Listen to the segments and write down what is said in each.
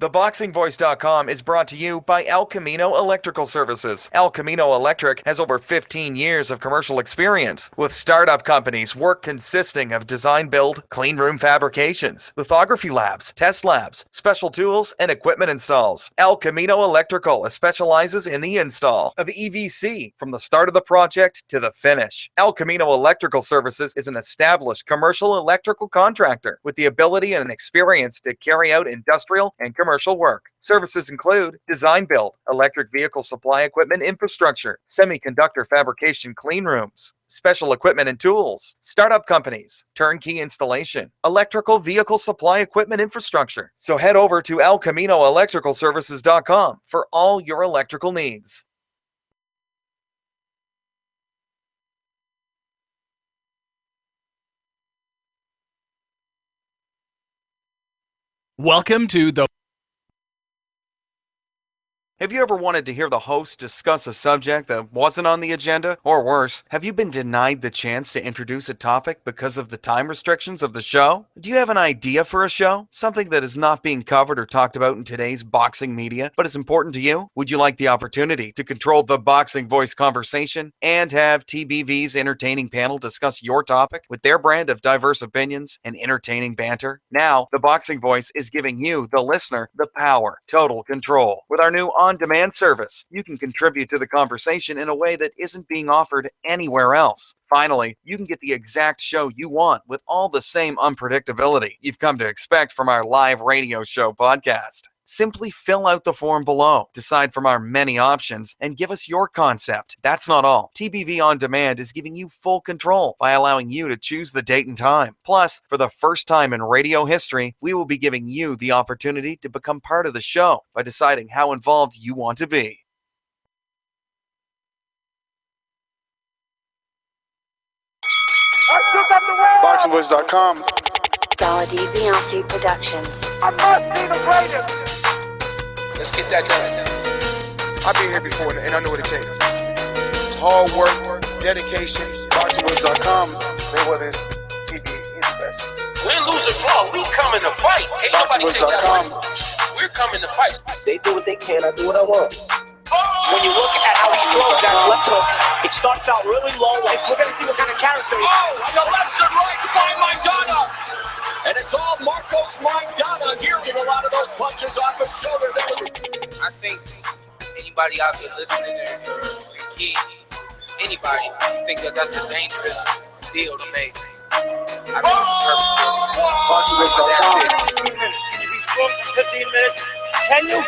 ThaBoxingVoice.com is brought to you by El Camino Electrical Services. El Camino Electric has over 15 years of commercial experience with startup companies, work consisting of design build, clean room fabrications, lithography labs, test labs, special tools, and equipment installs. El Camino Electrical specializes in the install of EVC from the start of the project to the finish. El Camino Electrical Services is an established commercial electrical contractor with the ability and experience to carry out industrial and commercial work. Services include design build, electric vehicle supply equipment infrastructure, semiconductor fabrication clean rooms, special equipment and tools, startup companies, turnkey installation, electrical vehicle supply equipment infrastructure. So head over to elcaminoelectricalservices.com for all your electrical needs. Welcome to the... Have you ever wanted to hear the host discuss a subject that wasn't on the agenda? Or worse, have you been denied the chance to introduce a topic because of the time restrictions of the show? Do you have an idea for a show? Something that is not being covered or talked about in today's boxing media, but is important to you? Would you like the opportunity to control the Boxing Voice conversation and have TBV's entertaining panel discuss your topic with their brand of diverse opinions and entertaining banter? Now, the Boxing Voice is giving you, the listener, the power, total control. With our new on-demand service, you can contribute to the conversation in a way that isn't being offered anywhere else. Finally, you can get the exact show you want with all the same unpredictability you've come to expect from our live radio show podcast. Simply fill out the form below, decide from our many options, and give us your concept. That's not all. TBV On Demand is giving you full control by allowing you to choose the date and time. Plus, for the first time in radio history, we will be giving you the opportunity to become part of the show by deciding how involved you want to be. BoxingVoice.com. Saudi Beyonce Productions. I must be the greatest. Let's get that done. I've been here before and I know what it takes. It's hard work, dedication. BoxingVoice.com. Mayweather is he's the best. Win, lose, or draw, we coming to fight. Can't nobody take that away. We're coming to fight. They do what they can, I do what I want. When you look at how he throws that left hook, it starts out really low. We're going to see what kind of character he is. Oh, and the lefts and rights by Maidana. And it's all Marcos Maidana here. A lot of those punches off his shoulder. I think anybody out there listening, or a kid, anybody, think that that's a dangerous deal to make. I think it's perfect. That's it. Can you be strong for 15 minutes? Can you?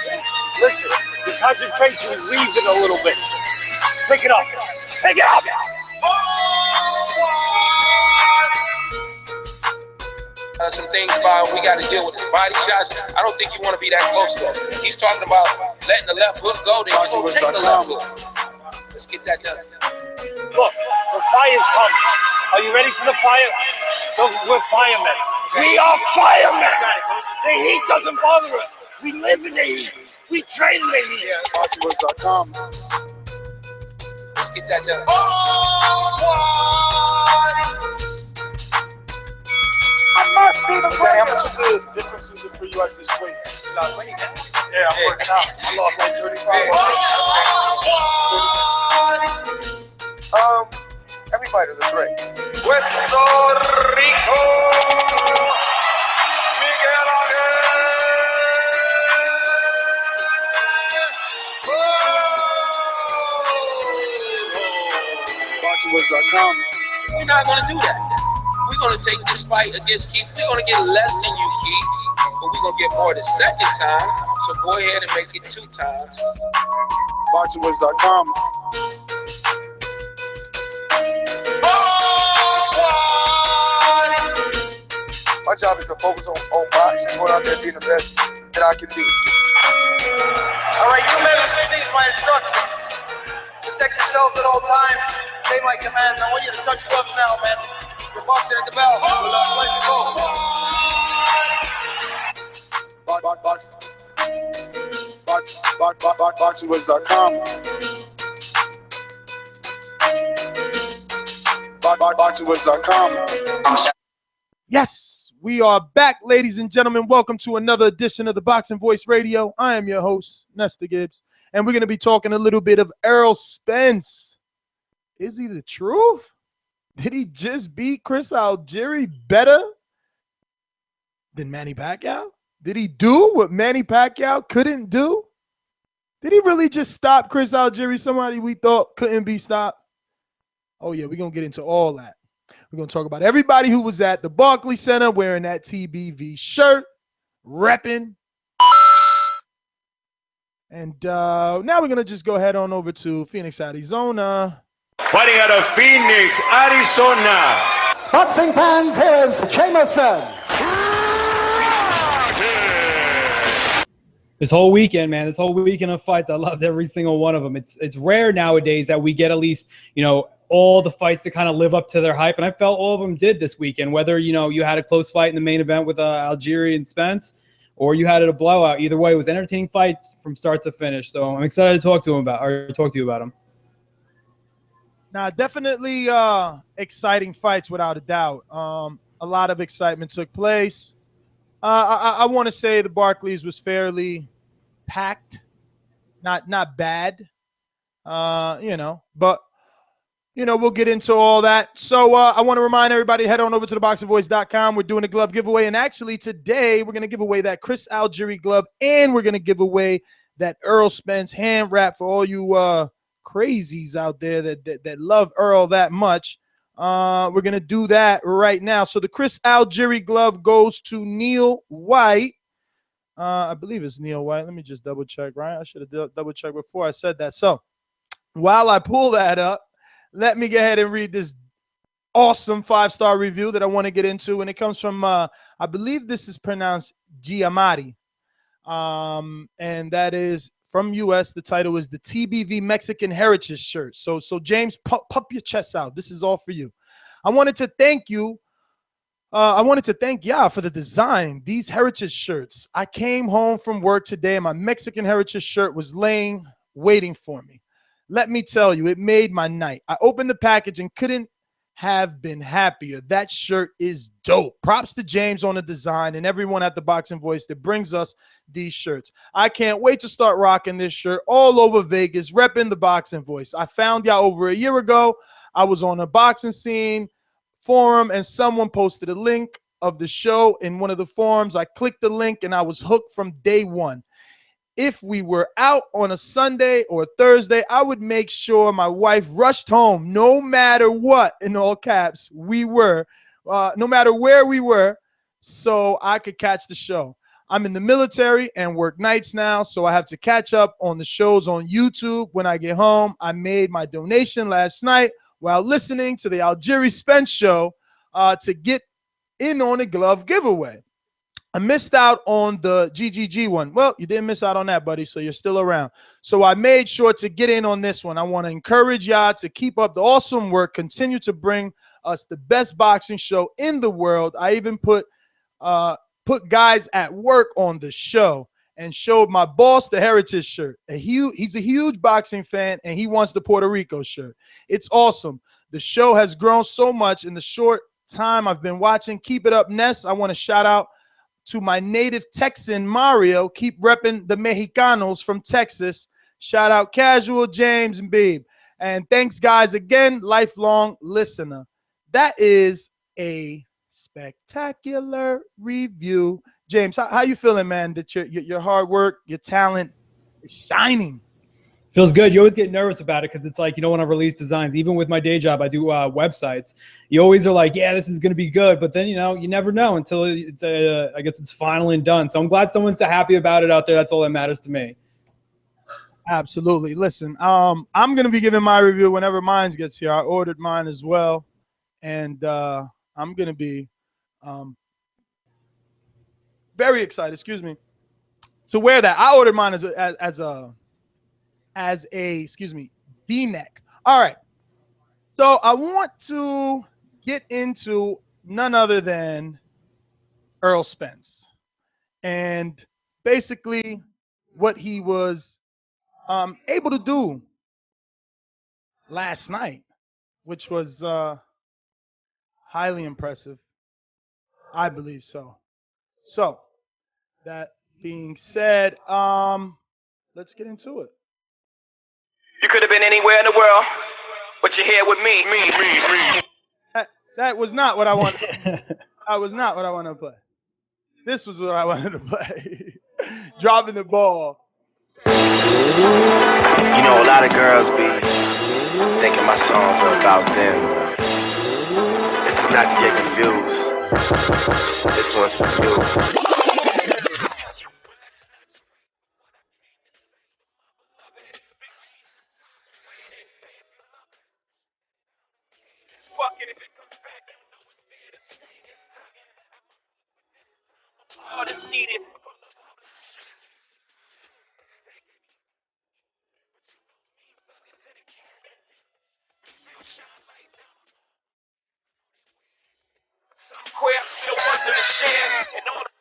Listen, the concentration is leaving a little bit. Pick it up. Pick it up! Some things about we got to deal with his body shots. I don't think you want to be that close to us. He's talking about letting the left hook go, then you don't take the left hook. Let's get that done. Look, the fire's coming. Are you ready for the fire? Look, we're firemen. We are firemen. The heat doesn't bother us. We live in the heat. We train in the heat. BoxingVoice.com. Let's get that done. Okay, how much of the differences are for you at this weight? Yeah, I'm working out. I lost like 35 pounds. Everybody to the break. Puerto Rico. Miguel Ángel. BoxingVoice.com. We're not going to do that. We're going to take this fight against Keith. We're going to get less than you, Keith, but we're going to get more the second time. So go ahead and make it 2 times. BoxingVoice.com. My job is to focus on boxing, going out there being the best that I can be. All right, you men listen to my instructions. Protect yourselves at all times. Obey my commands. I want you to touch gloves now, man. You're boxing at the bell. Place to go. BoxingVoice.com. BoxingVoice.com. Yes, We are back, ladies and gentlemen. Welcome to another edition of the Boxing Voice Radio. I am your host, Nestor Gibbs, and we're going to be talking a little bit of Errol Spence. Is he the truth? Did he just beat Chris Algieri better than Manny Pacquiao? Did he do what Manny Pacquiao couldn't do? Did he really just stop Chris Algieri, somebody we thought couldn't be stopped? Oh, yeah, we're going to get into all that. We're going to talk about everybody who was at the Barclays Center wearing that TBV shirt, repping. And now we're going to just go head on over to Phoenix, Arizona. Fighting out of Phoenix, Arizona. Boxing fans, here's Jameson. This whole weekend, man, this whole weekend of fights, I loved every single one of them. It's rare nowadays that we get at least, all the fights to kind of live up to their hype. And I felt all of them did this weekend, whether, you had a close fight in the main event with Algieri and Spence, or you had it a blowout. Either way, it was entertaining fights from start to finish. So I'm excited to talk to you about them. Now, definitely exciting fights without a doubt. A lot of excitement took place. I want to say the Barclays was fairly packed, not bad, but we'll get into all that. So I want to remind everybody, head on over to ThaBoxingvoice.com. We're doing a glove giveaway, and actually today we're going to give away that Chris Algieri glove, and we're going to give away that Errol Spence hand wrap for all you crazies out there that love Errol that much. We're going to do that right now. So the Chris Algieri glove goes to Neil White. I believe it's Neil White. Let me just double check, right? I should have double checked before I said that. So while I pull that up, let me go ahead and read this awesome 5-star review that I want to get into. And it comes from, I believe this is pronounced Giamatti. And that is from U.S. The title is the TBV Mexican Heritage Shirt. So James, pump your chest out. This is all for you. I wanted to thank you. I wanted to thank y'all for the design. These heritage shirts. I came home from work today and my Mexican heritage shirt was waiting for me. Let me tell you, it made my night. I opened the package and couldn't have been happier. That shirt is dope. Props to James on the design and everyone at the Boxing Voice that brings us these shirts. I can't wait to start rocking this shirt all over Vegas, repping the Boxing Voice. I found y'all over a year ago. I was on a boxing scene forum and someone posted a link of the show in one of the forums. I clicked the link and I was hooked from day one. If we were out on a Sunday or Thursday, I would make sure my wife rushed home no matter what, in all caps, we were, no matter where we were, so I could catch the show. I'm in the military and work nights now, so I have to catch up on the shows on YouTube when I get home. I made my donation last night while listening to the Algieri Spence show to get in on a glove giveaway. I missed out on the GGG one. Well, you didn't miss out on that, buddy, so you're still around. So I made sure to get in on this one. I want to encourage y'all to keep up the awesome work, continue to bring us the best boxing show in the world. I even put guys at work on the show and showed my boss the heritage shirt. He's a huge boxing fan, and he wants the Puerto Rico shirt. It's awesome. The show has grown so much in the short time I've been watching. Keep it up, Ness. I want to shout out to my native Texan, Mario. Keep repping the Mexicanos from Texas. Shout out Casual, James, and Beeb. And thanks, guys, again, lifelong listener. That is a spectacular review. James, how you feeling, man, that your hard work, your talent is shining? Feels good. You always get nervous about it because it's like, when I release designs, even with my day job, I do websites. You always are like, yeah, this is going to be good. But then, you never know until it's, I guess it's final and done. So I'm glad someone's happy about it out there. That's all that matters to me. Absolutely. Listen, I'm going to be giving my review whenever mine gets here. I ordered mine as well. And I'm going to be very excited, to wear that. I ordered mine as a V-neck. All right. So I want to get into none other than Errol Spence and basically what he was able to do last night, which was highly impressive. I believe so. So, that being said, let's get into it. You could have been anywhere in the world, but you're here with me. That was not what I wanted. That was not what I wanted to play. This was what I wanted to play. Dropping the ball. You know, a lot of girls be thinking my songs are about them. This is not to get confused. This one's for you. All is needed. Somewhere still wanting to share and all the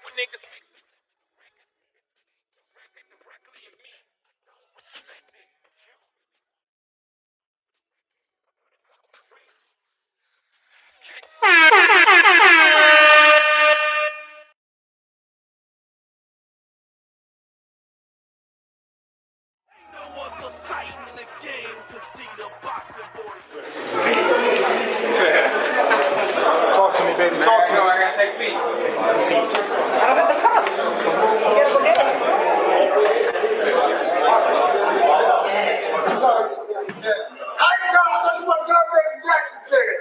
when niggas make some directly of me. Respect it. Talk to me, baby. Talk to me. I gotta take feet. I'll get the cup. You gotta go get it. High job, that's what John Ray Jackson said.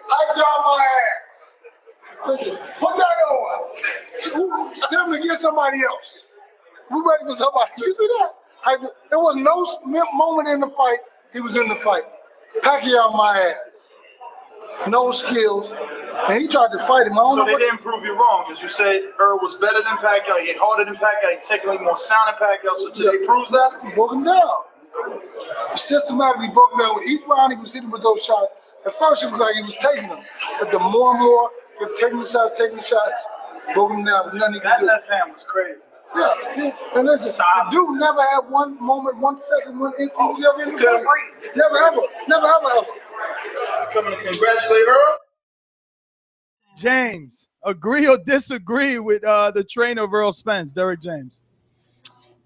High job my ass. Listen, put that on. Tell him to get somebody else. We ready for somebody. You see that? There was no moment in the fight he was in the fight. Pacquiao my ass. No skills. And he tried to fight him. So they didn't prove you wrong, because you said Errol was better than Pacquiao, he hit harder than Pacquiao, he technically more sound than Pacquiao. So today proves that? He broke him down. Systematically broke him down. With each round he was hitting with those shots. At first it was like he was taking them. But the more and more, he kept taking the shots, broke him down. Nothing he could do. That left hand was crazy. Yeah. And listen, the dude never had one moment, 1 second, 1 inch. He was ever in the fight. Never ever. Coming to congratulate Earl. James, agree or disagree with the trainer of Errol Spence, Derek James?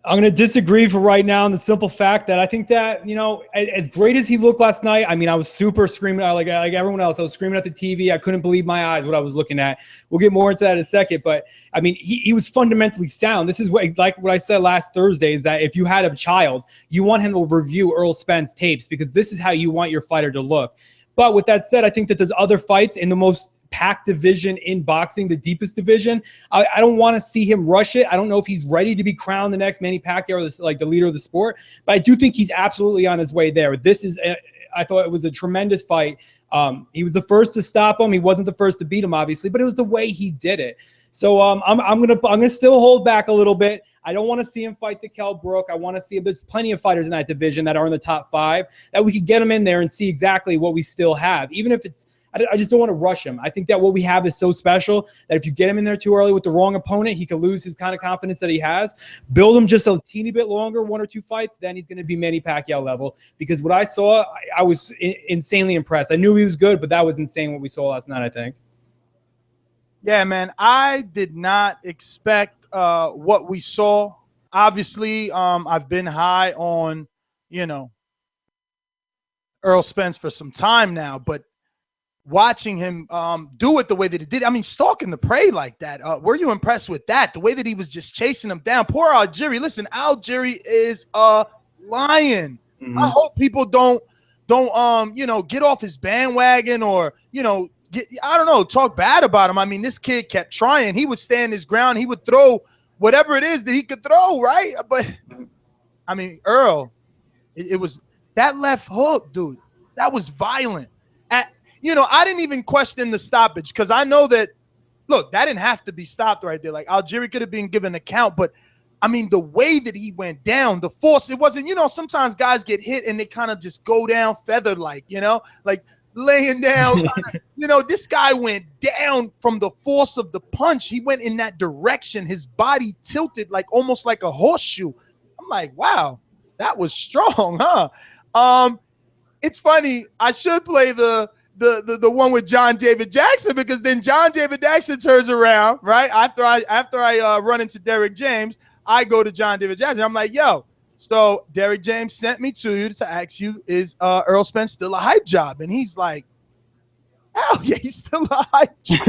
I'm going to disagree for right now in the simple fact that I think that, you know, as great as he looked last night, I mean, I was super screaming like everyone else. I was screaming at the TV. I couldn't believe my eyes, what I was looking at. We'll get more into that in a second. But, I mean, he was fundamentally sound. This is like what I said last Thursday, is that if you had a child, you want him to review Errol Spence tapes, because this is how you want your fighter to look. But with that said, I think that there's other fights in the most packed division in boxing, the deepest division. I don't want to see him rush it. I don't know if he's ready to be crowned the next Manny Pacquiao, or like the leader of the sport. But I do think he's absolutely on his way there. I thought it was a tremendous fight. He was the first to stop him. He wasn't the first to beat him, obviously, but it was the way he did it. So I'm gonna still hold back a little bit. I don't want to see him fight the Kell Brook. I want to see him. There's plenty of fighters in that division that are in the top 5 that we could get him in there and see exactly what we still have. Even if it's, I just don't want to rush him. I think that what we have is so special that if you get him in there too early with the wrong opponent, he could lose his kind of confidence that he has. Build him just a teeny bit longer, 1 or 2 fights, then he's going to be Manny Pacquiao level. Because what I saw, I was insanely impressed. I knew he was good, but that was insane what we saw last night, I think. Yeah, man, I did not expect what we saw. Obviously, I've been high on, Errol Spence for some time now, but watching him do it the way that he did, I mean, stalking the prey like that, were you impressed with that? The way that he was just chasing him down. Poor Algieri. Listen, Algieri is a lion. Mm-hmm. I hope people don't get off his bandwagon or, I don't know, talk bad about him. I mean, this kid kept trying. He would stand his ground. He would throw whatever it is that he could throw, right? But, I mean, Errol, it was that left hook, dude. That was violent. I didn't even question the stoppage because I know that, look, that didn't have to be stopped right there. Like, Algieri could have been given a count, but, I mean, the way that he went down, the force, it wasn't, sometimes guys get hit and they kind of just go down feathered like, like, laying down, You know, this guy went down from the force of the punch. He went in that direction. His body tilted like almost like a horseshoe. I'm like, wow, that was strong, huh? It's funny. I should play the one with John David Jackson, because then John David Jackson turns around, right? After I run into Derrick James, I go to John David Jackson. I'm like, yo, so Derrick James sent me to you to ask you, is Errol Spence still a hype job? And he's like, hell yeah, he's still a hype job.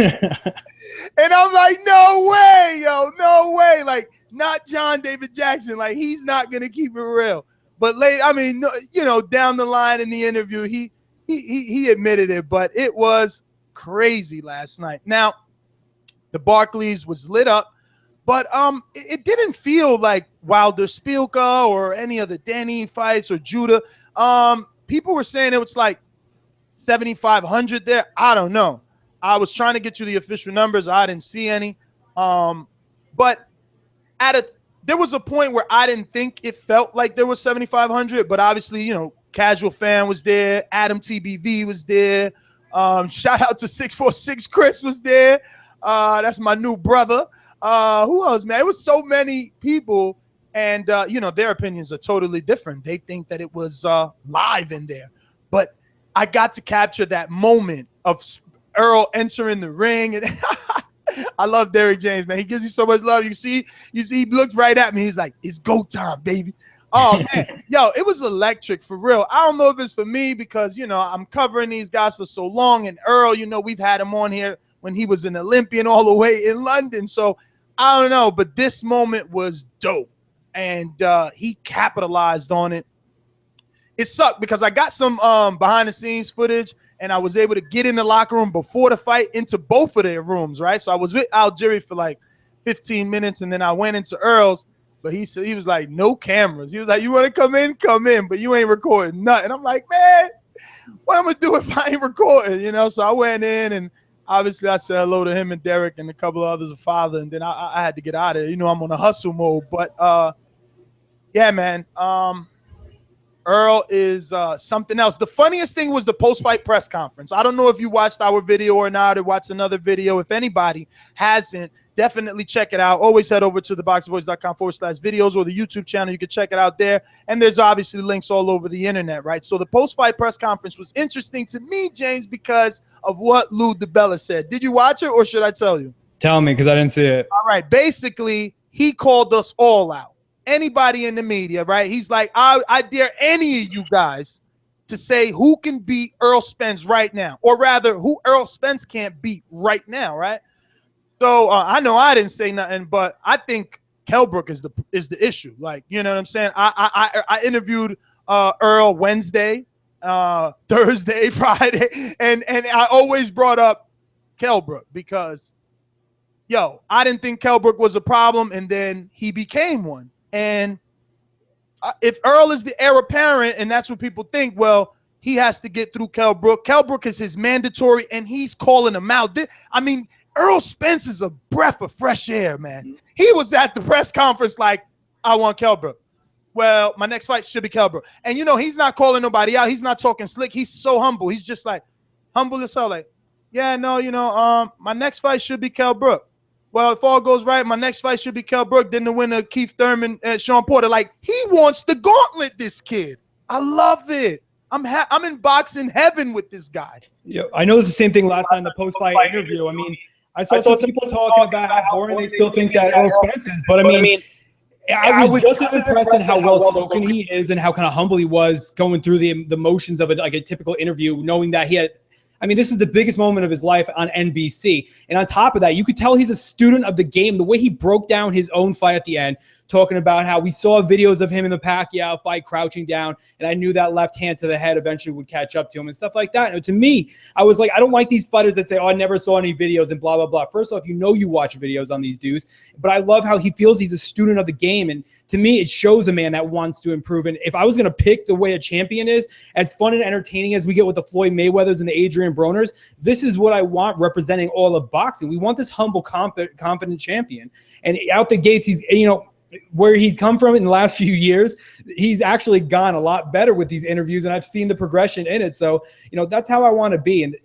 And I'm like, no way, yo, no way. Like, not John David Jackson. Like, he's not going to keep it real. But down the line in the interview, he admitted it, but it was crazy last night. Now, the Barclays was lit up, but it didn't feel like Wilder Spielka or any of the Danny fights or Judah. People were saying it was like 7,500 there. I don't know. I was trying to get you the official numbers. I didn't see any. But there was a point where I didn't think it felt like there was 7,500, but obviously, Casual Fan was there. Adam TBV was there. Shout out to 646 Chris was there. That's my new brother. Who else, man? It was so many people, and their opinions are totally different. They think that it was live in there, but I got to capture that moment of Errol entering the ring, and I love Derrick James, man. He gives me so much love. You see, he looks right at me. He's like, "It's go time, baby." Oh man, yo, it was electric for real. I don't know if it's for me because I'm covering these guys for so long, and Errol, we've had him on here when he was an Olympian all the way in London. So I don't know, but this moment was dope, and he capitalized on it. It sucked because I got some behind the scenes footage, and I was able to get in the locker room before the fight into both of their rooms, right? So I was with Algieri for like 15 minutes, and then I went into Earl's, but he was like, no cameras. He was like, you want to come in, but you ain't recording nothing. I'm like, man, what am I going to do if I ain't recording, So I went in, and obviously I said hello to him and Derek and a couple of others of father, and then I had to get out of there. I'm on a hustle mode, but yeah, man. Errol is something else. The funniest thing was the post-fight press conference. I don't know if you watched our video or not, or watched another video. If anybody hasn't, definitely check it out. Always head over to ThaBoxingvoice.com/videos or the YouTube channel. You can check it out there. And there's obviously links all over the internet, right? So the post-fight press conference was interesting to me, James, because of what Lou DiBella said. Did you watch it, or should I tell you? Tell me, because I didn't see it. All right. Basically, he called us all out. Anybody in the media, right? He's like, I dare any of you guys to say who can beat Errol Spence right now, or rather, who Errol Spence can't beat right now, right? So I know I didn't say nothing, but I think Kellbrook is the issue. Like, you know what I'm saying? I interviewed Errol Wednesday, Thursday, Friday, and I always brought up Kellbrook because, I didn't think Kellbrook was a problem, and then he became one. And if Errol is the heir apparent, and that's what people think, well, he has to get through Kellbrook. Kellbrook is his mandatory, and he's calling him out. I mean, Errol Spence is a breath of fresh air, man. He was at the press conference like, I want Kellbrook. Well, my next fight should be Kellbrook. And, he's not calling nobody out. He's not talking slick. He's so humble. He's just like, humble as hell. Like, yeah, no, my next fight should be Kellbrook. Well, if all goes right, my next fight should be Kellbrook. Then the winner, Keith Thurman and Sean Porter. Like, he wants the gauntlet, this kid. I love it. I'm in boxing heaven with this guy. Yeah, I know it's the same thing last night in the post-fight interview. I mean, I saw some people talking about how boring they still think that Errol Spence is. But, I mean, I was just as impressed in how well-spoken he is and how kind of humble he was going through the motions of like a typical interview, knowing that he had – I mean, this is the biggest moment of his life on NBC. And on top of that, you could tell he's a student of the game. The way he broke down his own fight at the end, talking about how we saw videos of him in the Pacquiao fight crouching down, and I knew that left hand to the head eventually would catch up to him and stuff like that. And to me, I was like, I don't like these fighters that say, oh, I never saw any videos and blah, blah, blah. First off, you watch videos on these dudes, but I love how he feels he's a student of the game. And to me, it shows a man that wants to improve. And if I was going to pick the way a champion is, as fun and entertaining as we get with the Floyd Mayweathers and the Adrian Broners, this is what I want representing all of boxing. We want this humble, confident champion. And out the gates, he's, where he's come from in the last few years, he's actually gone a lot better with these interviews, and I've seen the progression in it. So, that's how I want to be. And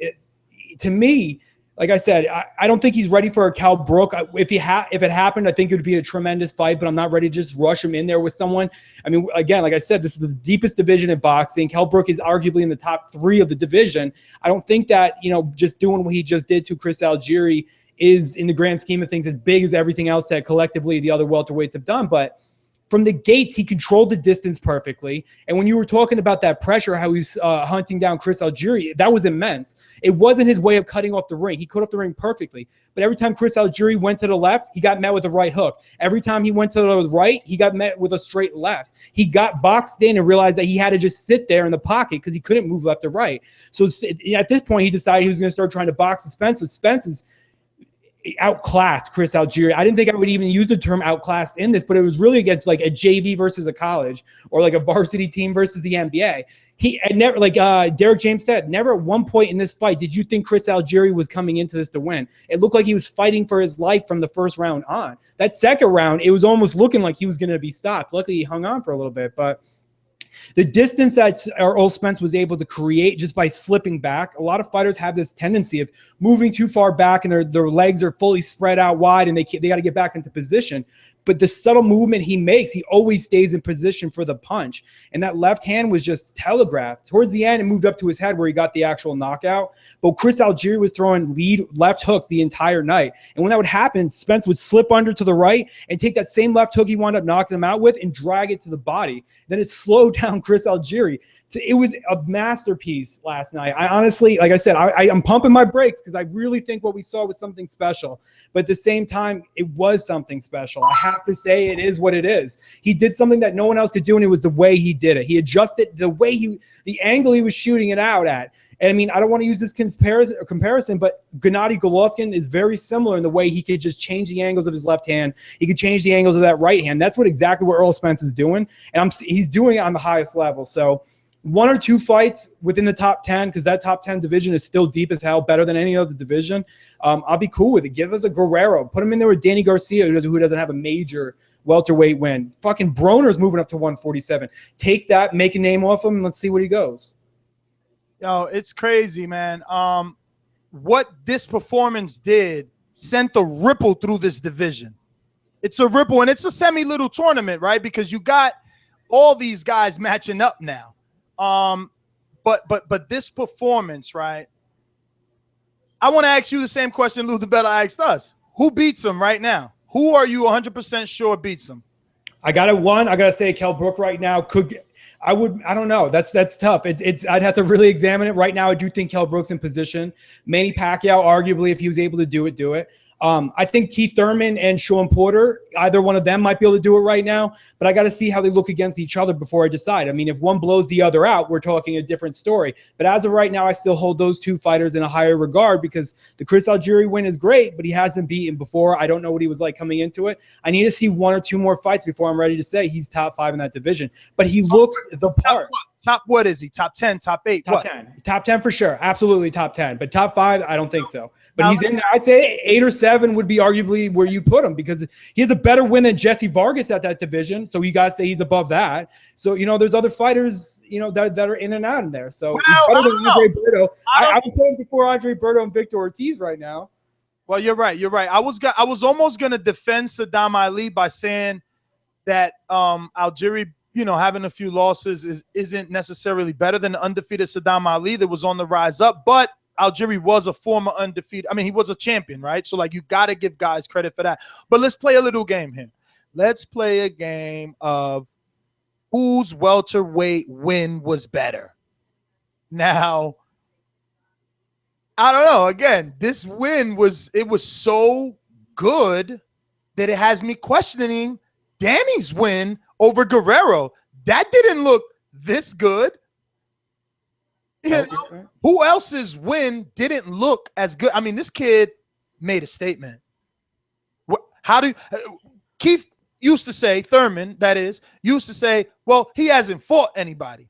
to me, like I said, I don't think he's ready for a Cal Brook. If it happened, I think it would be a tremendous fight, but I'm not ready to just rush him in there with someone. I mean, again, like I said, this is the deepest division in boxing. Cal Brook is arguably in the top 3 of the division. I don't think that, just doing what he just did to Chris Algieri is, in the grand scheme of things, as big as everything else that collectively the other welterweights have done. But from the gates, he controlled the distance perfectly. And when you were talking about that pressure, how he's hunting down Chris Algieri, that was immense. It wasn't his way of cutting off the ring. He cut off the ring perfectly. But every time Chris Algieri went to the left, he got met with a right hook. Every time he went to the right, he got met with a straight left. He got boxed in and realized that he had to just sit there in the pocket because he couldn't move left or right. So at this point, he decided he was going to start trying to box Spence, but Spence is outclassed Chris Algieri. I didn't think I would even use the term outclassed in this, but it was really against like a JV versus a college, or like a varsity team versus the NBA. He had never, like Derek James said, never at one point in this fight did you think Chris Algieri was coming into this to win. It looked like he was fighting for his life from the first round on. That second round, it was almost looking like he was going to be stopped. Luckily, he hung on for a little bit, but the distance that Errol Spence was able to create just by slipping back, a lot of fighters have this tendency of moving too far back and their legs are fully spread out wide and they got to get back into position. But the subtle movement he makes, he always stays in position for the punch. And that left hand was just telegraphed. Towards the end, it moved up to his head where he got the actual knockout. But Chris Algieri was throwing lead left hooks the entire night. And when that would happen, Spence would slip under to the right and take that same left hook he wound up knocking him out with and drag it to the body. Then it slowed down Chris Algieri. It was a masterpiece last night. I honestly, like I said, I'm pumping my brakes because I really think what we saw was something special. But at the same time, it was something special. I have to say it is what it is. He did something that no one else could do, and it was the way he did it. He adjusted the angle he was shooting it out at. And I mean, I don't want to use this comparison, but Gennady Golovkin is very similar in the way he could just change the angles of his left hand. He could change the angles of that right hand. That's exactly what Errol Spence is doing. And he's doing it on the highest level. So 1 or 2 fights within the top 10, because that top 10 division is still deep as hell, better than any other division. I'll be cool with it. Give us a Guerrero. Put him in there with Danny Garcia, who doesn't have a major welterweight win. Fucking Broner's moving up to 147. Take that, make a name off him, and let's see where he goes. Yo, it's crazy, man. What this performance did sent a ripple through this division. It's a ripple, and it's a semi-little tournament, right? Because you got all these guys matching up now. But this performance, right? I want to ask you the same question Lou DeBella asked us. Who beats him right now? Who are you 100% sure beats him? I got to say Kell Brook right now I don't know. That's tough. I'd have to really examine it. Right now, I do think Kell Brook's in position. Manny Pacquiao, arguably, if he was able to do it. I think Keith Thurman and Sean Porter, either one of them might be able to do it right now, but I got to see how they look against each other before I decide. I mean, if one blows the other out, we're talking a different story. But as of right now, I still hold those 2 fighters in a higher regard because the Chris Algieri win is great, but he hasn't beaten before. I don't know what he was like coming into it. I need to see 1 or 2 more fights before I'm ready to say he's top 5 in that division. But he looks the part. Top what is he? Top 10, top 8? Top 10. Top 10 for sure. Absolutely top 10. But top 5, I don't think so. But he's in there. I'd say 8 or 7 would be arguably where you put him because he has a better win than Jesse Vargas at that division. So you got to say he's above that. So, there's other fighters, that are in and out in there. So he's better than Andre Berto. I would put him before Andre Berto and Victor Ortiz right now. Well, you're right. I was almost going to defend Saddam Ali by saying that Algieri, having a few losses isn't necessarily better than the undefeated Saddam Ali that was on the rise up. But Algieri was a former undefeated. I mean, he was a champion, right? So, you got to give guys credit for that. But let's play a little game here. Let's play a game of whose welterweight win was better. Now, I don't know. Again, this win was so good that it has me questioning Danny's win over Guerrero. That didn't look this good. Who else's win didn't look as good? I mean, this kid made a statement. Keith used to say, Thurman, that is, used to say, well, he hasn't fought anybody.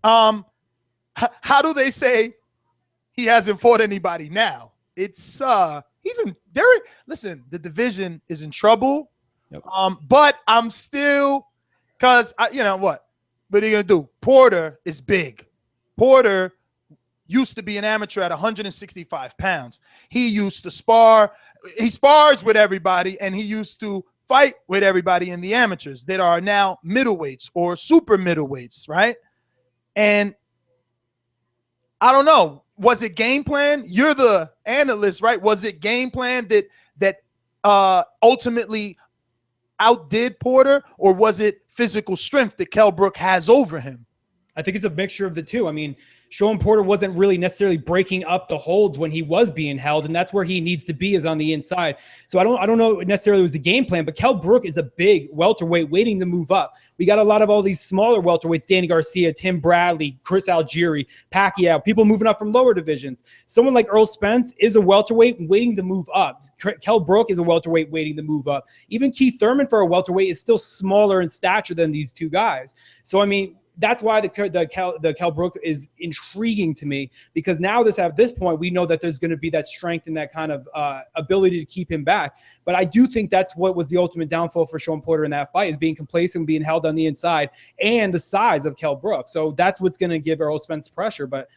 How do they say he hasn't fought anybody now? It's he's in there. Listen, the division is in trouble. Yep. But I'm still, because you know what are you gonna do? Porter is big. Porter used to be an amateur at 165 pounds. He used to spar. He spars with everybody, and he used to fight with everybody in the amateurs that are now middleweights or super middleweights, right? And I don't know. Was it game plan? You're the analyst, right? Was it game plan that ultimately outdid Porter, or was it physical strength that Kell Brook has over him? I think it's a mixture of the two. I mean, Sean Porter wasn't really necessarily breaking up the holds when he was being held, and that's where he needs to be, is on the inside. So I don't know necessarily it was the game plan, but Kell Brook is a big welterweight waiting to move up. We got a lot of all these smaller welterweights: Danny Garcia, Tim Bradley, Chris Algieri, Pacquiao, people moving up from lower divisions. Someone like Errol Spence is a welterweight waiting to move up. Kell Brook is a welterweight waiting to move up. Even Keith Thurman, for a welterweight, is still smaller in stature than these two guys. So, I mean, that's why the Kell Brook is intriguing to me, because now at this point, we know that there's going to be that strength and that kind of ability to keep him back. But I do think that's what was the ultimate downfall for Sean Porter in that fight, is being complacent, being held on the inside, and the size of Kell Brook. So that's what's going to give Errol Spence pressure. But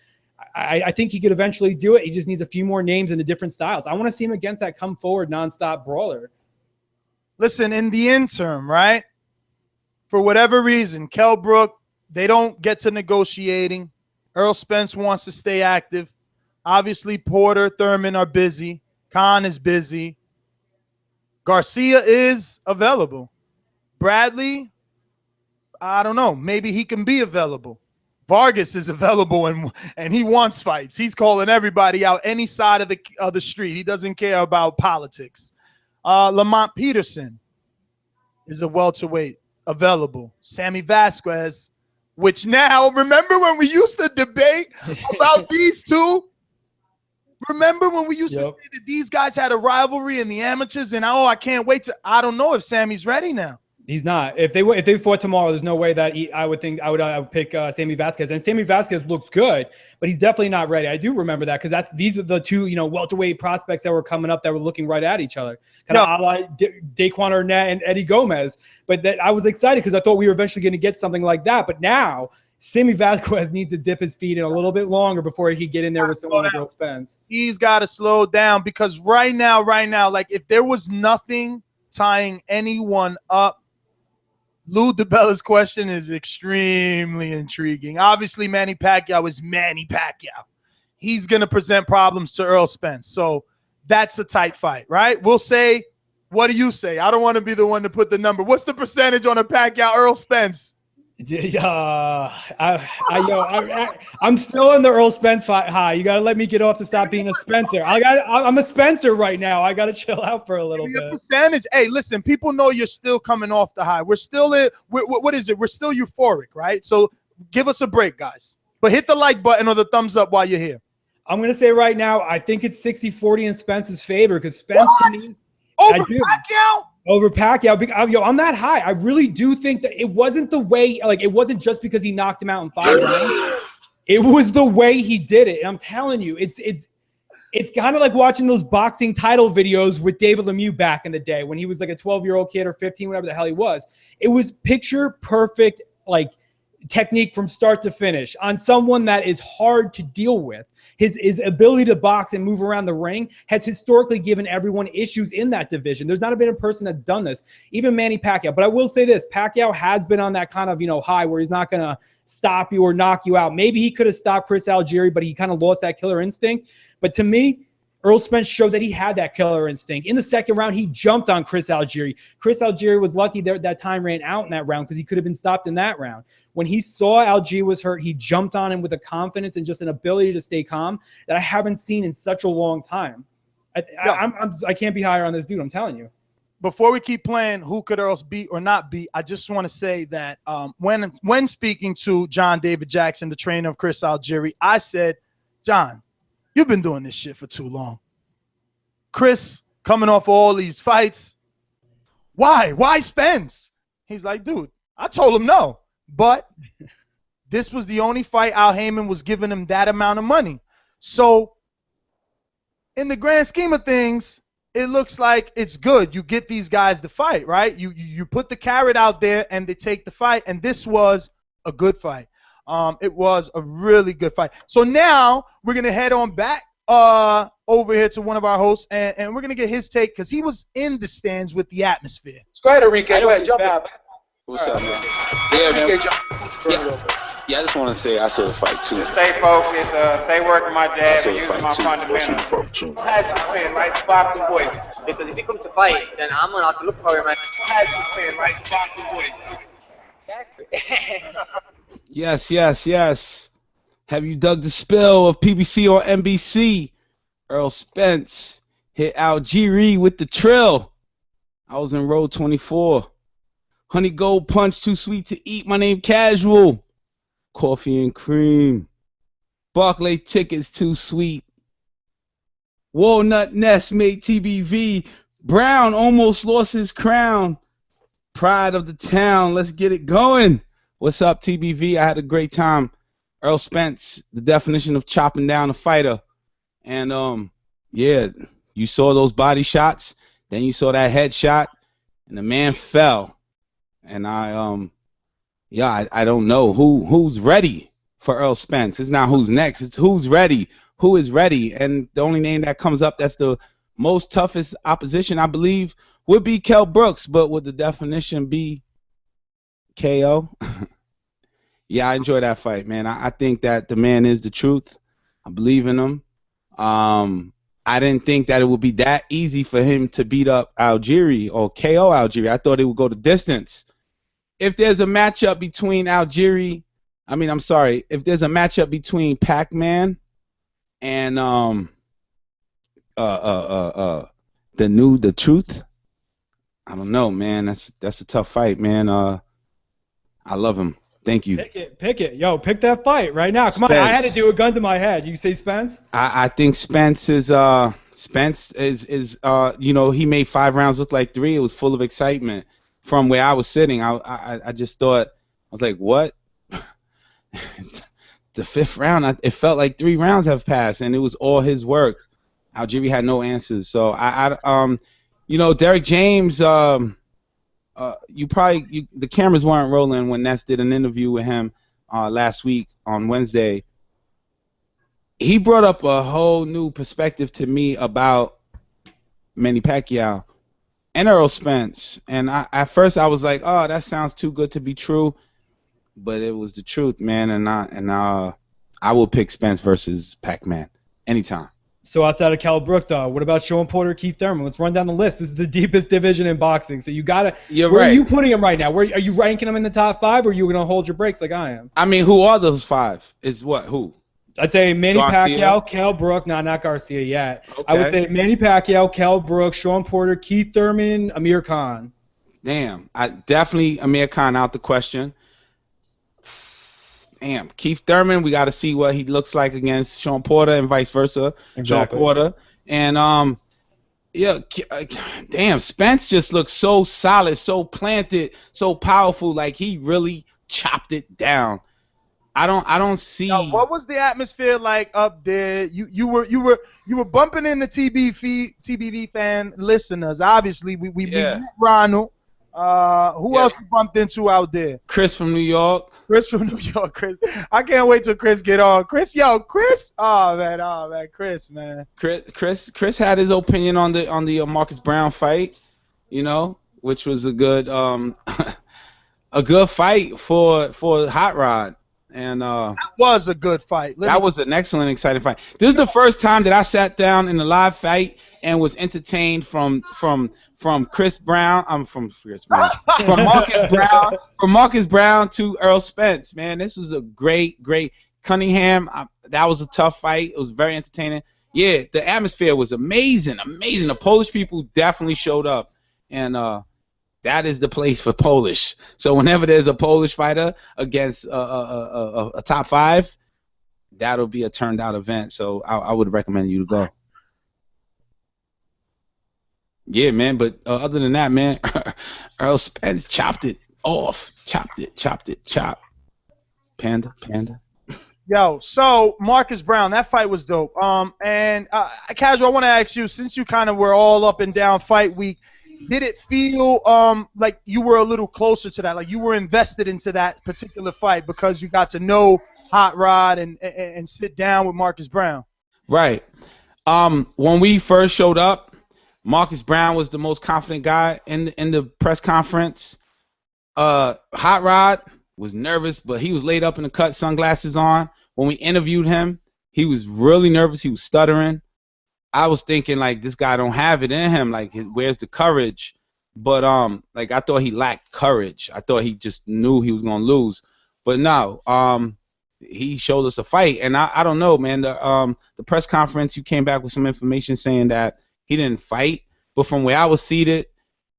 I think he could eventually do it. He just needs a few more names and the different styles. I want to see him against that come forward nonstop brawler. Listen, in the interim, right? For whatever reason, Kell Brook, they don't get to negotiating. Errol Spence wants to stay active. Obviously, Porter, Thurman are busy. Khan is busy. Garcia is available. Bradley, I don't know. Maybe he can be available. Vargas is available, and he wants fights. He's calling everybody out any side of the street. He doesn't care about politics. Lamont Peterson is a welterweight available. Sammy Vasquez, which now, remember when we used to debate about these two? Remember when we used to say that these guys had a rivalry in the amateurs, and I can't wait I don't know if Sammy's ready now. He's not. If they fought tomorrow, there's no way that I would pick Sammy Vasquez. And Sammy Vasquez looks good, but he's definitely not ready. I do remember that, because these are the two, welterweight prospects that were coming up that were looking right at each other, kind of like Daquan Arnett and Eddie Gomez. But I was excited because I thought we were eventually going to get something like that. But now Sammy Vasquez needs to dip his feet in a little bit longer before he could get in there with someone like Errol Spence. He's got to slow down, because right now, like, if there was nothing tying anyone up, Lou DeBella's question is extremely intriguing. Obviously, Manny Pacquiao is Manny Pacquiao. He's going to present problems to Errol Spence. So that's a tight fight, right? We'll say, what do you say? I don't want to be the one to put the number. What's the percentage on a Pacquiao-Errol Spence? I'm still in the Errol Spence fight high. You got to let me get off to stop being a Spencer. I'm a Spencer right now. I got to chill out for a little bit. Percentage. Hey, listen, people know you're still coming off the high. We're still what is it? We're still euphoric, right? So give us a break, guys. But hit the like button or the thumbs up while you're here. I'm going to say right now, I think it's 60-40 in Spence's favor, because Spence to me, over Pacquiao? Over Pacquiao. I'm that high. I really do think that it wasn't the way, like, it wasn't just because he knocked him out in 5 rounds. It was the way he did it. And I'm telling you, it's kind of like watching those boxing title videos with David Lemieux back in the day when he was like a 12-year-old kid or 15, whatever the hell he was. It was picture perfect, like, technique from start to finish on someone that is hard to deal with. His ability to box and move around the ring has historically given everyone issues in that division. There's not been a person that's done this, even Manny Pacquiao. But I will say this, Pacquiao has been on that kind of, high where he's not going to stop you or knock you out. Maybe he could have stopped Chris Algieri, but he kind of lost that killer instinct. But to me, Errol Spence showed that he had that killer instinct. In the second round, he jumped on Chris Algieri. Chris Algieri was lucky that time ran out in that round, because he could have been stopped in that round. When he saw Algieri was hurt, he jumped on him with a confidence and just an ability to stay calm that I haven't seen in such a long time. I can't be higher on this dude, I'm telling you. Before we keep playing who could Errol beat or not beat, I just want to say that when speaking to John David Jackson, the trainer of Chris Algieri, I said, John, you've been doing this shit for too long. Chris, coming off all these fights, why? Why Spence? He's like, dude, I told him no. But this was the only fight Al Heyman was giving him that amount of money. So in the grand scheme of things, it looks like it's good. You get these guys to fight, right? You put the carrot out there and they take the fight, and this was a good fight. It was a really good fight. So now we're going to head on back over here to one of our hosts, and we're going to get his take because he was in the stands with the atmosphere. Go ahead, Enrique. Go ahead, jump in. What's up, man? Yeah, man. Yeah, I just want to say I saw the fight too. Stay focused, stay working my jab, and using my fundamentals. Has you playing right boxing voice? Because if he comes to fight, then I'm gonna have to look for him. Has you playing right boxing voice? Yes. Have you dug the spill of PBC on NBC? Errol Spence hit Algieri with the trill. I was in row 24. Honey Gold Punch, too sweet to eat. My name Casual. Coffee and cream. Barclays tickets, too sweet. Walnut Nest made TBV. Browne almost lost his crown. Pride of the town. Let's get it going. What's up, TBV? I had a great time. Errol Spence, the definition of chopping down a fighter. And, yeah, you saw those body shots. Then you saw that headshot. And the man fell. And I don't know who's ready for Errol Spence. It's not who's next. It's who's ready. Who is ready? And the only name that comes up that's the most toughest opposition, I believe, would be Kell Brooks. But would the definition be KO? Yeah, I enjoy that fight, man. I think that the man is the truth. I believe in him. I didn't think that it would be that easy for him to beat up Algieri or KO Algieri. I thought it would go the distance. If there's a matchup between if there's a matchup between Pac-Man and the truth, I don't know, man. That's a tough fight, man. I love him. Thank you. Pick it. Yo, pick that fight right now. Come on, I had to do a gun to my head. You say Spence? I think Spence is he made 5 rounds look like 3. It was full of excitement. From where I was sitting, I just thought, I was like, what? The 5th round, it felt like 3 rounds have passed, and it was all his work. Algieri had no answers. So Derek James, the cameras weren't rolling when Ness did an interview with him last week on Wednesday. He brought up a whole new perspective to me about Manny Pacquiao and Errol Spence, and at first I was like, oh, that sounds too good to be true, but it was the truth, man, and I will pick Spence versus Pac-Man anytime. So outside of Kell Brook, though, what about Sean Porter, Keith Thurman? Let's run down the list. This is the deepest division in boxing, so you gotta. Where are you putting him right now? Are you ranking him in the top 5, or are you gonna hold your brakes like I am? I mean, who are those 5? Is what? Who? I'd say Manny Pacquiao, Kell Brook, not Garcia yet. Okay. I would say Manny Pacquiao, Kell Brook, Sean Porter, Keith Thurman, Amir Khan. Damn, I definitely Amir Khan out the question. Damn, Keith Thurman, we got to see what he looks like against Sean Porter and vice versa. Exactly. Sean Porter and damn, Spence just looks so solid, so planted, so powerful. Like he really chopped it down. I don't see. Now, what was the atmosphere like up there? You were bumping into TBV fan listeners. Obviously, we met Ronald. Who else you bumped into out there? Chris from New York. Chris. I can't wait till Chris get on. Chris. Oh man, Chris, man. Chris had his opinion on the Marcus Browne fight, which was a good a good fight for Hot Rod. And that was a good fight. That was an excellent, exciting fight. This is the first time that I sat down in a live fight and was entertained from Chris Brown. From Marcus Browne to Errol Spence. Man, this was a great Cunningham. That was a tough fight. It was very entertaining. Yeah, the atmosphere was amazing. The Polish people definitely showed up, and that is the place for Polish. So whenever there's a Polish fighter against a top 5, that'll be a turned out event. So I would recommend you to go. Yeah, man. But other than that, man, Errol Spence chopped it off. Chopped it. Panda. Yo, so Marcus Browne, that fight was dope. And Casual, I want to ask you, since you kind of were all up and down fight week, did it feel like you were a little closer to that, like you were invested into that particular fight because you got to know Hot Rod and sit down with Marcus Browne? Right. When we first showed up, Marcus Browne was the most confident guy in the press conference. Hot Rod was nervous, but he was laid up in the cut, sunglasses on. When we interviewed him, he was really nervous. He was stuttering. I was thinking, like, this guy don't have it in him. Like, where's the courage? But like, I thought he lacked courage. I thought he just knew he was gonna lose. But no, he showed us a fight, and I don't know, man. The press conference, you came back with some information saying that he didn't fight, but from where I was seated,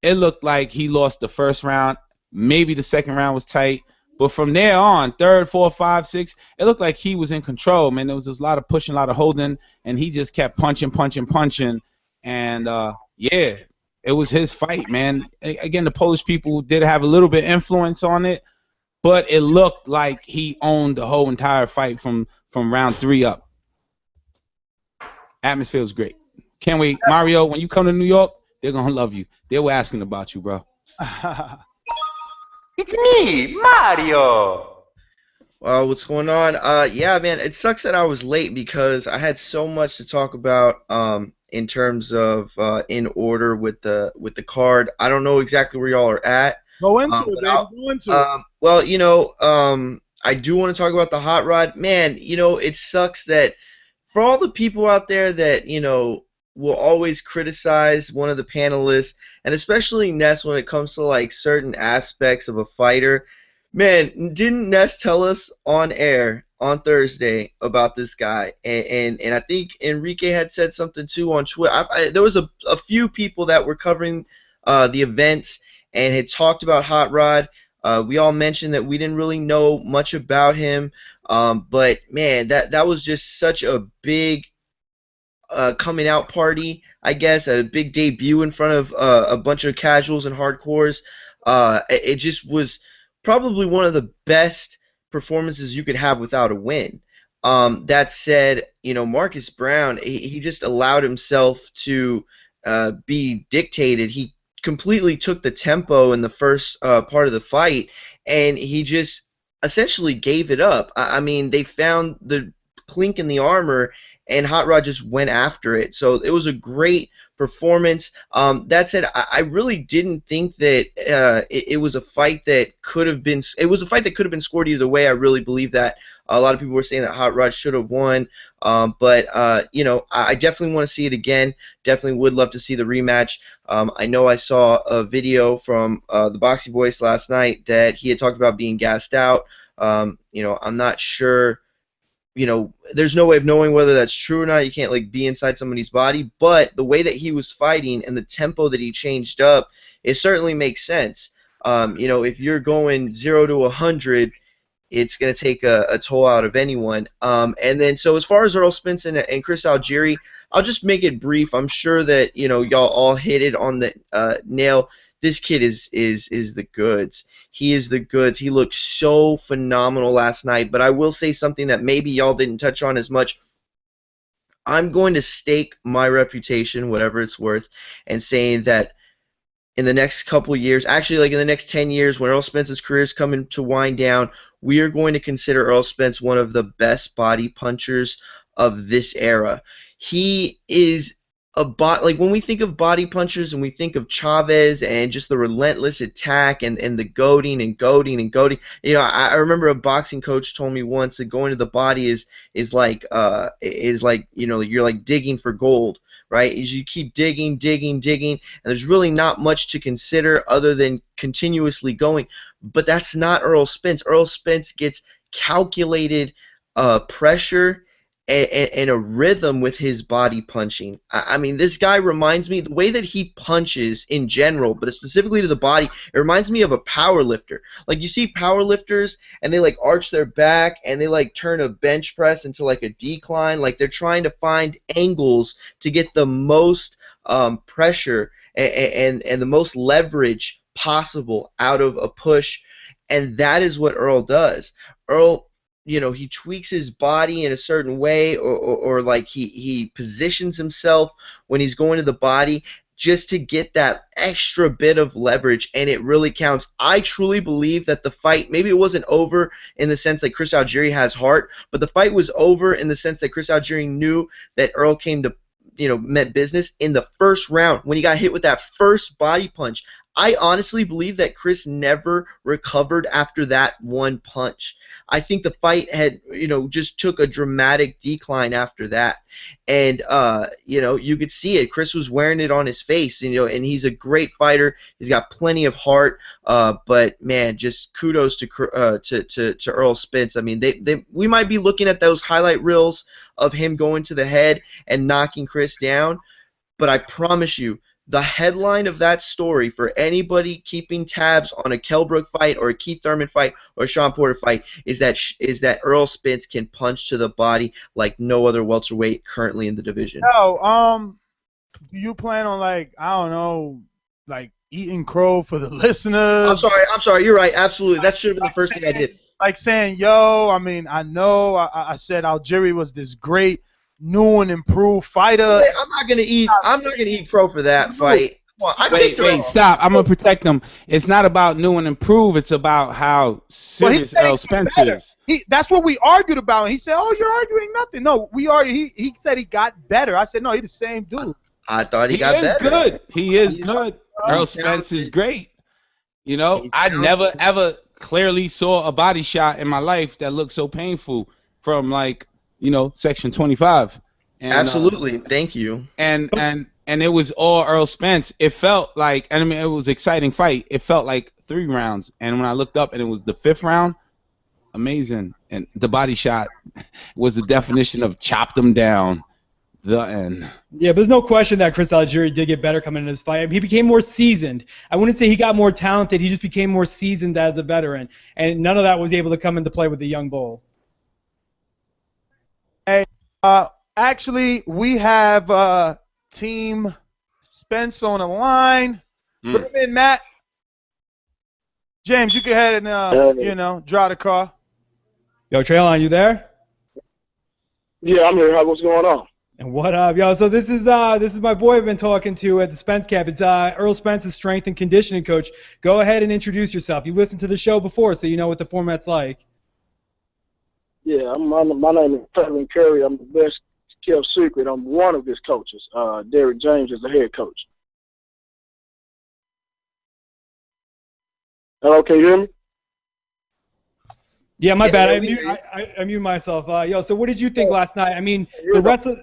it looked like he lost the first round. Maybe the second round was tight, but from there on, third, fourth, five, six, it looked like he was in control, man. There was just a lot of pushing, a lot of holding, and he just kept punching, and yeah, it was his fight, man. Again, the Polish people did have a little bit influence on it, but it looked like he owned the whole entire fight from round 3 up. Atmosphere was great. Can't wait. Mario, when you come to New York, they're going to love you. They were asking about you, bro. It's me, Mario. What's going on? Yeah, man, it sucks that I was late because I had so much to talk about in terms of in order with the card. I don't know exactly where y'all are at. Go into it, baby. Go into it. Well, you know, I do want to talk about the Hot Rod. Man, you know, it sucks that for all the people out there that, you know, will always criticize one of the panelists, and especially Ness when it comes to like certain aspects of a fighter. Man, didn't Ness tell us on air on Thursday about this guy? And I think Enrique had said something too on Twitter. There was a few people that were covering the events and had talked about Hot Rod. We all mentioned that we didn't really know much about him, but man, that was just such a big coming out party, I guess, a big debut in front of a bunch of casuals and hardcores. It just was probably one of the best performances you could have without a win. That said, you know, Marcus Browne, he just allowed himself to be dictated. He completely took the tempo in the first part of the fight, and he just essentially gave it up. I mean, they found the clink in the armor, and Hot Rod just went after it. So it was a great performance. That said, I really didn't think that it was a fight that could have been. It was a fight that could have been scored either way. I really believe that. A lot of people were saying that Hot Rod should have won, but you know, I definitely want to see it again. Definitely would love to see the rematch. I know I saw a video from the Boxing Voice last night that he had talked about being gassed out. You know, I'm not sure. You know, there's no way of knowing whether that's true or not. You can't like be inside somebody's body, but the way that he was fighting and the tempo that he changed up, it certainly makes sense. You know, if you're going 0 to 100, it's going to take a toll out of anyone. And then, so as far as Errol Spence and Chris Algieri, I'll just make it brief. I'm sure that, you know, y'all all hit it on the nail. This kid is the goods. He is the goods. He looked so phenomenal last night. But I will say something that maybe y'all didn't touch on as much. I'm going to stake my reputation, whatever it's worth, and saying that in the next couple of years, actually like in the next 10 years, when Errol Spence's career is coming to wind down, we are going to consider Errol Spence one of the best body punchers of this era. He is like when we think of body punchers and we think of Chavez and just the relentless attack and the goading, you know, I remember a boxing coach told me once that going to the body is like you know, you're like digging for gold, right? As you keep digging, and there's really not much to consider other than continuously going. But that's not Errol Spence. Errol Spence gets calculated pressure and a rhythm with his body punching. I mean, this guy reminds me, the way that he punches in general, but specifically to the body, it reminds me of a power lifter. Like, you see power lifters, and they, like, arch their back, and they, like, turn a bench press into, like, a decline. Like, they're trying to find angles to get the most pressure and the most leverage possible out of a push, and that is what Errol does. Errol, you know, he tweaks his body in a certain way, or like he positions himself when he's going to the body just to get that extra bit of leverage, and it really counts. I truly believe that the fight, maybe it wasn't over in the sense that Chris Algieri has heart, but the fight was over in the sense that Chris Algieri knew that Errol came to, meant business in the first round when he got hit with that first body punch. I honestly believe that Chris never recovered after that one punch. I think the fight had, just took a dramatic decline after that. And, you could see it. Chris was wearing it on his face, and he's a great fighter. He's got plenty of heart. But, man, just kudos to Errol Spence. I mean, we might be looking at those highlight reels of him going to the head and knocking Chris down. But I promise you, the headline of that story for anybody keeping tabs on a Kell Brook fight or a Keith Thurman fight or a Sean Porter fight is that Errol Spence can punch to the body like no other welterweight currently in the division. No, do you plan on eating crow for the listeners? I'm sorry, you're right, absolutely. That should have been the first thing I did. Like saying, I know I said Algieri was this great new and improved fighter. I'm not gonna eat crow for that fight. Wait, stop. I'm gonna protect him. It's not about new and improved. It's about how serious Errol Spence is. That's what we argued about. And he said, "Oh, you're arguing nothing." No, we are. He said he got better. I said, "No, he's the same dude." I thought he got better. Good. He is good. Errol Spence is great. I never ever clearly saw a body shot in my life that looked so painful from Section 25. And, absolutely, thank you. And it was all Errol Spence. It felt like, it was an exciting fight. It felt like 3 rounds. And when I looked up and it was the 5th round, amazing. And the body shot was the definition of chopped him down. The end. Yeah, but there's no question that Chris Algieri did get better coming in his fight. He became more seasoned. I wouldn't say he got more talented. He just became more seasoned as a veteran. And none of that was able to come into play with the young bull. Hey, actually, we have Team Spence on the line. Put him in, Matt. James, you go ahead and draw the car. Yo, Traylon, you there? Yeah, I'm here. What's going on? And what up, yo? So this is my boy I've been talking to at the Spence camp. It's Errol Spence's strength and conditioning coach. Go ahead and introduce yourself. You listened to the show before, so you know what the format's like. Yeah, my name is Kevin Curry. I'm the best kept secret. I'm one of his coaches. Derek James is the head coach. Hello, can you hear me? Yeah, my bad. I mute myself. Yo, so what did you think last night? The rest of...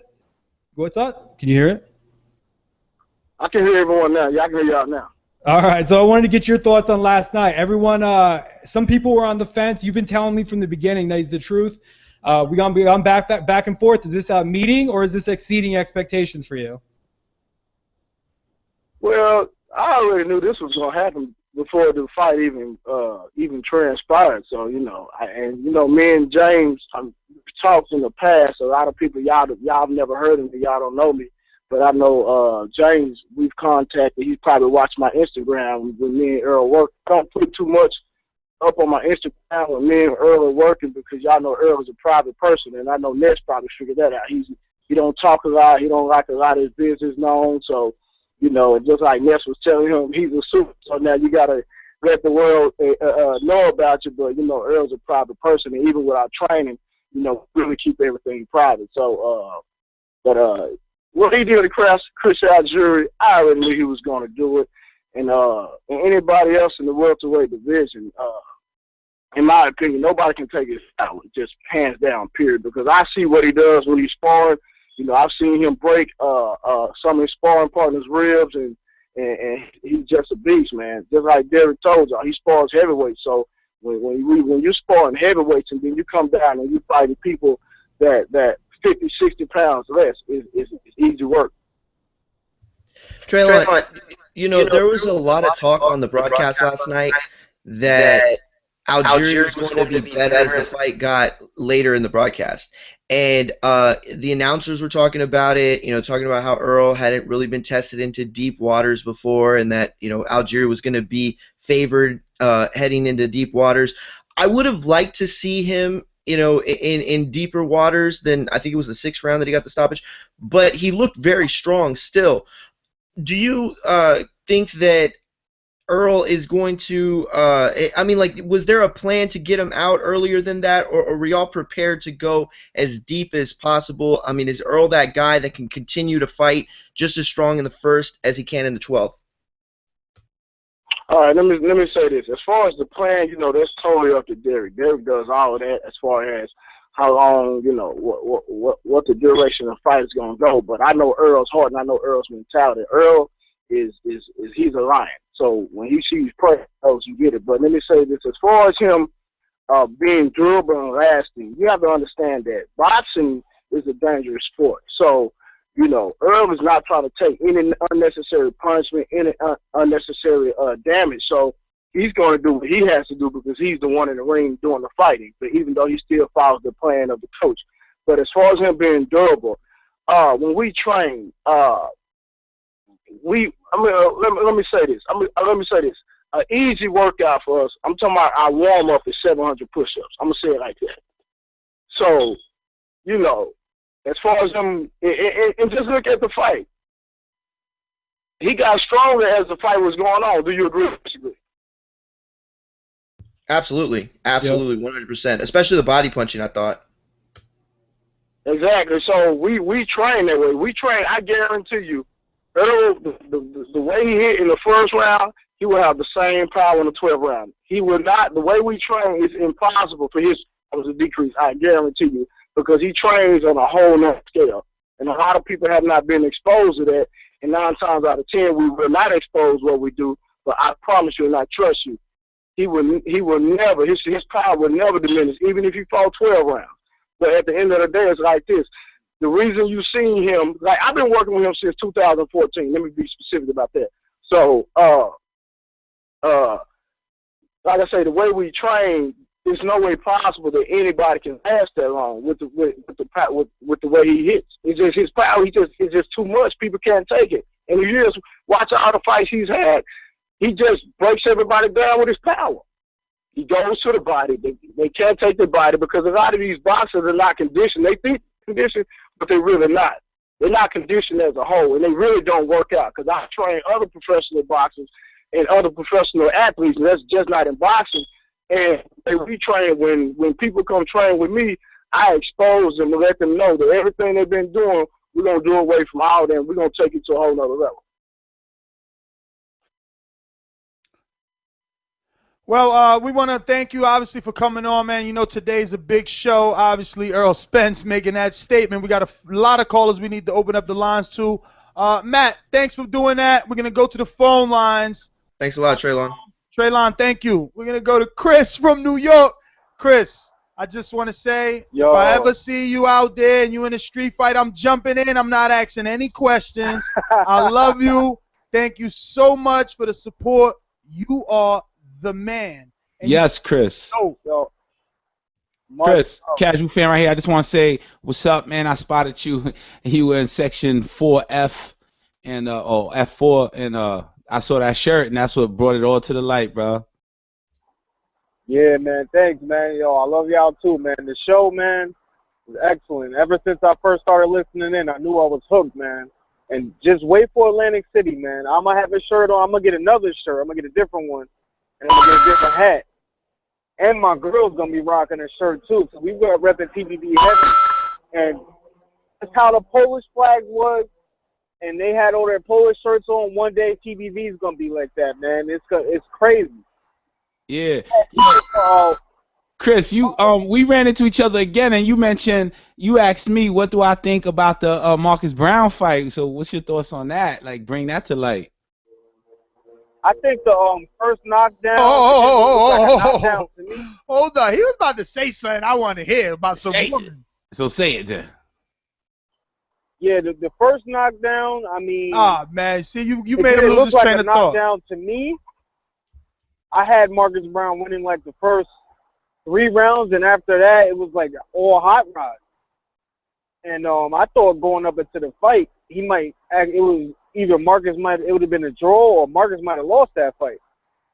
What's up? Can you hear it? I can hear everyone now. Yeah, I can hear y'all now. All right, so I wanted to get your thoughts on last night. Everyone, some people were on the fence. You've been telling me from the beginning that he's the truth. We gone back and forth. Is this a meeting or is this exceeding expectations for you? Well, I already knew this was going to happen before the fight even transpired. So, me and James talked in the past. A lot of people, y'all have never heard of me. Y'all don't know me. But I know James, we've contacted. He's probably watched my Instagram when me and Errol work. Don't put too much up on my Instagram when me and Errol are working because y'all know Errol is a private person. And I know Ness probably figured that out. He don't talk a lot. He don't like a lot of his business known. So, just like Ness was telling him, he's a super. So now you got to let the world know about you. But, Errol's a private person. And even with our training, really keep everything private. So, what he did to Chris Algieri, I already knew he was going to do it. And anybody else in the welterweight division, in my opinion, nobody can take his out, just hands down, period. Because I see what he does when he's sparring. I've seen him break some of his sparring partners' ribs, and he's just a beast, man. Just like Derek told y'all, he spars heavyweight. So when you spar in heavyweights and then you come down and you fighting people that 50, 60 pounds less, is easy work. Traylon, there was a lot of talk on the broadcast last night that Algieri was going to be better as the fight got later in the broadcast. And the announcers were talking about it, talking about how Errol hadn't really been tested into deep waters before and that, Algieri was going to be favored heading into deep waters. I would have liked to see him, in deeper waters than I think it was the 6th round that he got the stoppage. But he looked very strong still. do you think that Errol is going to, I mean, like, was there a plan to get him out earlier than that, or were y'all prepared to go as deep as possible? I mean, is Errol that guy that can continue to fight just as strong in the first as he can in the 12th? All right, let me say this. As far as the plan, you know, that's totally up to Derek. Derek does all of that as far as how long, you know, what the duration of the fight is going to go. But I know Errol's heart and I know Errol's mentality. Errol is he's a lion. So when he sees prey, he knows you get it. But let me say this: as far as him being durable and lasting, you have to understand that boxing is a dangerous sport. So, you know, Errol is not trying to take any unnecessary punishment, any unnecessary damage. So he's going to do what he has to do because he's the one in the ring doing the fighting. But even though he still follows the plan of the coach. But as far as him being durable, when we train, let me say this. Let me say this. An easy workout for us. I'm talking about our warm up is 700 push-ups. I'm gonna say it like that. So, you know, as far as him, and just look at the fight. He got stronger as the fight was going on. Do you agree or disagree? Absolutely, 100%. Especially the body punching, I thought. Exactly. So we train that way. We train. I guarantee you. Errol, the way he hit in the first round, he will have the same power in the 12th round. He will not. The way we train, it's impossible for his powers to decrease. I guarantee you, because he trains on a whole nother scale, and a lot of people have not been exposed to that. And 9 times out of 10, we will not expose what we do. But I promise you, and I trust you, he will never. His power will never diminish, even if he fought 12 rounds. But at the end of the day, it's like this. The reason you seen him, like I've been working with him since 2014. Let me be specific about that. So, like I say, the way we train, there's no way possible that anybody can last that long with the way he hits. It's just his power. It's just too much. People can't take it. And if you just watch all the fights he's had, he just breaks everybody down with his power. He goes to the body. They can't take the body because a lot of these boxers are not conditioned. They think conditioned, but they're really not. They're not conditioned as a whole, and they really don't work out. Because I train other professional boxers and other professional athletes, and that's just not in boxing. And we train, when people come train with me, I expose them and let them know that everything they've been doing, we're going to do away from all of them. We're going to take it to a whole nother level. Well, we want to thank you, obviously, for coming on, man. You know, today's a big show. Obviously, Errol Spence making that statement. We got a lot of callers we need to open up the lines to. Matt, thanks for doing that. We're going to go to the phone lines. Thanks a lot, Traylon. Traylon, thank you. We're going to go to Chris from New York. Chris, I just want to say, if I ever see you out there and you in a street fight, I'm jumping in. I'm not asking any questions. I love you. Thank you so much for the support. You are the man. And yes, Chris. Chris, casual fan right here. I just want to say, what's up, man? I spotted you. You were in section 4F and F4, and I saw that shirt, and that's what brought it all to the light, bro. Yeah, man. Thanks, man. Yo, I love y'all too, man. The show, man, was excellent. Ever since I first started listening in, I knew I was hooked, man. And just wait for Atlantic City, man. I'm gonna have a shirt on. I'm gonna get another shirt. I'm gonna get a different one. And I'm going to get a different hat. And my girl's going to be rocking a shirt, too. So we were repping TBV heavy. And that's how the Polish flag was. And they had all their Polish shirts on. One day, TBV is going to be like that, man. It's crazy. Yeah. Chris, we ran into each other again, and you asked me, what do I think about the Marcus Browne fight? So what's your thoughts on that? Like, bring that to light. I think the first knockdown. Knockdown to me. Hold on, he was about to say something I want to hear about some woman. So say it then. Yeah, the first knockdown. I mean. Man, see you made him lose his train of thought. Knockdown to me. I had Marcus Browne winning like the first 3 rounds, and after that it was like all Hot Rod. And I thought going up into the fight, he might. It was. Either it would have been a draw or Marcus might have lost that fight.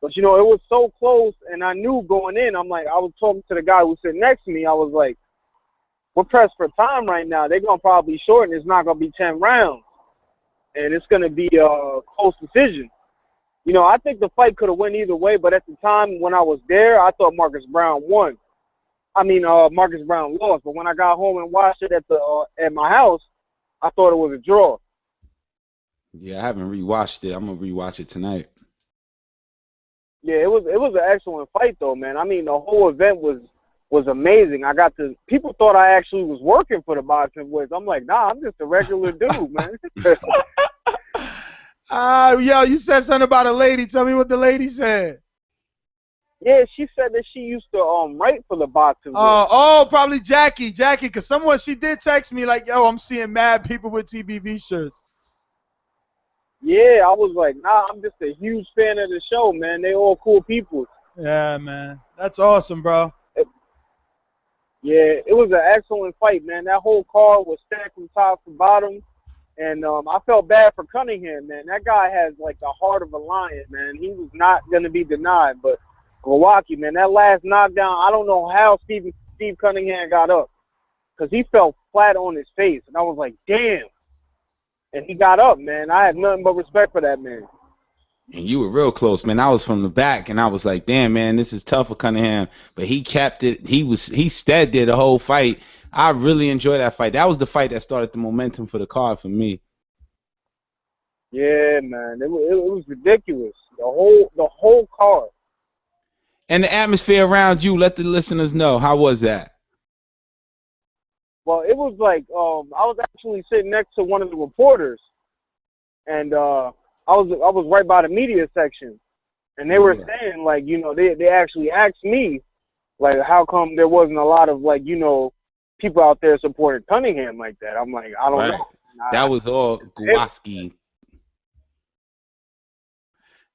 But, you know, it was so close, and I knew going in, I was talking to the guy who sat next to me, I was like, we're pressed for time right now. They're going to probably shorten. It's not going to be 10 rounds. and it's going to be a close decision. You know, I think the fight could have went either way, but at the time when I was there, I thought Marcus Browne won. Marcus Browne lost. But when I got home and watched it at my house, I thought it was a draw. Yeah, I haven't rewatched it. I'm gonna rewatch it tonight. Yeah, it was an excellent fight though, man. I mean, the whole event was amazing. People thought I actually was working for the Boxing Voice. I'm like, nah, I'm just a regular dude, man. Yo, you said something about a lady. Tell me what the lady said. Yeah, she said that she used to write for the Boxing Voice. Oh, probably Jackie, because she did text me like, yo, I'm seeing mad people with TBV shirts. Yeah, I was like, nah, I'm just a huge fan of the show, man. They all cool people. Yeah, man. That's awesome, bro. Yeah, it was an excellent fight, man. That whole card was stacked from top to bottom. And I felt bad for Cunningham, man. That guy has, like, the heart of a lion, man. He was not going to be denied. But Glowacki, man, that last knockdown, I don't know how Steve Cunningham got up. Because he fell flat on his face. And I was like, damn. And he got up, man. I had nothing but respect for that man. And you were real close, man. I was from the back, and I was like, damn, man, this is tough for Cunningham. But he kept it. He steadied there the whole fight. I really enjoyed that fight. That was the fight that started the momentum for the card for me. Yeah, man. It was ridiculous. The whole card. And the atmosphere around you, let the listeners know. How was that? Well, it was like I was actually sitting next to one of the reporters, and I was right by the media section, and they were saying, like, you know, they actually asked me, like, how come there wasn't a lot of, like, you know, people out there supporting Cunningham like that. I'm like, I don't know. That was all Glowacki.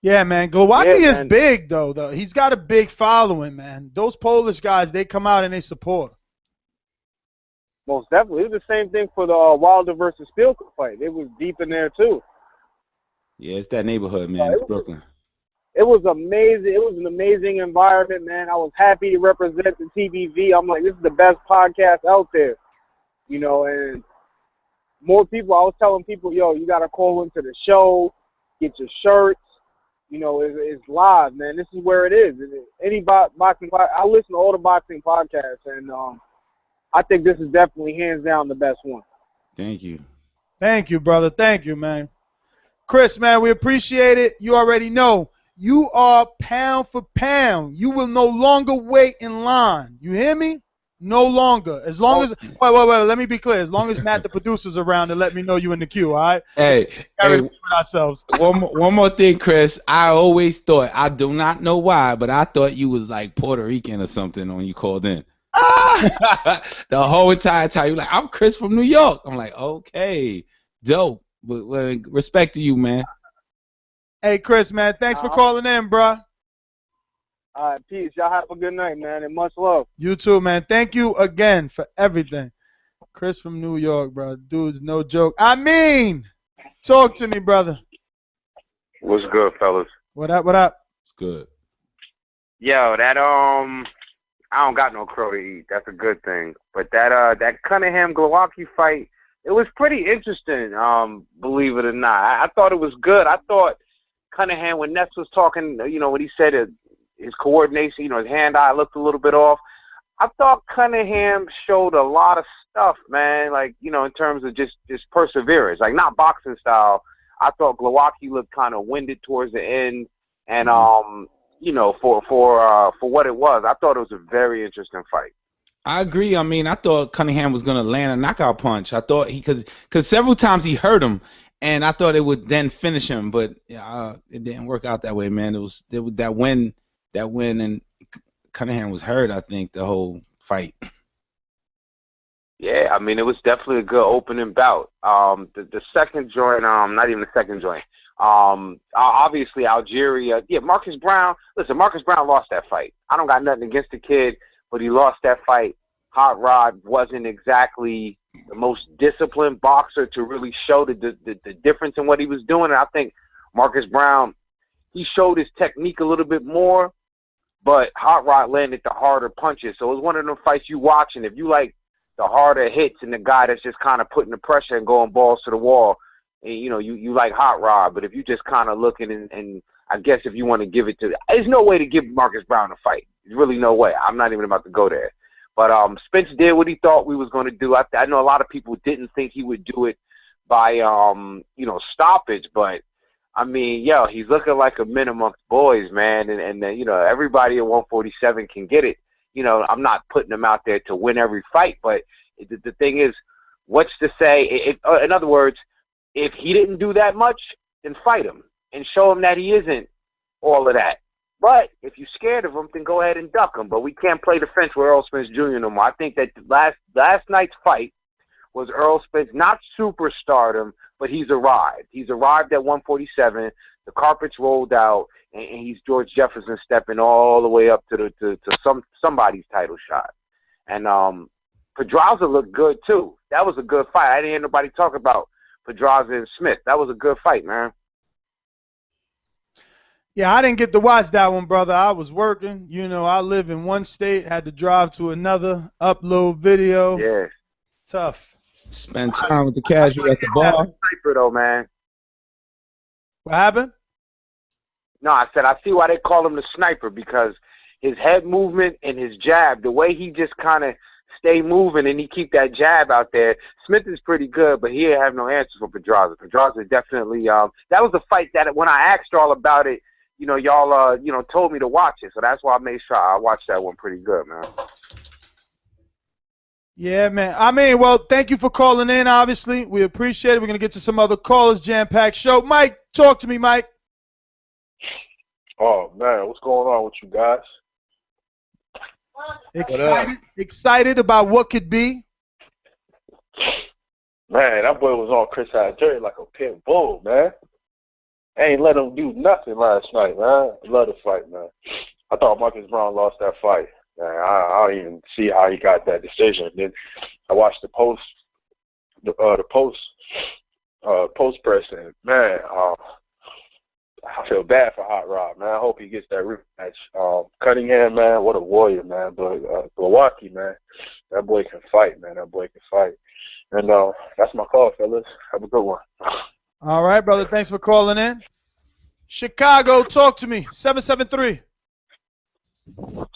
Yeah, man. Glowacki is big, though. He's got a big following, man. Those Polish guys, they come out and they support. Most definitely. It was the same thing for the Wilder versus Spielka fight. It was deep in there, too. Yeah, it's that neighborhood, man. It's Brooklyn. It was amazing. It was an amazing environment, man. I was happy to represent the TBV. I'm like, this is the best podcast out there. You know, and more people, I was telling people, yo, you got to call into the show, get your shirts. You know, it's live, man. This is where it is. Any boxing, I listen to all the boxing podcasts, and I think this is definitely hands down the best one. Thank you. Thank you, brother. Thank you, man. Chris, man, we appreciate it. You already know. You are pound for pound. You will no longer wait in line. You hear me? No longer. As long as wait, let me be clear. As long as Matt, the producer's around, to let me know you in the queue, all right? Hey, ourselves. One more thing, Chris. I always thought, I do not know why, but I thought you was like Puerto Rican or something when you called in. The whole entire time, you're like, I'm Chris from New York. I'm like, okay, dope. But respect to you, man. Hey, Chris, man, thanks for calling in, bro. All right, peace. Y'all have a good night, man, and much love. You too, man. Thank you again for everything. Chris from New York, bro. Dude's no joke. I mean, talk to me, brother. What's good, fellas? What up, what up? It's good. Yo, that, I don't got no crow to eat. That's a good thing. But that Cunningham-Glowacki fight, it was pretty interesting, believe it or not. I thought it was good. I thought Cunningham, when Ness was talking, you know, when he said his coordination, you know, his hand-eye looked a little bit off. I thought Cunningham showed a lot of stuff, man, like, you know, in terms of just perseverance, like not boxing style. I thought Glowacki looked kind of winded towards the end, and, you know, for what it was, I thought it was a very interesting fight. I agree. I mean, I thought Cunningham was going to land a knockout punch. I thought because several times he hurt him, and I thought it would then finish him, but it didn't work out that way, man. It was that win, and Cunningham was hurt, I think, the whole fight. Yeah, I mean, it was definitely a good opening bout. The second joint, not even the second joint. Obviously, Algieri, Marcus Browne. Listen, Marcus Browne lost that fight. I don't got nothing against the kid, but he lost that fight. Hot Rod wasn't exactly the most disciplined boxer to really show the difference in what he was doing. And I think Marcus Browne, he showed his technique a little bit more, but Hot Rod landed the harder punches. So it was one of them fights you watch, and if you like the harder hits and the guy that's just kind of putting the pressure and going balls to the wall, and you like Hot Rod, but if you just kind of looking and I guess if you want to give it to, there's no way to give Marcus Browne a fight. There's really no way. I'm not even about to go there. But Spence did what he thought we was going to do. I know a lot of people didn't think he would do it by stoppage, but I mean, he's looking like a man amongst boys, man, and everybody at 147 can get it. I'm not putting him out there to win every fight, but the thing is, what's to say? In other words, if he didn't do that much, then fight him and show him that he isn't all of that. But if you're scared of him, then go ahead and duck him. But we can't play defense with Errol Spence Jr. no more. I think that last night's fight was Errol Spence, not superstardom, but he's arrived. He's arrived at 147. The carpet's rolled out, and he's George Jefferson stepping all the way up to somebody's title shot. And Pedraza looked good too. That was a good fight. I didn't hear nobody talk about Pedraza and Smith. That was a good fight, man. Yeah, I didn't get to watch that one, brother. I was working. I live in one state, had to drive to another, upload video. Yeah. Tough. Spend time with the casual at the bar. Sniper though, man. What happened? No, I said I see why they call him the sniper, because his head movement and his jab, the way he just kind of stay moving and he keep that jab out there. Smith is pretty good, but he didn't have no answer for Pedraza. Pedraza definitely that was the fight that when I asked y'all about it, y'all told me to watch it, so that's why I made sure I watched that one pretty good, man. Yeah, man. I mean, well, thank you for calling in, obviously. We appreciate it. We're going to get to some other callers, jam-packed show. Mike, talk to me, Mike. Oh, man, what's going on with you guys? Excited about what could be? Man, that boy was on Chris Algieri like a pit bull, man. Ain't let him do nothing last night, man. I love the fight, man. I thought Marcus Browne lost that fight. Man, I don't even see how he got that decision. Then I watched the post press, and man, I feel bad for Hot Rod, man. I hope he gets that rematch. Cunningham, man, what a warrior, man. But Milwaukee, man, that boy can fight, man. That boy can fight. And that's my call, fellas. Have a good one. All right, brother. Thanks for calling in. Chicago, talk to me. 773.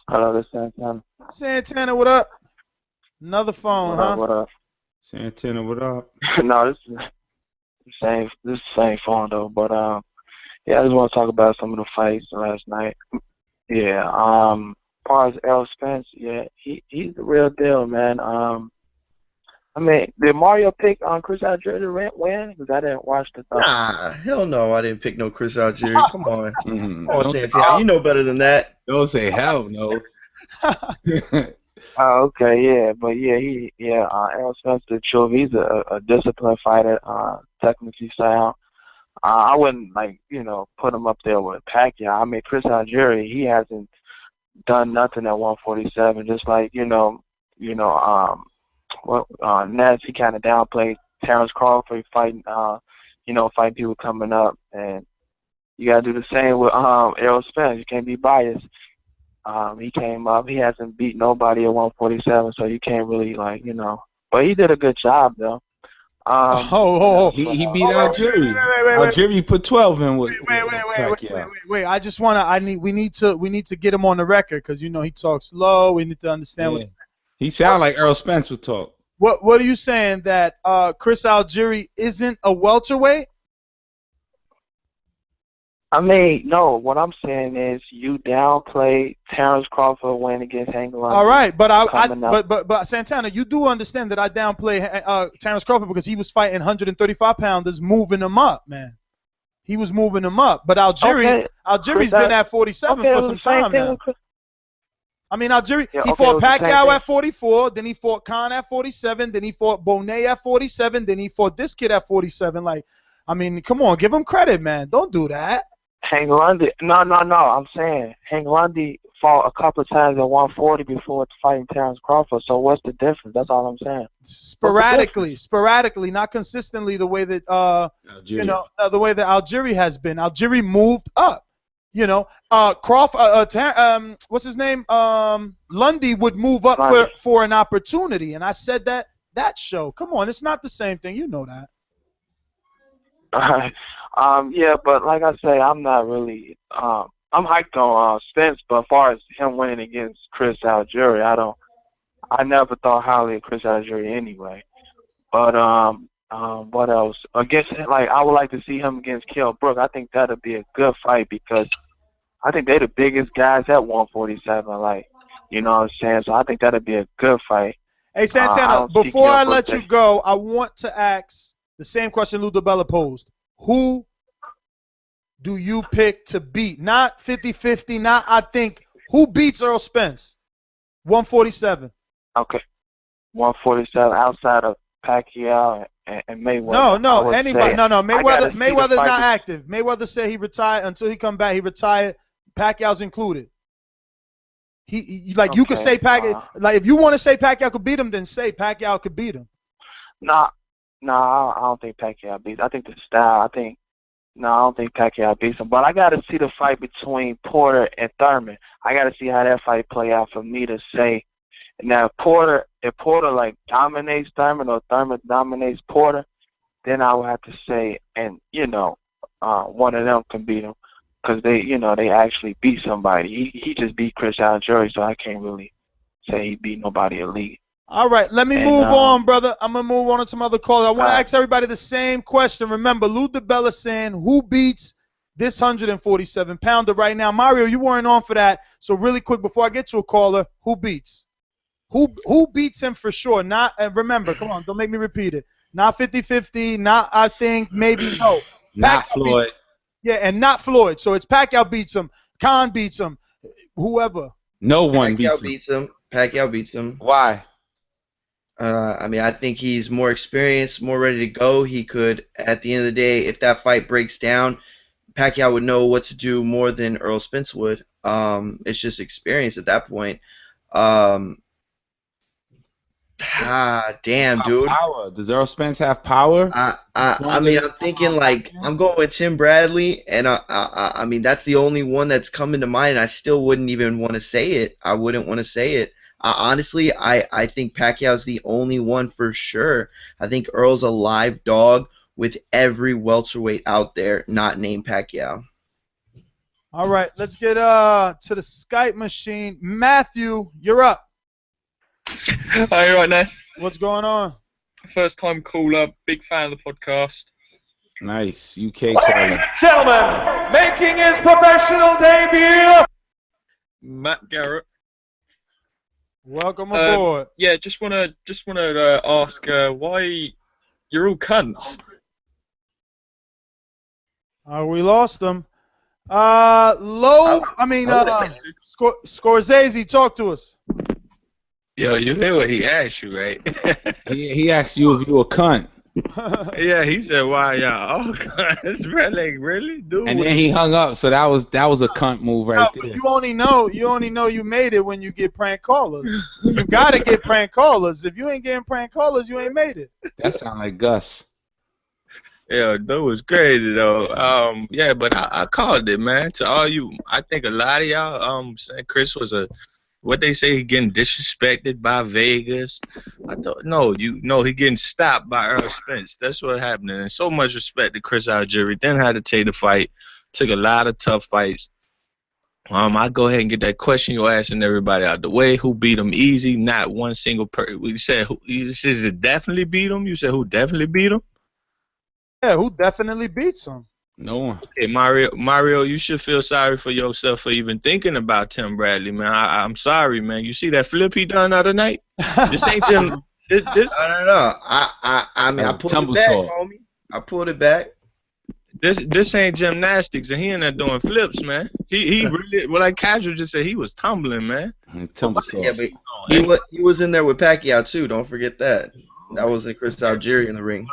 Hello, this is Santana. Santana, what up? Another phone, huh? What up? Santana, what up? No, this is the same phone though. But yeah, I just want to talk about some of the fights last night. Yeah, as far as Errol Spence, yeah, he's the real deal, man. I mean, did Mario pick on Chris Algieri to win? Because I didn't watch the thing. Nah, hell no, I didn't pick no Chris Algieri. Come on. Oh, Santana, you know better than that. Don't say hell no. Oh, okay, yeah, but yeah, Errol Spence, the truth, he's a disciplined fighter, technically sound. I wouldn't put him up there with Pacquiao. I mean, Chris Algieri, he hasn't done nothing at 147. Just like Ness, he kind of downplayed Terrence Crawford fighting, fighting people coming up, and you gotta do the same with Errol Spence. You can't be biased. He came up, he hasn't beat nobody at 147, so you can't really But he did a good job though. He beat Algieri. Algieri put 12 in with Wait. I just we need to get him on the record because he talks slow. We need to understand what. He sound like Errol Spence would talk. What are you saying, that Chris Algieri isn't a welterweight? I mean, no. What I'm saying is you downplay Terrence Crawford winning against Hank Lundy. All right, but Santana, you do understand that I downplay Terrence Crawford because he was fighting 135 pounders, moving them up, man. He was moving them up. But Algieri's been at 47 for some time now. I mean, Algieri, he fought Pacquiao at 44, then he fought Khan at 47, then he fought Bonet at 47, then he fought this kid at 47. Like, I mean, come on, give him credit, man. Don't do that. Hank Lundy, no. I'm saying Hank Lundy fought a couple of times at 140 before fighting Terrence Crawford. So what's the difference? That's all I'm saying. Sporadically, not consistently the way that the way that Algieri has been. Algieri moved up. Crawford, what's his name? Lundy would move up for an opportunity, and I said that show. Come on, it's not the same thing. You know that. Yeah, but like I say, I'm not really. I'm hyped on Spence, but as far as him winning against Chris Algieri, I never thought highly of Chris Algieri anyway. But what else? Against, like, I would like to see him against Kell Brook. I think that'd be a good fight because I think they're the biggest guys at 147. Like, you know what I'm saying? So I think that'd be a good fight. Hey, Santana, before I let you go, I want to ask the same question Lou DiBella posed. Who do you pick to beat? Not 50-50, not I think. Who beats Errol Spence? 147. Okay. 147 outside of Pacquiao and Mayweather. No, anybody. No. Mayweather's not active. Mayweather said he retired until he come back. He retired. Pacquiao's included. You could say Pacquiao. Like if you want to say Pacquiao could beat him, then say Pacquiao could beat him. No, I don't think Pacquiao beats. I think the style. I don't think Pacquiao beats him. But I got to see the fight between Porter and Thurman. I got to see how that fight play out for me to say. Now, if Porter like dominates Thurman or Thurman dominates Porter, then I would have to say, and one of them can beat him because they actually beat somebody. He just beat Chris Algieri, so I can't really say he beat nobody elite. All right, let me move on, brother. I'm going to move on to some other callers. I want to ask everybody the same question. Remember, Lou DiBella saying who beats this 147-pounder right now. Mario, you weren't on for that. So really quick, before I get to a caller, who beats? Who beats him for sure? Not remember, come on, don't make me repeat it. Not 50-50, not I think, maybe, no. Not Floyd. Yeah, and not Floyd. So it's Pacquiao beats him, Khan beats him, whoever. No one Pacquiao beats him. Pacquiao beats him. Why? I think he's more experienced, more ready to go. He could, at the end of the day, if that fight breaks down, Pacquiao would know what to do more than Errol Spence would. It's just experience at that point. Damn, dude. Power. Does Errol Spence have power? I'm thinking like I'm going with Tim Bradley, and I mean that's the only one that's coming to mind. I still wouldn't even want to say it. I wouldn't want to say it. Honestly, I think Pacquiao's the only one for sure. I think Earl's a live dog with every welterweight out there not named Pacquiao. All right, let's get to the Skype machine. Matthew, you're up. Hi, you right, Ness? What's going on? First time caller, big fan of the podcast. Nice, UK caller. Ladies and gentlemen, making his professional debut, Matt Garrett. Welcome aboard. Yeah, just wanna ask why you're all cunts. We lost them. Scorsese, talk to us. Yo, you hear what he asked you, right? he asked you if you a cunt. Yeah, he said, "Why y'all all cunts?" Really, dude. And then he hung up. So that was a cunt move right there. You only know you made it when you get prank callers. You gotta get prank callers. If you ain't getting prank callers, you ain't made it. That sound like Gus. Yeah, that was crazy though. Yeah, but I called it, man. To all you, I think a lot of y'all saying Chris was what they say he getting disrespected by Vegas. I thought he getting stopped by Errol Spence. That's what happened. And so much respect to Chris Algieri. Then had to take the fight. Took a lot of tough fights. I go ahead and get that question you're asking everybody out the way. Who beat him easy? Not one single person. We said who says it definitely beat him. You said who definitely beat him? Yeah, who definitely beats him? No one. Okay, Mario, you should feel sorry for yourself for even thinking about Tim Bradley, man. I'm sorry, man. You see that flip he done the other night? This ain't Jim. This. No. I mean, I pulled it back, homie. I pulled it back. This ain't gymnastics, and he in there doing flips, man. He really, well, like Casual just said, he was tumbling, man. Yeah, but he was in there with Pacquiao too. Don't forget that. That was Chris Algieri in the ring.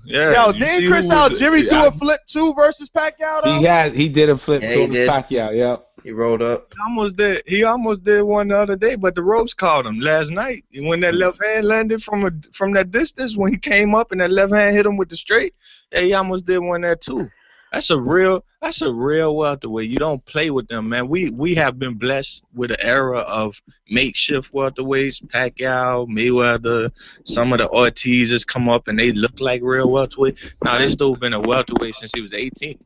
Yeah. Yo, didn't Chris Algieri do a flip too versus Pacquiao though? He did a flip too with Pacquiao. Yep. He rolled up. He almost did one the other day, but the ropes caught him last night. When that left hand landed from that distance, when he came up and that left hand hit him with the straight, he almost did one there too. That's a real welterweight. You don't play with them, man. We have been blessed with an era of makeshift welterweights. Pacquiao, Mayweather, some of the Ortizes come up and they look like real welterweight. Now this dude been a welterweight since he was 18.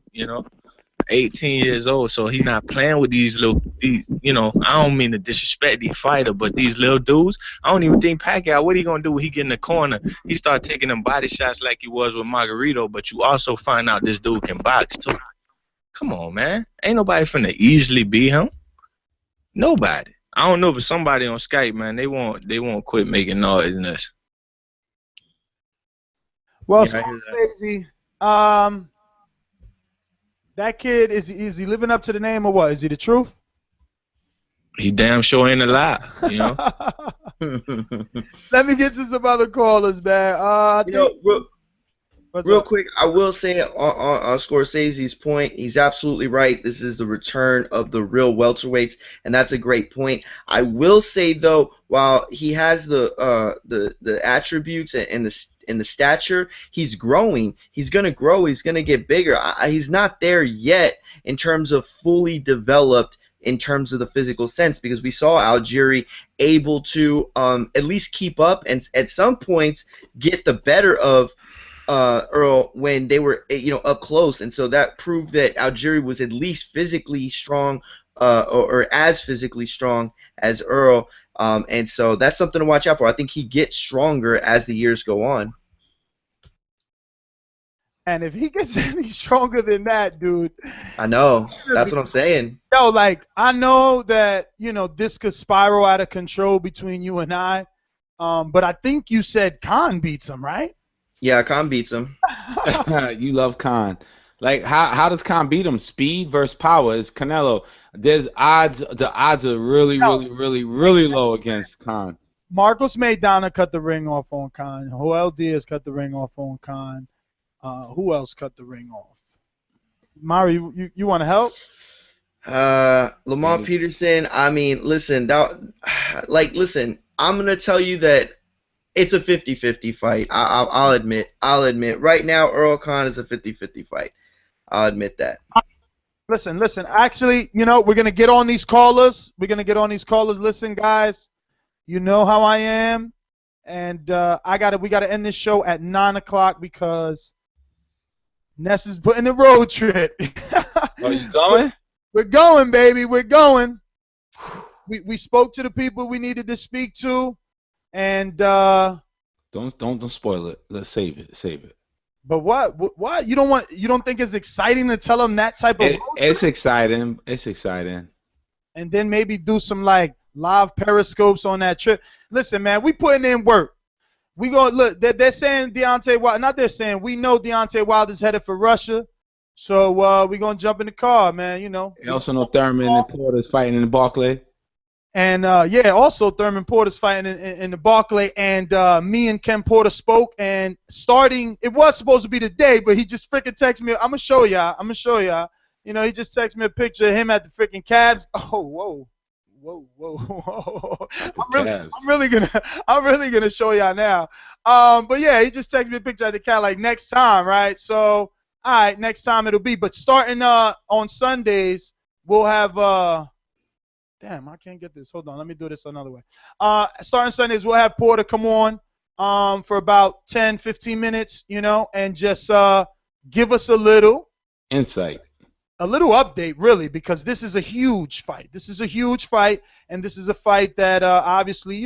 18 years old, so he not playing with these I don't mean to disrespect the fighter, but these little dudes, I don't even think Pacquiao, what he gonna do when he get in the corner? He start taking them body shots like he was with Margarito, but you also find out this dude can box too. Come on, man. Ain't nobody finna easily beat him. Nobody. I don't know, but somebody on Skype, man, they won't quit making noise in this. Well, Scorsese, that kid, is he living up to the name or what? Is he the truth? He damn sure ain't a lie, Let me get to some other callers, man. Real quick, I will say on Scorsese's point, he's absolutely right. This is the return of the real welterweights, and that's a great point. I will say though, while he has the attributes and the stature, he's growing. He's gonna grow. He's gonna get bigger. He's not there yet in terms of fully developed in terms of the physical sense, because we saw Algieri able to at least keep up and at some points get the better of Errol when they were up close, and so that proved that Algieri was at least physically strong or as physically strong as Errol, and so that's something to watch out for. I think he gets stronger as the years go on. And if he gets any stronger than that, dude. I know. That's what I'm saying. Yo, like, I know that, this could spiral out of control between you and I, but I think you said Khan beats him, right? Yeah, Khan beats him. You love Khan. Like, how does Khan beat him? Speed versus power. It's Canelo. There's odds. The odds are really low against Khan. Marcos Maidana cut the ring off on Khan. Joel Diaz cut the ring off on Khan. Who else cut the ring off? Mario, you want to help? Lamont Peterson. I mean, listen, I'm gonna tell you that it's a 50-50 fight. I'll admit. Right now, Errol Khan is a 50-50 fight. I'll admit that. Listen. Actually, we're gonna get on these callers. Listen, guys. You know how I am, and we gotta end this show at 9 o'clock because Ness is putting the road trip. Are you going? We're going, baby. We're going. We spoke to the people we needed to speak to, and don't spoil it. Let's save it. But what? You don't think it's exciting to tell them that type of road trip? It's exciting. It's exciting. And then maybe do some like live periscopes on that trip. Listen, man, we putting in work. We go look. They're saying Deontay Wilder. Not they're saying. We know Deontay Wilder's headed for Russia. So we're gonna jump in the car, man. You also know Thurman and Porter's fighting in the Barclays. And also Thurman Porter's fighting in the Barclays. And me and Ken Porter spoke. And it was supposed to be today, but he just freaking texted me. I'm gonna show y'all. He just texted me a picture of him at the freaking Cavs. Oh, whoa. I'm really gonna show y'all now. But yeah, he just texted me a picture of the cat like next time, right? So all right, next time it'll be. But starting on Sundays, we'll have damn, I can't get this. Hold on, let me do this another way. Starting Sundays, we'll have Porter come on for about 10-15 minutes, and just give us a little insight. A little update, really, because this is a huge fight. And this is a fight that obviously,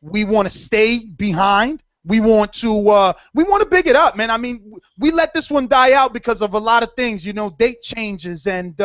we want to stay behind. We want to big it up, man. I mean, we let this one die out because of a lot of things, date changes and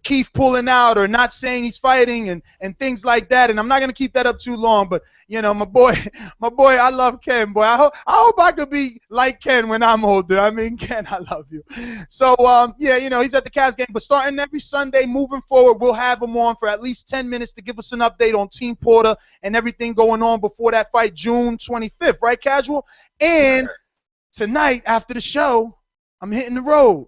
Keith pulling out or not saying he's fighting and things like that. And I'm not gonna keep that up too long, but my boy, I love Ken, boy. I hope I could be like Ken when I'm older. I mean, Ken, I love you. So he's at the Cavs game, but starting every Sunday moving forward, we'll have him on for at least 10 minutes to give us an update on Team Porter and everything going on before that fight, June 25th, right, Casual? And tonight after the show, I'm hitting the road.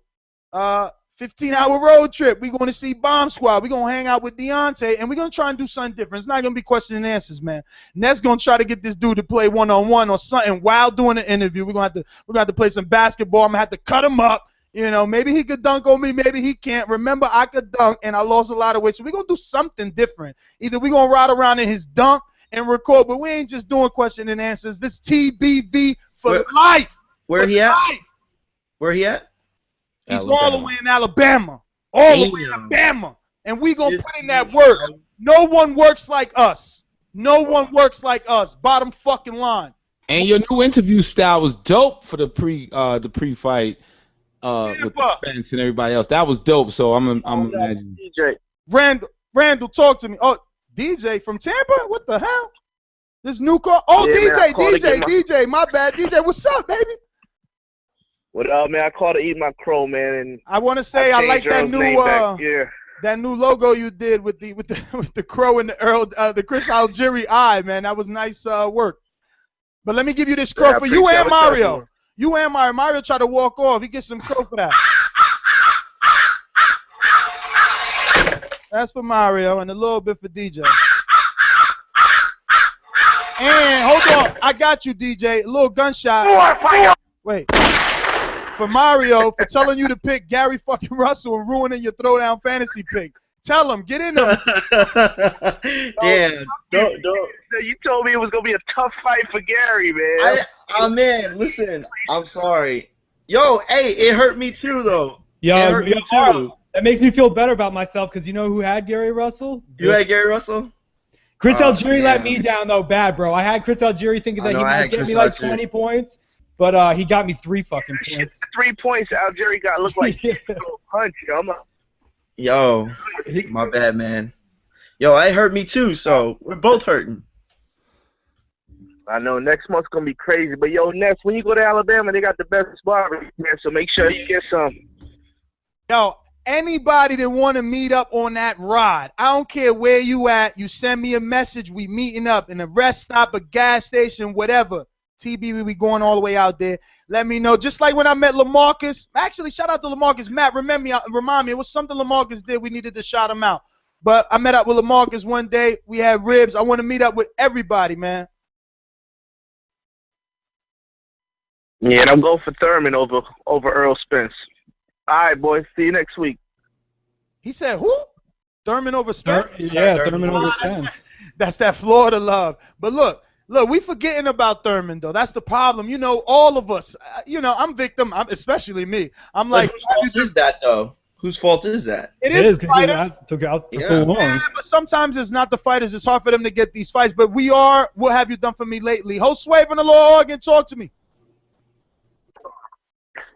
15-hour road trip. We're going to see Bomb Squad. We're going to hang out with Deontay, and we're going to try and do something different. It's not going to be question and answers, man. Ness going to try to get this dude to play one-on-one or something while doing the interview. We're going to have to play some basketball. I'm going to have to cut him up. You know, maybe he could dunk on me. Maybe he can't. Remember, I could dunk, and I lost a lot of weight. So we're going to do something different. Either we're going to ride around in his dunk and record, but we ain't just doing question and answers. This TBV for life. Where he at? Where he at? He's all the way in Alabama. All the way in Alabama. And we going to put in that work. No one works like us. No one works like us. Bottom fucking line. And your new interview style was dope for the pre-fight with Spence and everybody else. That was dope. So I'm imagining. DJ. Randall, talk to me. Oh, DJ from Tampa? What the hell? This new call? Oh, yeah, DJ, my bad. DJ, what's up, baby? What up, man? I called to eat my crow, man. And I want to say I like that new that new logo you did with the crow and the Errol, the Chris Algieri eye, man. That was nice work. But let me give you this crow for you and Mario. You and Mario. Mario tried to walk off. He gets some crow for that. That's for Mario and a little bit for DJ. And hold on, I got you, DJ. A little gunshot. Wait. For Mario, for telling you to pick Gary fucking Russell and ruining your throwdown fantasy pick. Tell him, get in there. Damn, don't. You told me it was gonna be a tough fight for Gary, man. Man, listen, I'm sorry. Yo, hey, it hurt me too, though. Yo, it hurt me too. That makes me feel better about myself because you know who had Gary Russell? You had Gary Russell? Chris Algieri let me down, though, bad, bro. I had Chris Algieri thinking that he might get me like 20 points. But he got me 3 fucking points. 3 points Algieri got looked like a punch. Yo, my bad, man. Yo, it hurt me too, so we're both hurting. I know next month's gonna be crazy, but yo, next when you go to Alabama, they got the best barbecue, man. So make sure you get some. Yo, anybody that want to meet up on that ride, I don't care where you at. You send me a message. We meeting up in a rest stop, a gas station, whatever. TB, we going all the way out there. Let me know. Just like when I met LaMarcus. Actually, shout out to LaMarcus. Matt, remind me, it was something LaMarcus did. We needed to shout him out. But I met up with LaMarcus one day. We had ribs. I want to meet up with everybody, man. Yeah, and I'm going for Thurman over Errol Spence. All right, boys. See you next week. He said who? Thurman over Spence? Thurman over Spence. That's that Florida love. But look, we forgetting about Thurman, though. That's the problem. You know, all of us, I'm victim, especially me. I'm like, whose fault is that, though? Whose fault is that? It is the fighters. Took out for so long. Yeah, but sometimes it's not the fighters. It's hard for them to get these fights. But what have you done for me lately? Host Swave in the Law Oregon, talk to me.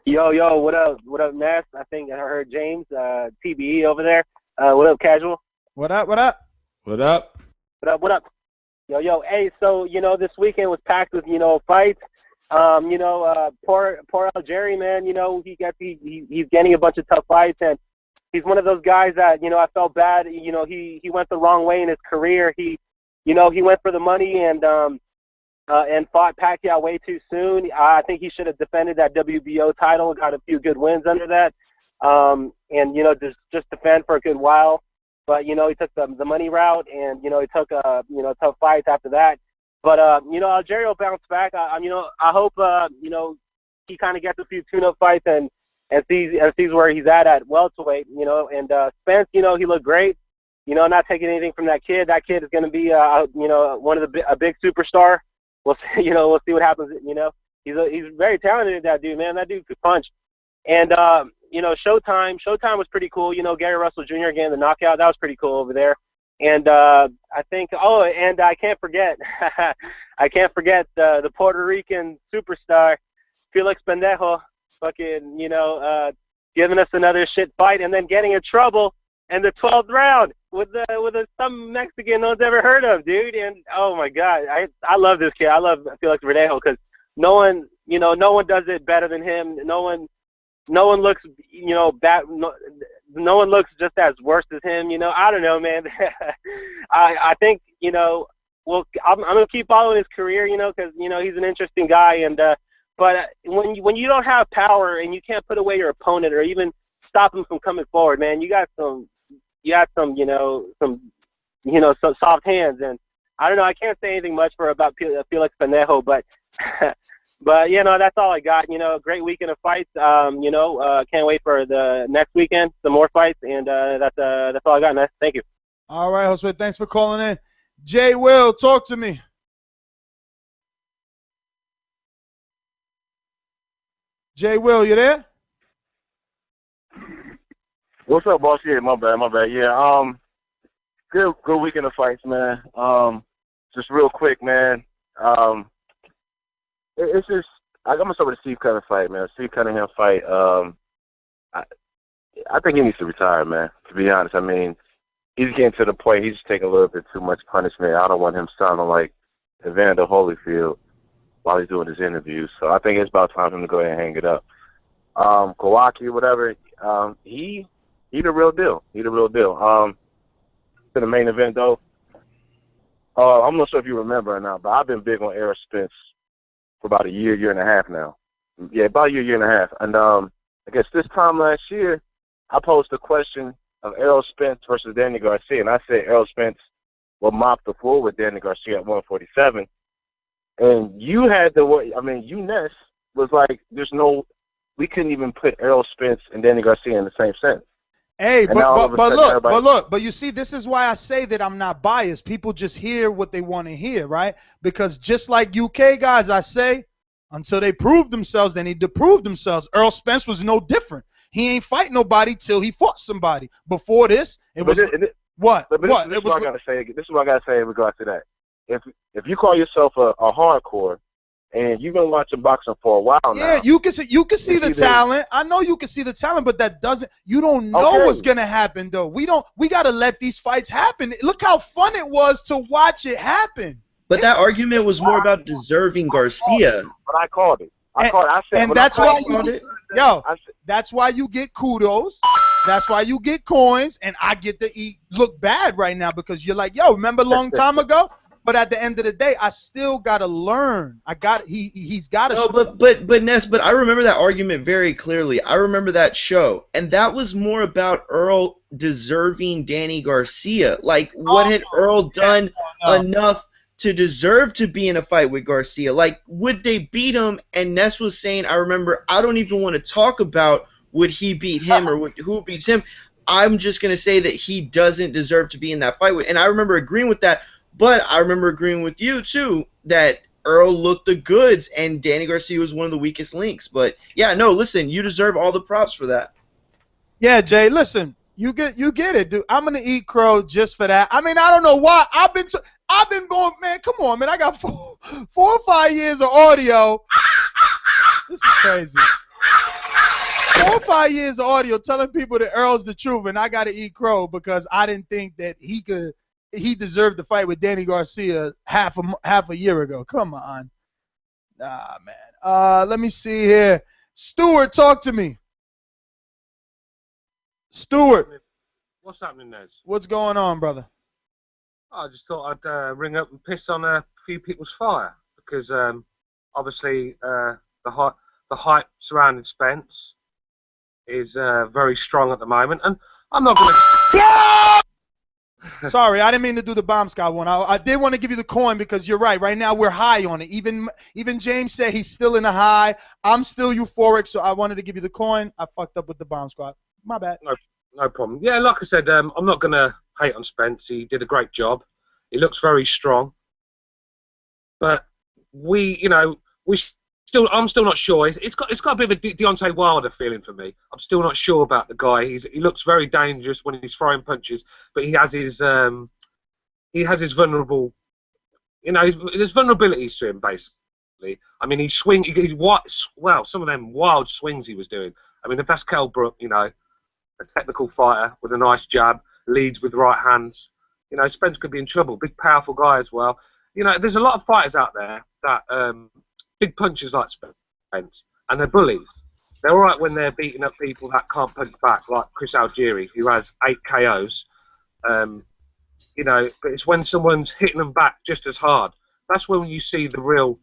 Yo, what up? What up, Ness? I think I heard James, TBE over there. What up, Casual? What up? Yo, hey, so, this weekend was packed with, fights. Poor Algieri, man, he's getting a bunch of tough fights, and he's one of those guys that, I felt bad. He went the wrong way in his career. He went for the money and fought Pacquiao way too soon. I think he should have defended that WBO title, got a few good wins under that, and just defend for a good while. But, he took the money route, and, he took, tough fights after that. But, Algieri will bounce back. I hope, he kind of gets a few tune-up fights and sees where he's at welterweight, And Spence, he looked great. Not taking anything from that kid. That kid is going to be, one of a big superstar. We'll see, we'll see what happens, He's very talented, that dude, man. That dude could punch. And, Showtime was pretty cool. Gary Russell Jr. getting the knockout. That was pretty cool over there. And I think, and I can't forget, the Puerto Rican superstar, Felix Pendejo, fucking, giving us another shit fight and then getting in trouble in the 12th round with some Mexican no one's ever heard of, dude. And, oh, my God, I love this kid. I love Felix Pendejo because no one does it better than him. No one looks, bad. No one looks just as worse as him. I don't know, man. I think, well, I'm gonna keep following his career, because he's an interesting guy. And but when you don't have power and you can't put away your opponent or even stop him from coming forward, man. You got some, some soft hands, and I don't know. I can't say anything much about Felix Panejo, but but that's all I got. Great weekend of fights. Can't wait for the next weekend, some more fights, and that's all I got, man. Thank you. All right, Josue, thanks for calling in. Jay Will, talk to me. Jay Will, you there? What's up, boss? Yeah, my bad. Yeah, good weekend of fights, man. Just real quick, man. It's just I'm gonna start with the Steve Cunningham fight, man. Steve Cunningham fight. I think he needs to retire, man. To be honest, I mean, he's getting to the point. He's taking a little bit too much punishment. I don't want him sounding like Evander Holyfield while he's doing his interviews. So I think it's about time for him to go ahead and hang it up. Kawaki, whatever. He the real deal. He the real deal. To the main event though. I'm not sure if you remember or not, but I've been big on Errol Spence for about a year and a half now. Yeah, about a year and a half. And I guess this time last year, I posed the question of Errol Spence versus Danny Garcia, and I said Errol Spence will mop the floor with Danny Garcia at 147. And you had Ness was like, we couldn't even put Errol Spence and Danny Garcia in the same sentence. Hey, but you see, this is why I say that I'm not biased. People just hear what they want to hear, right? Because just like UK guys, I say, until they prove themselves, they need to prove themselves. Errol Spence was no different. He ain't fight nobody till he fought somebody. Before this, what? This is what I gotta say. This is what I gotta say in regards to that. If you call yourself a hardcore, and you've been watching boxing for a while now. Yeah, you can see the talent. I know you can see the talent, but you don't know what's gonna happen though. We gotta let these fights happen. Look how fun it was to watch it happen. But that argument was more about deserving Garcia. But I called it. That's why you get kudos. That's why you get coins, and I get to look bad right now because you're like, yo, remember a long time ago? But at the end of the day, I still gotta learn. He's gotta. No, but Ness, but I remember that argument very clearly. I remember that show, and that was more about Errol deserving Danny Garcia. Like, what had Errol done enough to deserve to be in a fight with Garcia? Like, would they beat him? And Ness was saying, I remember, I don't even want to talk about would he beat him or who beats him. I'm just gonna say that he doesn't deserve to be in that fight with. And I remember agreeing with that. But I remember agreeing with you, too, that Errol looked the goods and Danny Garcia was one of the weakest links. But, yeah, no, listen, you deserve all the props for that. Yeah, Jay, listen, you get it, dude. I'm going to eat crow just for that. I mean, I don't know why. I've been going, man, come on, man. I got 4 or 5 years of audio. This is crazy. 4 or 5 years of audio telling people that Errol's the truth, and I got to eat crow because I didn't think that he deserved to fight with Danny Garcia half a year ago. Come on. Nah, man. Let me see here. Stuart, talk to me. Stuart. What's happening, Nez? What's going on, brother? I just thought I'd ring up and piss on a few people's fire because obviously the hype surrounding Spence is very strong at the moment, and I'm not going to. Sorry, I didn't mean to do the bomb scout one. I did want to give you the coin because you're right. Right now we're high on it. Even James said he's still in the high. I'm still euphoric, so I wanted to give you the coin. I fucked up with the bomb squad. My bad. No problem. Yeah, like I said, I'm not going to hate on Spence. He did a great job. He looks very strong. But I'm still not sure. It's got a bit of a Deontay Wilder feeling for me. I'm still not sure about the guy. He looks very dangerous when he's throwing punches, but he has his vulnerable, there's vulnerabilities to him basically. I mean, some of them wild swings he was doing. I mean, if that's Kell Brook, a technical fighter with a nice jab, leads with right hands. Spence could be in trouble. Big, powerful guy as well. There's a lot of fighters out there that. Big punchers like Spence, and they're bullies. They're all right when they're beating up people that can't punch back, like Chris Algieri, who has 8 KOs. But it's when someone's hitting them back just as hard. That's when you see the real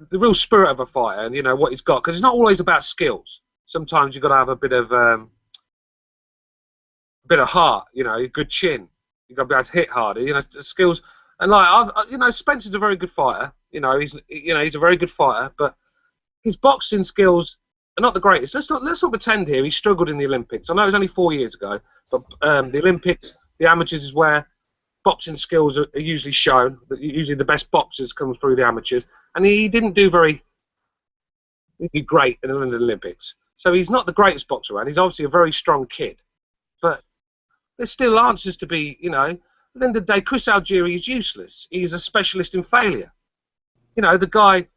the real spirit of a fighter, and what he's got. Because it's not always about skills. Sometimes you've got to have a bit of heart. A good chin. You've got to be able to hit harder. The skills. And Spencer's a very good fighter. He's a very good fighter, but his boxing skills are not the greatest. Let's not pretend here he struggled in the Olympics. I know it was only 4 years ago, but the Olympics, the amateurs is where boxing skills are usually shown. Usually the best boxers come through the amateurs, and he didn't do great in the Olympics. So he's not the greatest boxer around. He's obviously a very strong kid, but there's still answers to be. At the end of the day, Chris Algieri is useless. He's a specialist in failure. The guy.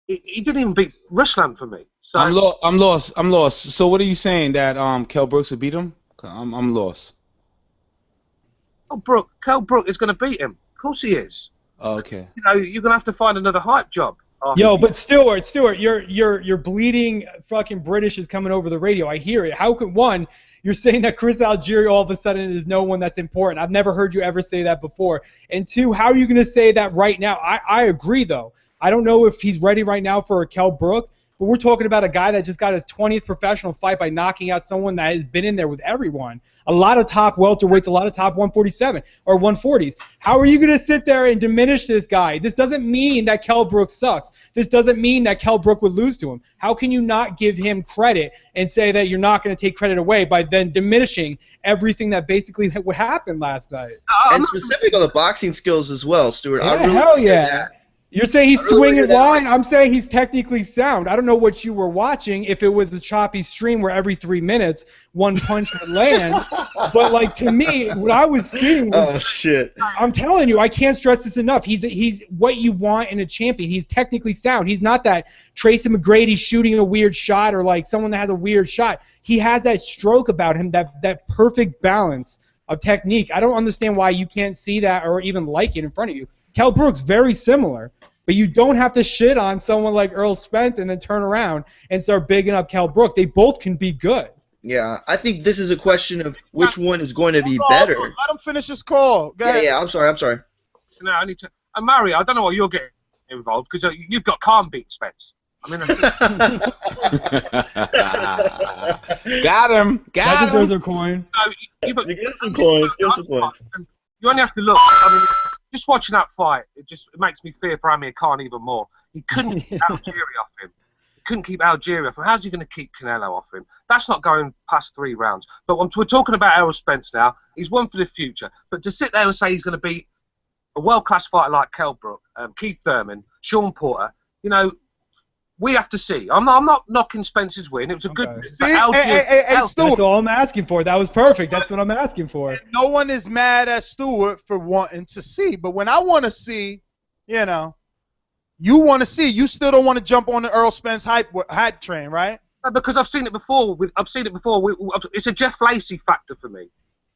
He didn't even beat Ruslan for me. So I'm lost. So what are you saying, that Kell Brooks would beat him? I'm lost. Kell Brook is going to beat him. Of course he is. Oh, okay. You're going to have to find another hype job. Yo, but Stewart, your bleeding fucking British is coming over the radio. I hear it. How could you're saying that Chris Algieri all of a sudden is no one that's important? I've never heard you ever say that before. And two, how are you going to say that right now? I agree though. I don't know if he's ready right now for a Kell Brook, but we're talking about a guy that just got his 20th professional fight by knocking out someone that has been in there with everyone. A lot of top welterweights, a lot of top 147 or 140s. How are you going to sit there and diminish this guy? This doesn't mean that Kell Brook sucks. This doesn't mean that Kell Brook would lose to him. How can you not give him credit and say that you're not going to take credit away by then diminishing everything that basically what happened last night? And specific on the boxing skills as well, Stuart. Yeah, hell yeah. You're saying he's swinging wide. I'm saying he's technically sound. I don't know what you were watching, if it was a choppy stream where every 3 minutes one punch would land. But to me, what I was seeing was, oh shit. I'm telling you, I can't stress this enough. He's what you want in a champion. He's technically sound. He's not that Tracy McGrady shooting a weird shot or someone that has a weird shot. He has that stroke about him, that perfect balance of technique. I don't understand why you can't see that or even like it in front of you. Kell Brook's very similar. But you don't have to shit on someone like Errol Spence and then turn around and start bigging up Kell Brook. They both can be good. Yeah, I think this is a question of which one is going to be better. Let him finish his call. Go ahead. Yeah, I'm sorry. No, I need to. And Mario, I don't know why you're getting involved because you've got calm beat Spence. I mean, got him. That deserves a coin. You get some coins. You only have to look. I mean, just watching that fight, it makes me fear for Amir Khan even more. He couldn't keep Algieri off him. How's he going to keep Canelo off him? That's not going past 3 rounds. But we're talking about Errol Spence now. He's one for the future. But to sit there and say he's going to beat a world-class fighter like Kell Brook, Keith Thurman, Sean Porter, we have to see. I'm not knocking Spence's win. It was a good win. That's all I'm asking for. That was perfect. That's what I'm asking for. And no one is mad at Stewart for wanting to see. But when I want to see, you want to see. You still don't want to jump on the Errol Spence hype train, right? Because I've seen it before. It's a Jeff Lacey factor for me.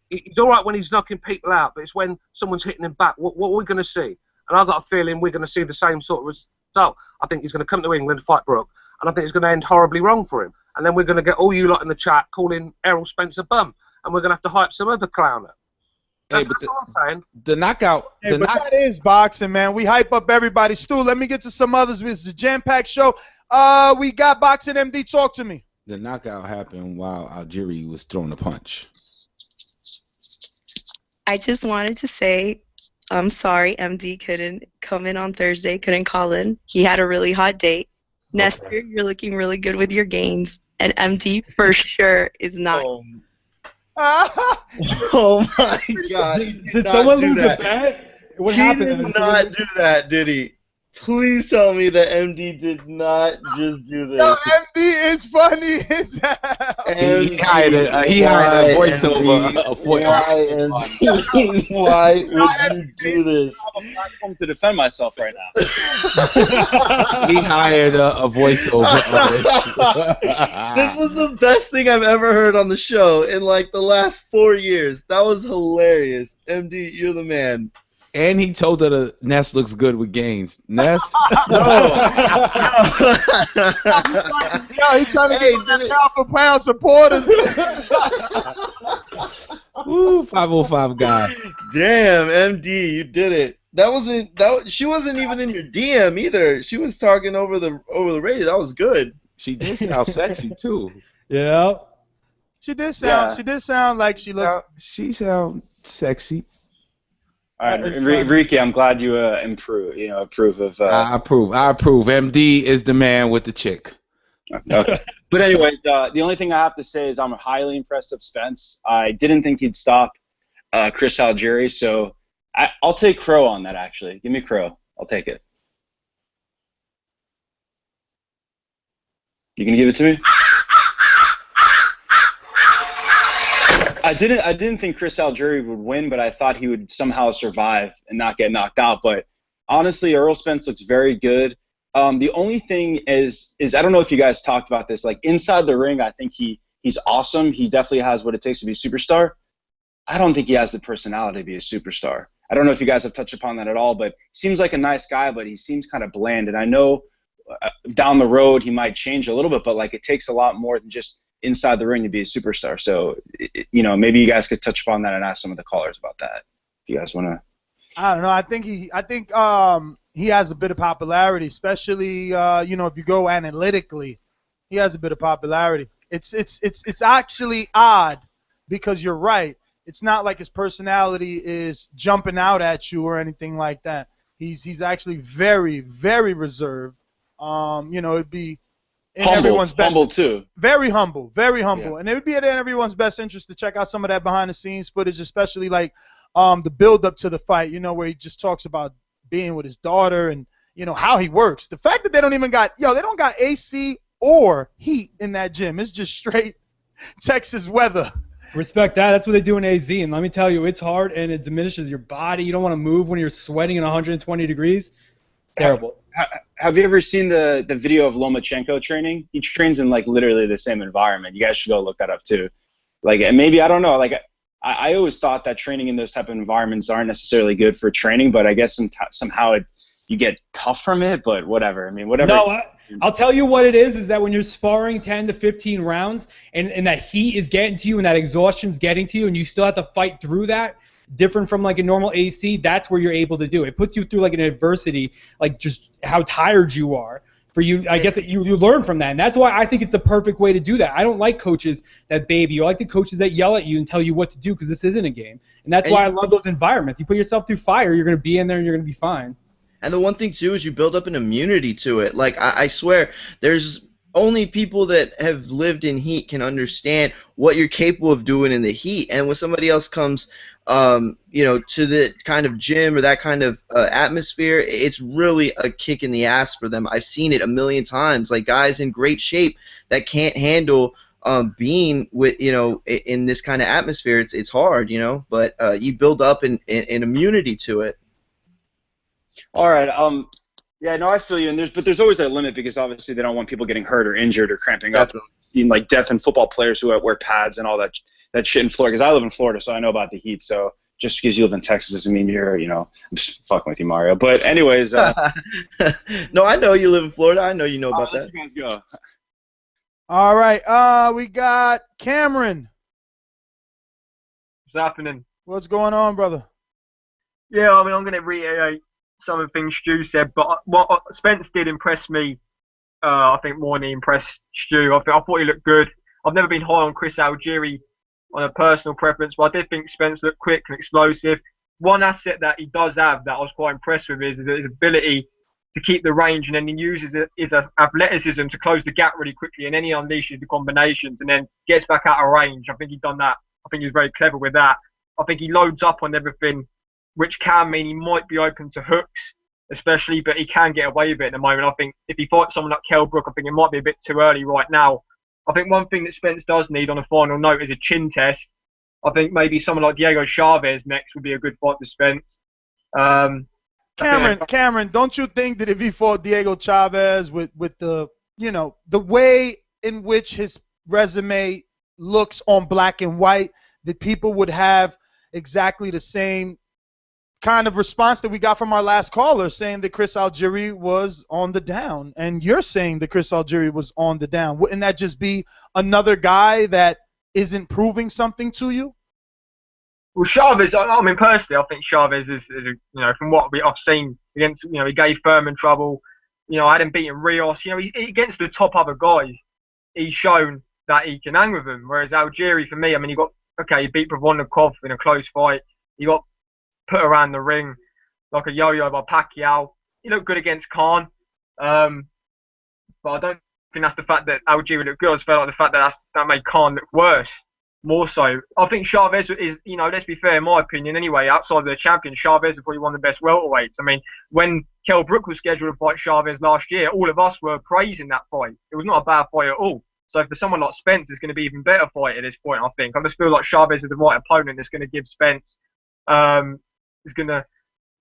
He's all right when he's knocking people out, but it's when someone's hitting him back. What are we going to see? And I've got a feeling we're going to see the same sort of result. I think he's going to come to England and fight Brook, and I think it's going to end horribly wrong for him. And then we're going to get all you lot in the chat calling Errol Spence a bum, and we're going to have to hype some other clown up. Hey, that's all I'm saying. The knockout. Hey, that is boxing, man. We hype up everybody. Stu, let me get to some others. It's a jam-packed show. We got Boxing MD. Talk to me. The knockout happened while Algieri was throwing a punch. I just wanted to say, I'm sorry MD couldn't come in on Thursday, couldn't call in. He had a really hot date. Nestor, you're looking really good with your gains. And MD for sure is not. Oh my God. Did someone lose a bet? What happened? He did not do that, did he? Please tell me that MD did not just do this. No, MD is funny as hell. He hired a voiceover. Why would you do this? I'm going to defend myself right now. He hired a voiceover artist. This was the best thing I've ever heard on the show in the last 4 years. That was hilarious. MD, you're the man. And he told her that Ness looks good with gains. Ness? No, he's trying to get that pound for pound supporters. Ooh, 505 guy. Damn, MD, you did it. She wasn't even in your DM either. She was talking over the radio. That was good. She did sound sexy too. Yeah. She did sound like she looks. She sound sexy. All right, Enrique, I'm glad you approve of. I approve. MD is the man with the chick. Okay. But anyways, the only thing I have to say is I'm highly impressed with Spence. I didn't think he'd stop Chris Algieri, so I'll take Crow on that, actually. Give me Crow. I'll take it. You gonna give it to me? I didn't think Chris Algieri would win, but I thought he would somehow survive and not get knocked out. But honestly, Errol Spence looks very good. The only thing is I don't know if you guys talked about this. Like inside the ring, I think he's awesome. He definitely has what it takes to be a superstar. I don't think he has the personality to be a superstar. I don't know if you guys have touched upon that at all, but he seems like a nice guy, but he seems kind of bland. And I know down the road he might change a little bit, but like it takes a lot more than just inside the ring to be a superstar. So, maybe you guys could touch upon that and ask some of the callers about that. If you guys want to. I don't know. I think he has a bit of popularity, especially if you go analytically, he has a bit of popularity. It's actually odd because you're right. It's not like his personality is jumping out at you or anything like that. He's actually very, very reserved. It'd be in everyone's best. Humble too. Very humble, very humble. Yeah. And it would be in everyone's best interest to check out some of that behind-the-scenes footage, especially like the build-up to the fight, where he just talks about being with his daughter and, how he works. The fact that they don't got AC or heat in that gym. It's just straight Texas weather. Respect that. That's what they do in AZ. And let me tell you, it's hard and it diminishes your body. You don't want to move when you're sweating in 120 degrees. Terrible. Have you ever seen the video of Lomachenko training? He trains in like literally the same environment. You guys should go look that up too. Like, and maybe, I don't know, like I always thought that training in those type of environments aren't necessarily good for training, but I guess somehow you get tough from it, but whatever. I mean, whatever. No, I'll tell you what it is that when you're sparring 10 to 15 rounds and that heat is getting to you and that exhaustion's getting to you and you still have to fight through that, different from like a normal AC, that's where you're able to do it. It puts you through like an adversity, like just how tired you are. For you, I guess that you learn from that, and that's why I think it's the perfect way to do that. I don't like coaches that baby you. I like the coaches that yell at you and tell you what to do because this isn't a game, and that's why I love those environments. You put yourself through fire, you're going to be in there and you're going to be fine. And the one thing too is you build up an immunity to it. Like I swear, there's only people that have lived in heat can understand what you're capable of doing in the heat. And when somebody else comes, to the kind of gym or that kind of atmosphere, it's really a kick in the ass for them. I've seen it a million times. Like guys in great shape that can't handle being with in this kind of atmosphere. It's hard, but you build up an immunity to it. All right. Yeah, no, I feel you. But there's always that limit because obviously they don't want people getting hurt or injured or cramping up. Like death and football players who wear pads and all that shit in Florida. Because I live in Florida, so I know about the heat. So just because you live in Texas doesn't mean you're, I'm just fucking with you, Mario. But anyways. No, I know you live in Florida. I know you know about that. Let you guys go. All right. We got Cameron. What's happening? What's going on, brother? Yeah, I mean, I'm going to reiterate some of the things Stu said, but what Spence did impress me, I think, more than he impressed Stu. I thought he looked good. I've never been high on Chris Algieri on a personal preference, but I did think Spence looked quick and explosive. One asset that he does have that I was quite impressed with is his ability to keep the range, and then he uses his athleticism to close the gap really quickly, and then he unleashes the combinations and then gets back out of range. I think he's done that. I think he's very clever with that. I think he loads up on everything, which can mean he might be open to hooks, especially, but he can get away with it at the moment. I think if he fights someone like Kell Brook, I think it might be a bit too early right now. I think one thing that Spence does need on a final note is a chin test. I think maybe someone like Diego Chavez next would be a good fight for Spence. Cameron, don't you think that if he fought Diego Chavez with the the way in which his resume looks on black and white, that people would have exactly the same kind of response that we got from our last caller saying that Chris Algieri was on the down, and you're saying that Chris Algieri was on the down? Wouldn't that just be another guy that isn't proving something to you? Well, Chavez, I mean, personally, I think Chavez is from what I've seen against, he gave Furman trouble. I had him beating Rios. Against the top other guys, he's shown that he can hang with them. Whereas Algieri, for me, I mean, he beat Provodnikov in a close fight. He got put around the ring like a yo-yo by Pacquiao. He looked good against Khan. But I don't think that's the fact that Algieri looked good. I just felt like the fact that made Khan look worse. More so. I think Chavez is, let's be fair, in my opinion anyway, outside of the champion, Chavez is probably one of the best welterweights. I mean, when Kell Brook was scheduled to fight Chavez last year, all of us were praising that fight. It was not a bad fight at all. So for someone like Spence, it's going to be even better fight at this point, I think. I just feel like Chavez is the right opponent that's going to give Spence, is going to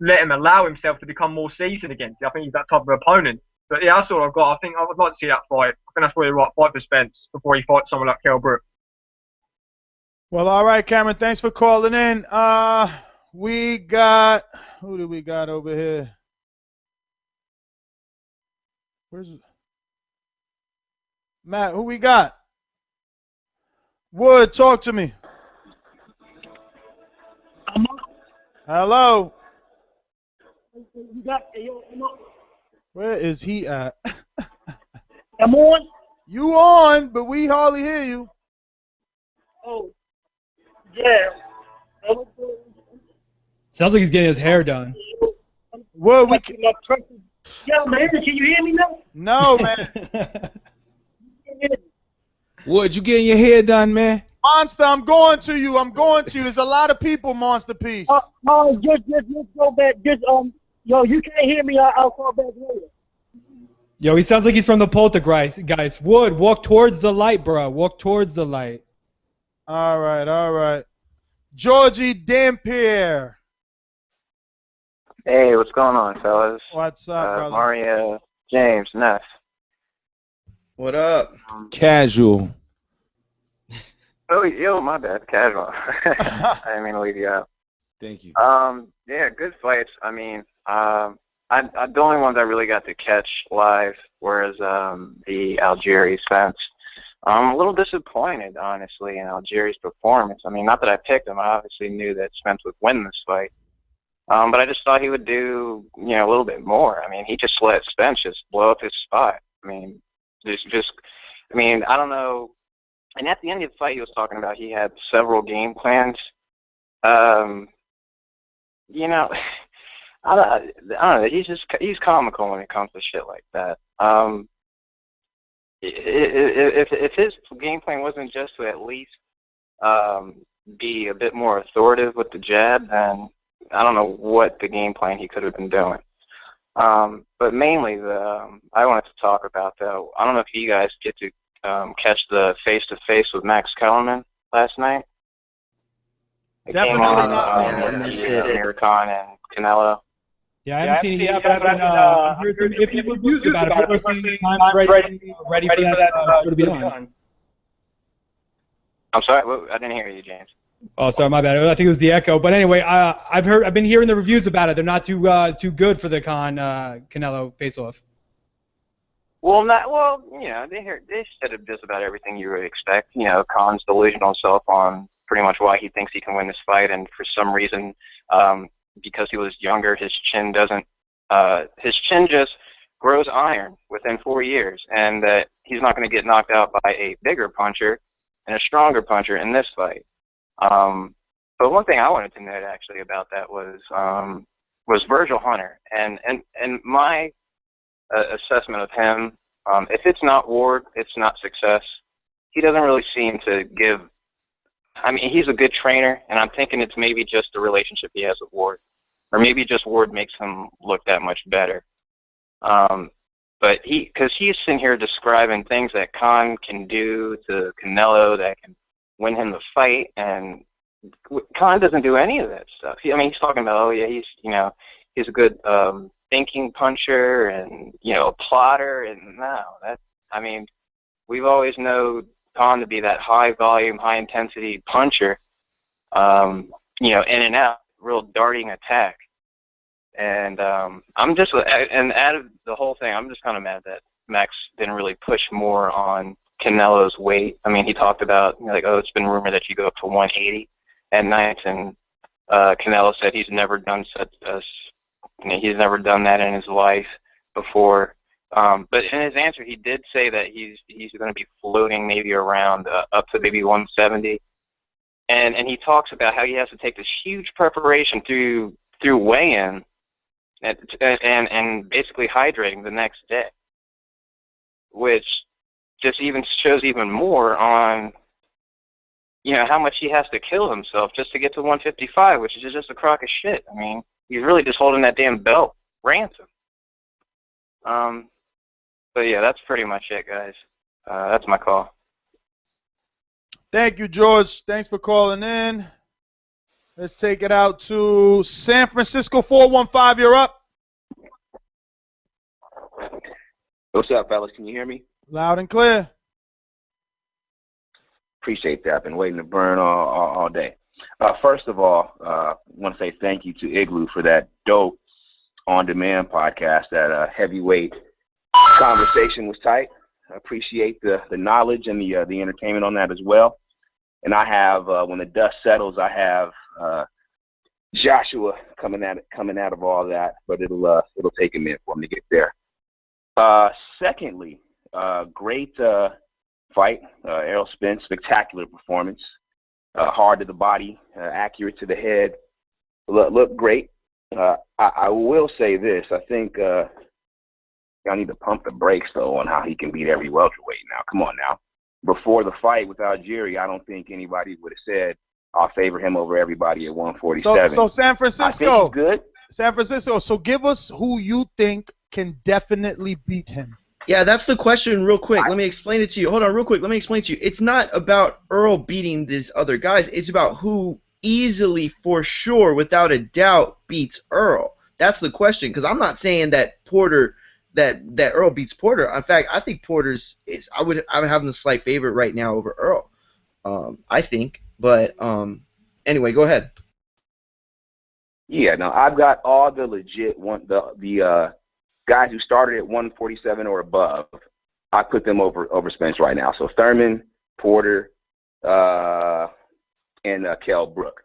let him allow himself to become more seasoned against it. I think he's that type of opponent. But yeah, that's all I've got. I think I would like to see that fight. I think that's probably the right fight for Spence before he fights someone like Kell Brook. Well, all right, Cameron. Thanks for calling in. We got, who do we got over here? Where's it? Matt, who we got? Wood, talk to me. Hello. Where is he at? I'm on. You on, but we hardly hear you. Oh, yeah. Sounds like he's getting his hair done. Well, we can. Yo, man, can you hear me now? No, man. Wood, you getting your hair done, man? Monster, I'm going to you. There's a lot of people, Monster Piece. Just go back. Yo, you can't hear me. I'll call back later. Yo, he sounds like he's from the Poltergeist, guys. Wood, walk towards the light, bro. Walk towards the light. All right. Georgie Dampier. Hey, what's going on, fellas? What's up, brother? Mario, James, Neff. What up? Casual. Oh, yo, my bad. Casual. I didn't mean to leave you out. Thank you. Yeah, good fights. I mean, the only ones I really got to catch live was the Algieri Spence. I'm a little disappointed, honestly, in Algieri's performance. I mean, not that I picked him. I obviously knew that Spence would win this fight. But I just thought he would do, a little bit more. I mean, he just let Spence just blow up his spot. I mean, I don't know. And at the end of the fight, he was talking about he had several game plans. I don't know. He's comical when it comes to shit like that. If his game plan wasn't just to at least be a bit more authoritative with the jab, then I don't know what the game plan he could have been doing. But mainly, I wanted to talk about, though, I don't know if you guys get to catch the face-to-face with Max Kellerman last night. It Definitely came on, not. I missed it. Amir Khan and Canelo. Yeah, I haven't seen it yet, but I've heard some iffy reviews about it. People are saying time's ready for that to be done. I'm sorry, I didn't hear you, James. Oh, sorry, my bad. I think it was the echo. But anyway, I've been hearing the reviews about it. They're not too good for the Canelo face-off. Well, they said just about everything you would expect. Khan's delusional himself on pretty much why he thinks he can win this fight, and for some reason, because he was younger, his chin just grows iron within 4 years, and that he's not going to get knocked out by a bigger puncher and a stronger puncher in this fight. But one thing I wanted to note actually about that was Virgil Hunter, and my assessment of him. If it's not Ward, it's not success. He doesn't really seem to give. I mean, he's a good trainer, and I'm thinking it's maybe just the relationship he has with Ward, or maybe just Ward makes him look that much better. But because he's sitting here describing things that Khan can do to Canelo that can win him the fight, and Khan doesn't do any of that stuff. He's talking about, he's a good thinking puncher and a plotter, and we've always known Khan to be that high volume, high intensity puncher, in and out, real darting attack. And out of the whole thing, I'm just kind of mad that Max didn't really push more on Canelo's weight. I mean, he talked about it's been rumored that you go up to 180 at night, and Canelo said he's never done he's never done that in his life before. But in his answer, he did say that he's going to be floating maybe around up to maybe 170. And he talks about how he has to take this huge preparation through weigh-in and basically hydrating the next day, which just even shows even more on, you know, how much he has to kill himself just to get to 155, which is just a crock of shit. I mean, he's really just holding that damn belt ransom. But yeah, that's pretty much it, guys. That's my call. Thank you, George. Thanks for calling in. Let's take it out to San Francisco 415. You're up. What's up, fellas? Can you hear me? Loud and clear. Appreciate that. I've been waiting to burn all day. First of all, I want to say thank you to Igloo for that dope on-demand podcast. That heavyweight conversation was tight. I appreciate the knowledge and the entertainment on that as well. And I have, when the dust settles, I have Joshua coming out of all that, but it'll take a minute for him to get there. Secondly, great fight. Errol Spence, spectacular performance. Hard to the body, accurate to the head. Look great. I will say this. I think y'all need to pump the brakes, though, on how he can beat every welterweight now. Come on now. Before the fight with Algieri, I don't think anybody would have said, I'll favor him over everybody at 147. So San Francisco. I think he's good. San Francisco. So give us who you think can definitely beat him. Yeah, that's the question real quick. Let me explain it to you. Hold on real quick. Let me explain to you. It's not about Errol beating these other guys. It's about who easily, for sure, without a doubt, beats Errol. That's the question, because I'm not saying that Porter – that Errol beats Porter. In fact, I think Porter's is I would have him the slight favorite right now over Errol. I think, but anyway, go ahead. Yeah, no, I've got all the legit the guys who started at 147 or above. I put them over Spence right now. So Thurman, Porter, and Kell Brook.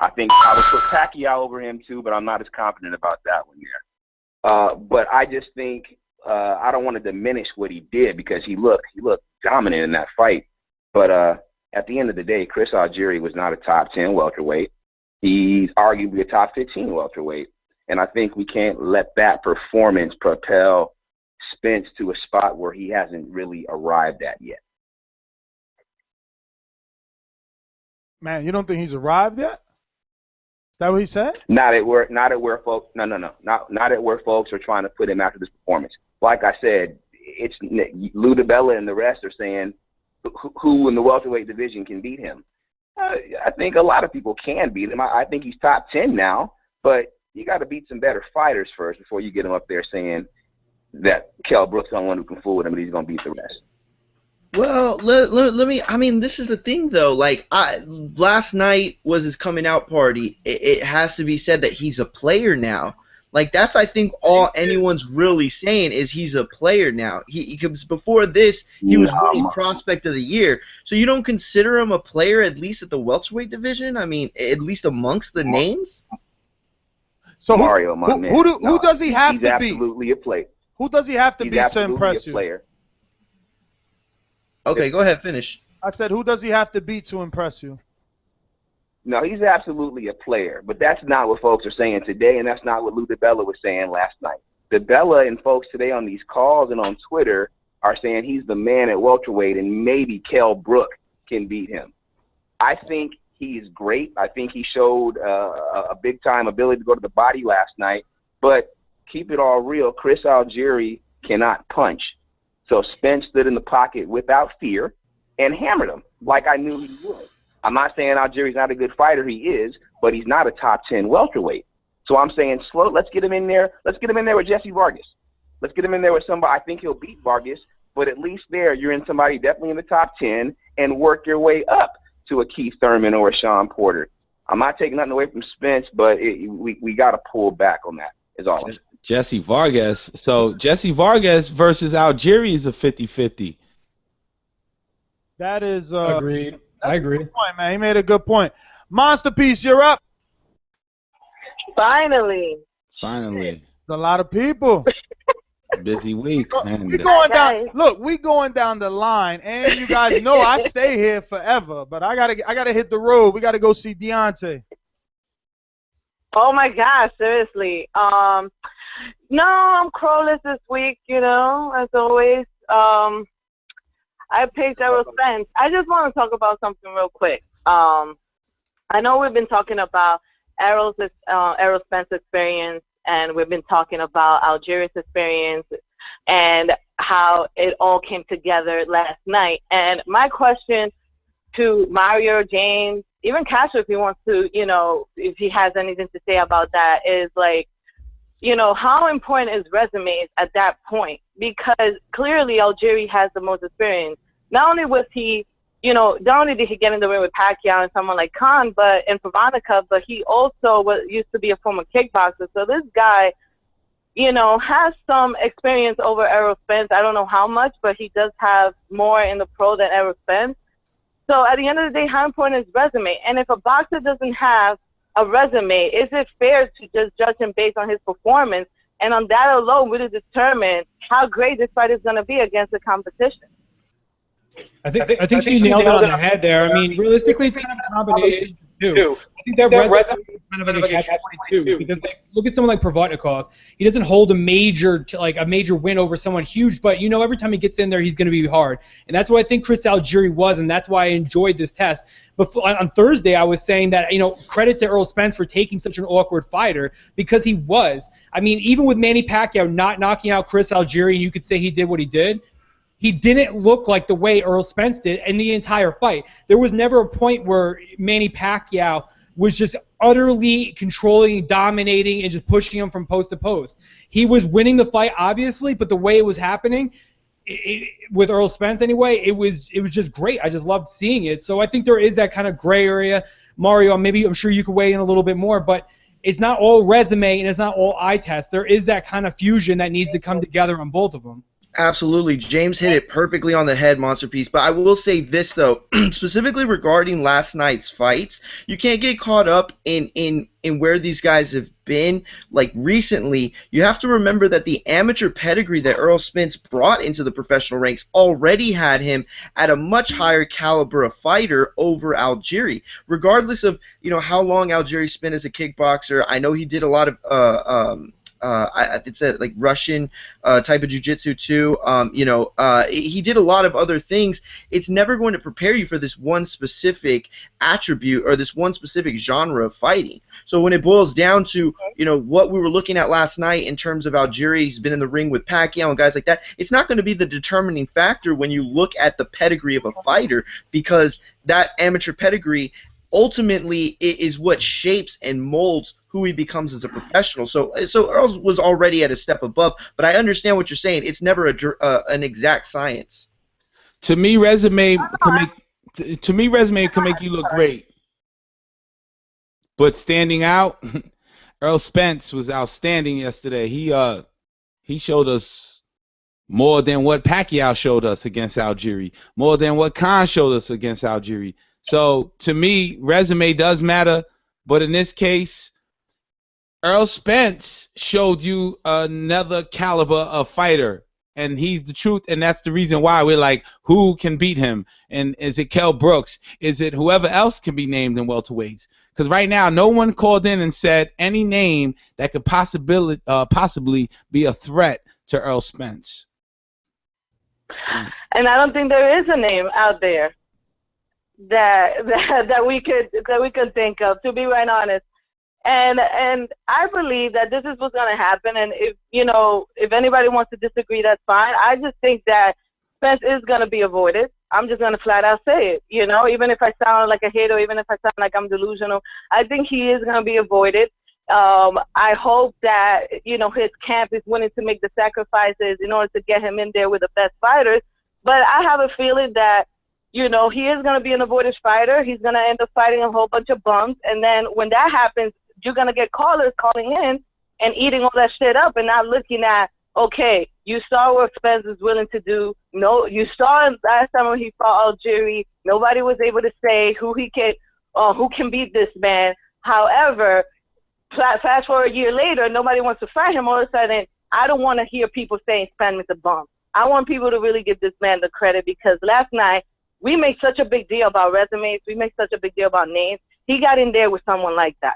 I think I would put Pacquiao over him too, but I'm not as confident about that one there. But I just think I don't want to diminish what he did because he looked dominant in that fight. But at the end of the day, Chris Algieri was not a top 10 welterweight. He's arguably a top 15 welterweight. And I think we can't let that performance propel Spence to a spot where he hasn't really arrived at yet. Man, you don't think he's arrived yet? Is that what he said? Not at where folks. No. Not at where folks are trying to put him after this performance. Like I said, it's Lou DiBella and the rest are saying who in the welterweight division can beat him. I think a lot of people can beat him. I think he's top 10 now, but you got to beat some better fighters first before you get him up there saying that Kell Brook's the only one who can fool with him and he's going to beat the rest. Well, let me. I mean, this is the thing, though. Like, last night was his coming out party. It has to be said that he's a player now. Like, that's, I think, all anyone's really saying is he's a player now. He before this, he was winning prospect of the year. So you don't consider him a player, at least at the welterweight division? I mean, at least amongst the names? So Mario, who does he have to beat? He's absolutely a player. Who does he have to beat to impress you? Player. Okay, go ahead, finish. I said, who does he have to beat to impress you? No, he's absolutely a player, but that's not what folks are saying today, and that's not what Lou DiBella was saying last night. DiBella and folks today on these calls and on Twitter are saying he's the man at welterweight, and maybe Kell Brook can beat him. I think he's great. I think he showed a big-time ability to go to the body last night, but keep it all real, Chris Algieri cannot punch. So Spence stood in the pocket without fear and hammered him like I knew he would. I'm not saying Algieri's not a good fighter. He is, but he's not a top 10 welterweight. So I'm saying let's get him in there. Let's get him in there with Jesse Vargas. Let's get him in there with somebody. I think he'll beat Vargas, but at least there you're in somebody definitely in the top 10 and work your way up to a Keith Thurman or a Sean Porter. I'm not taking nothing away from Spence, but we got to pull back on that is all I'm saying. Jesse Vargas. So Jesse Vargas versus Algieri is a 50-50. That is agreed. I agree. Good point, man. He made a good point. Monster Piece, you're up. Finally. Finally. It's a lot of people. Busy week. And We going down. Look, we going down the line, and you guys know I stay here forever. But I gotta hit the road. We gotta go see Deontay. Oh my gosh, seriously. No, I'm crowless this week, you know, as always. I picked Errol Spence. I just want to talk about something real quick. I know we've been talking about Errol Spence's experience, and we've been talking about Algieri's experience and how it all came together last night. And my question to Mario, James, even Castro, if he wants to, you know, if he has anything to say about that, is like, you know, how important is resumes at that point? Because clearly Algieri has the most experience. Not only was he, you know, not only did he get in the ring with Pacquiao and someone like Khan, and Pavanica, but he also used to be a former kickboxer. So this guy, you know, has some experience over Errol Spence. I don't know how much, but he does have more in the pro than Errol Spence. So at the end of the day, how important is resume? And if a boxer doesn't have a resume, is it fair to just judge him based on his performance? And on that alone, really determine how great this fight is going to be against the competition. I think you nailed it on the head there. I mean, realistically, it's kind of a combination too. I think that resume is kind of like a catch-22 because like, look at someone like Provodnikov. He doesn't hold a major win over someone huge, but you know every time he gets in there, he's going to be hard. And that's what I think Chris Algieri was, and that's why I enjoyed this test. But on Thursday, I was saying that, you know, credit to Errol Spence for taking such an awkward fighter because he was. I mean, even with Manny Pacquiao not knocking out Chris Algieri, and you could say he did what he did, he didn't look like the way Errol Spence did in the entire fight. There was never a point where Manny Pacquiao was just utterly controlling, dominating, and just pushing him from post to post. He was winning the fight, obviously, but the way it was happening, with Errol Spence anyway, it was just great. I just loved seeing it. So I think there is that kind of gray area. Mario, I'm sure you could weigh in a little bit more, but it's not all resume and it's not all eye test. There is that kind of fusion that needs to come together on both of them. Absolutely. James hit it perfectly on the head, Monster Piece. But I will say this, though, specifically regarding last night's fights, you can't get caught up in where these guys have been, like, recently. You have to remember that the amateur pedigree that Errol Spence brought into the professional ranks already had him at a much higher caliber of fighter over Algieri. Regardless of, you know, how long Algieri spent as a kickboxer, I know he did a lot of it's a like Russian type of jiu-jitsu too. He did a lot of other things. It's never going to prepare you for this one specific attribute or this one specific genre of fighting. So when it boils down to, you know, what we were looking at last night in terms of Algieri, he's been in the ring with Pacquiao and guys like that, it's not going to be the determining factor when you look at the pedigree of a fighter, because that amateur pedigree ultimately is what shapes and molds who he becomes as a professional. So Earl was already at a step above, but I understand what you're saying. It's never an exact science. To me, resume can make you look great, but standing out, Errol Spence was outstanding yesterday. He showed us more than what Pacquiao showed us against Algieri, more than what Khan showed us against Algieri. So to me, resume does matter, but in this case, Errol Spence showed you another caliber of fighter, and he's the truth, and that's the reason why we're like, who can beat him? And is it Kell Brooks? Is it whoever else can be named in welterweights? Because right now, no one called in and said any name that could possibly be a threat to Errol Spence. And I don't think there is a name out there that we could think of, to be right honest. And I believe that this is what's going to happen. And if anybody wants to disagree, that's fine. I just think that Spence is going to be avoided. I'm just going to flat out say it. Even if I sound like a hater, even if I sound like I'm delusional, I think he is going to be avoided. I hope that his camp is willing to make the sacrifices in order to get him in there with the best fighters. But I have a feeling that he is going to be an avoided fighter. He's going to end up fighting a whole bunch of bums. And then when that happens, you're going to get callers calling in and eating all that shit up and not looking at, okay, you saw what Spence is willing to do. No, you saw him last time when he fought Algieri. Nobody was able to say who can beat this man. However, fast forward a year later, nobody wants to fight him. All of a sudden, I don't want to hear people saying Spence is a bum. I want people to really give this man the credit, because last night we make such a big deal about resumes. We make such a big deal about names. He got in there with someone like that.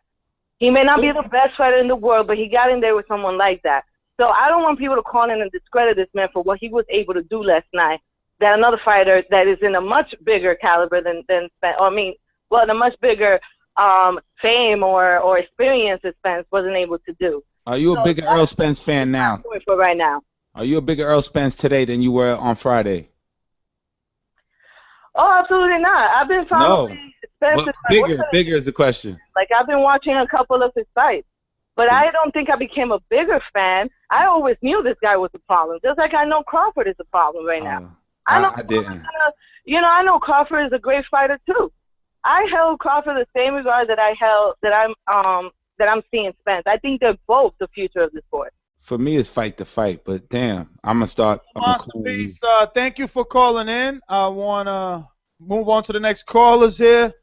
He may not be the best fighter in the world, but he got in there with someone like that. So I don't want people to call in and discredit this man for what he was able to do last night, that another fighter that is in a much bigger caliber than Spence, or a much bigger fame or experience that Spence wasn't able to do. Are you a bigger Errol Spence fan now? For right now. Are you a bigger Errol Spence today than you were on Friday? Oh, absolutely not. I've been following Spence. Bigger is the question. Like, I've been watching a couple of his fights. But I don't think I became a bigger fan. I always knew this guy was a problem, just like I know Crawford is a problem right now. I didn't. I know Crawford is a great fighter too. I held Crawford the same regard that I'm seeing Spence. I think they're both the future of the sport. For me, it's fight to fight, but damn, I'm gonna start. Masterpiece, thank you for calling in. I wanna move on to the next callers here,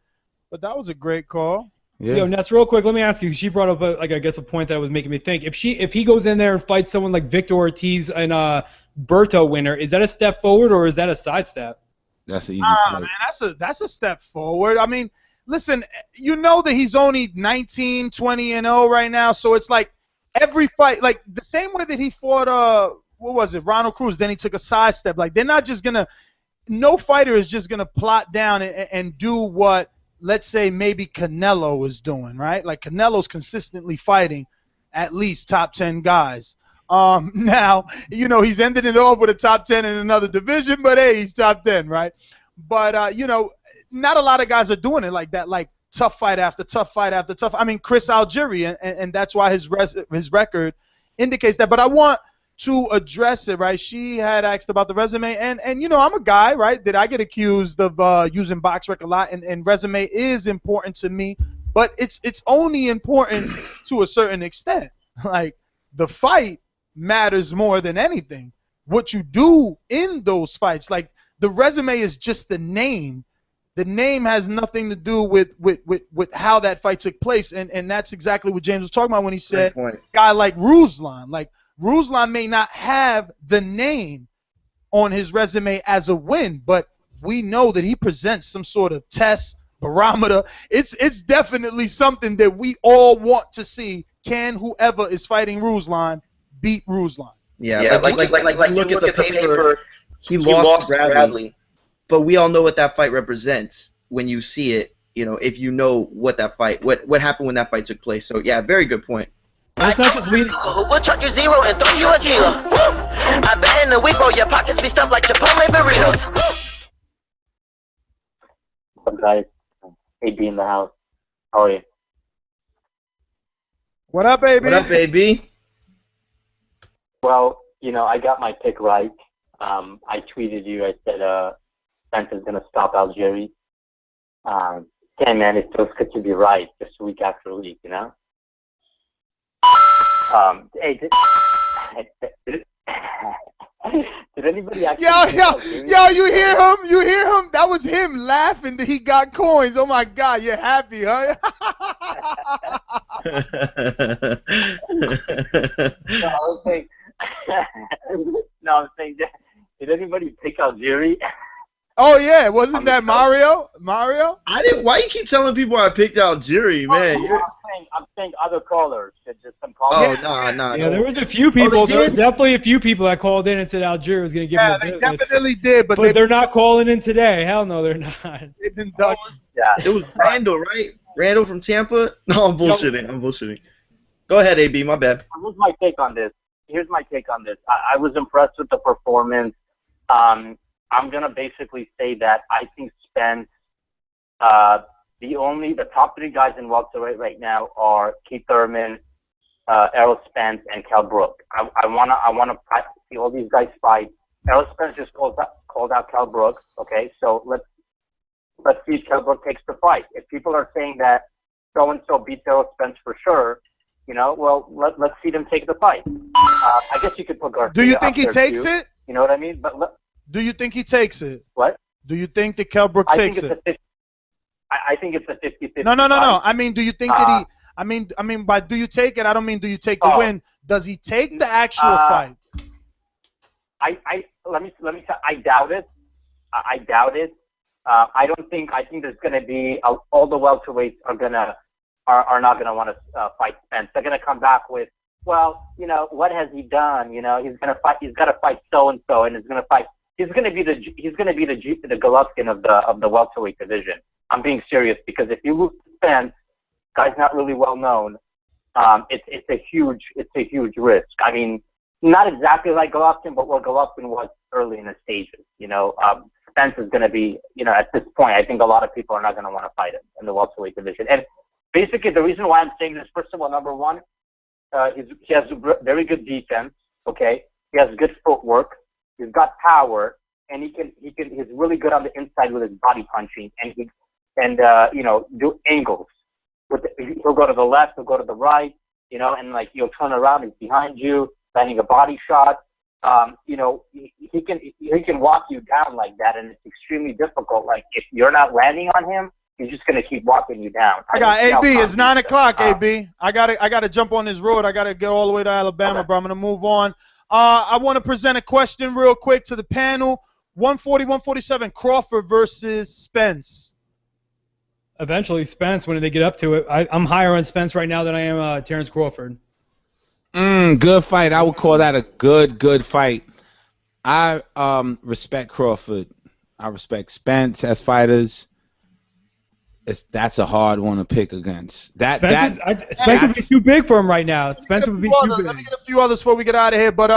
but that was a great call. Yeah. Yo, Ness, real quick, let me ask you. She brought up I guess a point that was making me think. If he goes in there and fights someone like Victor Ortiz and Berto winner, is that a step forward or is that a sidestep? That's an easy man, that's a step forward. I mean, listen, you know that he's only 19, 20-0 right now, so it's like every fight, like the same way that he fought what was it, Ronald Cruz, then he took a sidestep. Like, they're not just gonna, no fighter is just gonna plot down and do what, let's say, maybe Canelo is doing, right? Like, Canelo's consistently fighting at least top 10 guys. Now, he's ended it off with a top 10 in another division, but hey, he's top 10, right? But, not a lot of guys are doing it like that, like tough fight after tough fight after tough. I mean, Chris Algieri, and that's why his record indicates that. But I want to address it, right? She had asked about the resume, and I'm a guy, right, that I get accused of using box rec a lot, and resume is important to me, but it's only important to a certain extent. Like, the fight matters more than anything. What you do in those fights, like, the resume is just the name. The name has nothing to do with how that fight took place, and that's exactly what James was talking about when he said a guy like Ruslan. Like, Ruslan may not have the name on his resume as a win, but we know that he presents some sort of test, barometer. It's definitely something that we all want to see. Can whoever is fighting Ruslan beat Ruslan? Yeah, like look at the paper. He lost Bradley, but we all know what that fight represents when you see it. If you know what that fight, what happened when that fight took place. So yeah, very good point. It's not just we. We'll chuck you zero and throw you a kilo. I bet in the week, bro, your pockets be stuffed like Chipotle burritos. What's up, guys? AB in the house. How are you? What up, baby? What up, baby? Well, I got my pick right. I tweeted you. I said Spence is gonna stop Algieri. Damn, man, it feels good to be right just week after week, Hey, did anybody actually? Yo, you hear him? You hear him? That was him laughing that he got coins. Oh my God, you're happy, huh? I'm saying, did anybody pick Algieri? Oh yeah, wasn't that Mario? Mario? I didn't. Why you keep telling people I picked Algieri, man? I'm saying other callers. Just some callers. Oh no. Yeah, there was a few people. There was definitely a few people that called in and said Algieri was going to give them a business. Yeah, they definitely did, but they're not calling in today. Hell no, they're not. They've been ducking. Yeah. It was Randall, right? Randall from Tampa. No, I'm bullshitting. Go ahead, AB. My bad. Here's my take on this. I was impressed with the performance. I'm going to basically say that I think Spence, the top three guys in welterweight right now are Keith Thurman, Errol Spence, and Kell Brook. I want to see all these guys fight. Errol Spence just called out Kell Brook. Okay, so let's see if Kell Brook takes the fight. If people are saying that so-and-so beats Errol Spence for sure, well, let's see them take the fight. I guess you could put Garcia. Do you think he takes it? You know what I mean? Do you think he takes it? What? Do you think that Kell Brook takes it? I think it's a 50-50. No. I mean, do you think that I mean, by do you take it? I don't mean do you take the win. Does he take the actual fight? Let me say, I doubt it. I doubt it. I think there's going to be all the welterweights are not going to want to fight Spence. They're going to come back with, well, you know, what has he done? You know, he's got to fight so and so, and he's going to be the Golovkin of the welterweight division. I'm being serious, because if you lose to Spence, guy's not really well known. It's a huge risk. I mean, not exactly like Golovkin, but what Golovkin was early in the stages. You know, Spence is going to be, you know, at this point, I think a lot of people are not going to want to fight him in the welterweight division. And basically, the reason why I'm saying this, first of all, number one, he has very good defense. Okay, he has good footwork. He's got power, and he's really good on the inside with his body punching, and you know, do angles. He'll go to the left, he'll go to the right, you know, and like you'll turn around, he's behind you, landing a body shot. You know, he can walk you down like that, and it's extremely difficult. Like if you're not landing on him, he's just gonna keep walking you down. I got AB. It's 9 o'clock. AB. I gotta jump on this road. I gotta get all the way to Alabama, bro. I'm gonna move on. I want to present a question real quick to the panel. 140, 147. Crawford versus Spence. Eventually, Spence, when they get up to it. I'm higher on Spence right now than I am Terrence Crawford. Good fight. I would call that a good fight. I respect Crawford. I respect Spence as fighters. That's a hard one to pick against. Spence would be too big for him right now. Spence would be too big. Let me get a few others before we get out of here. But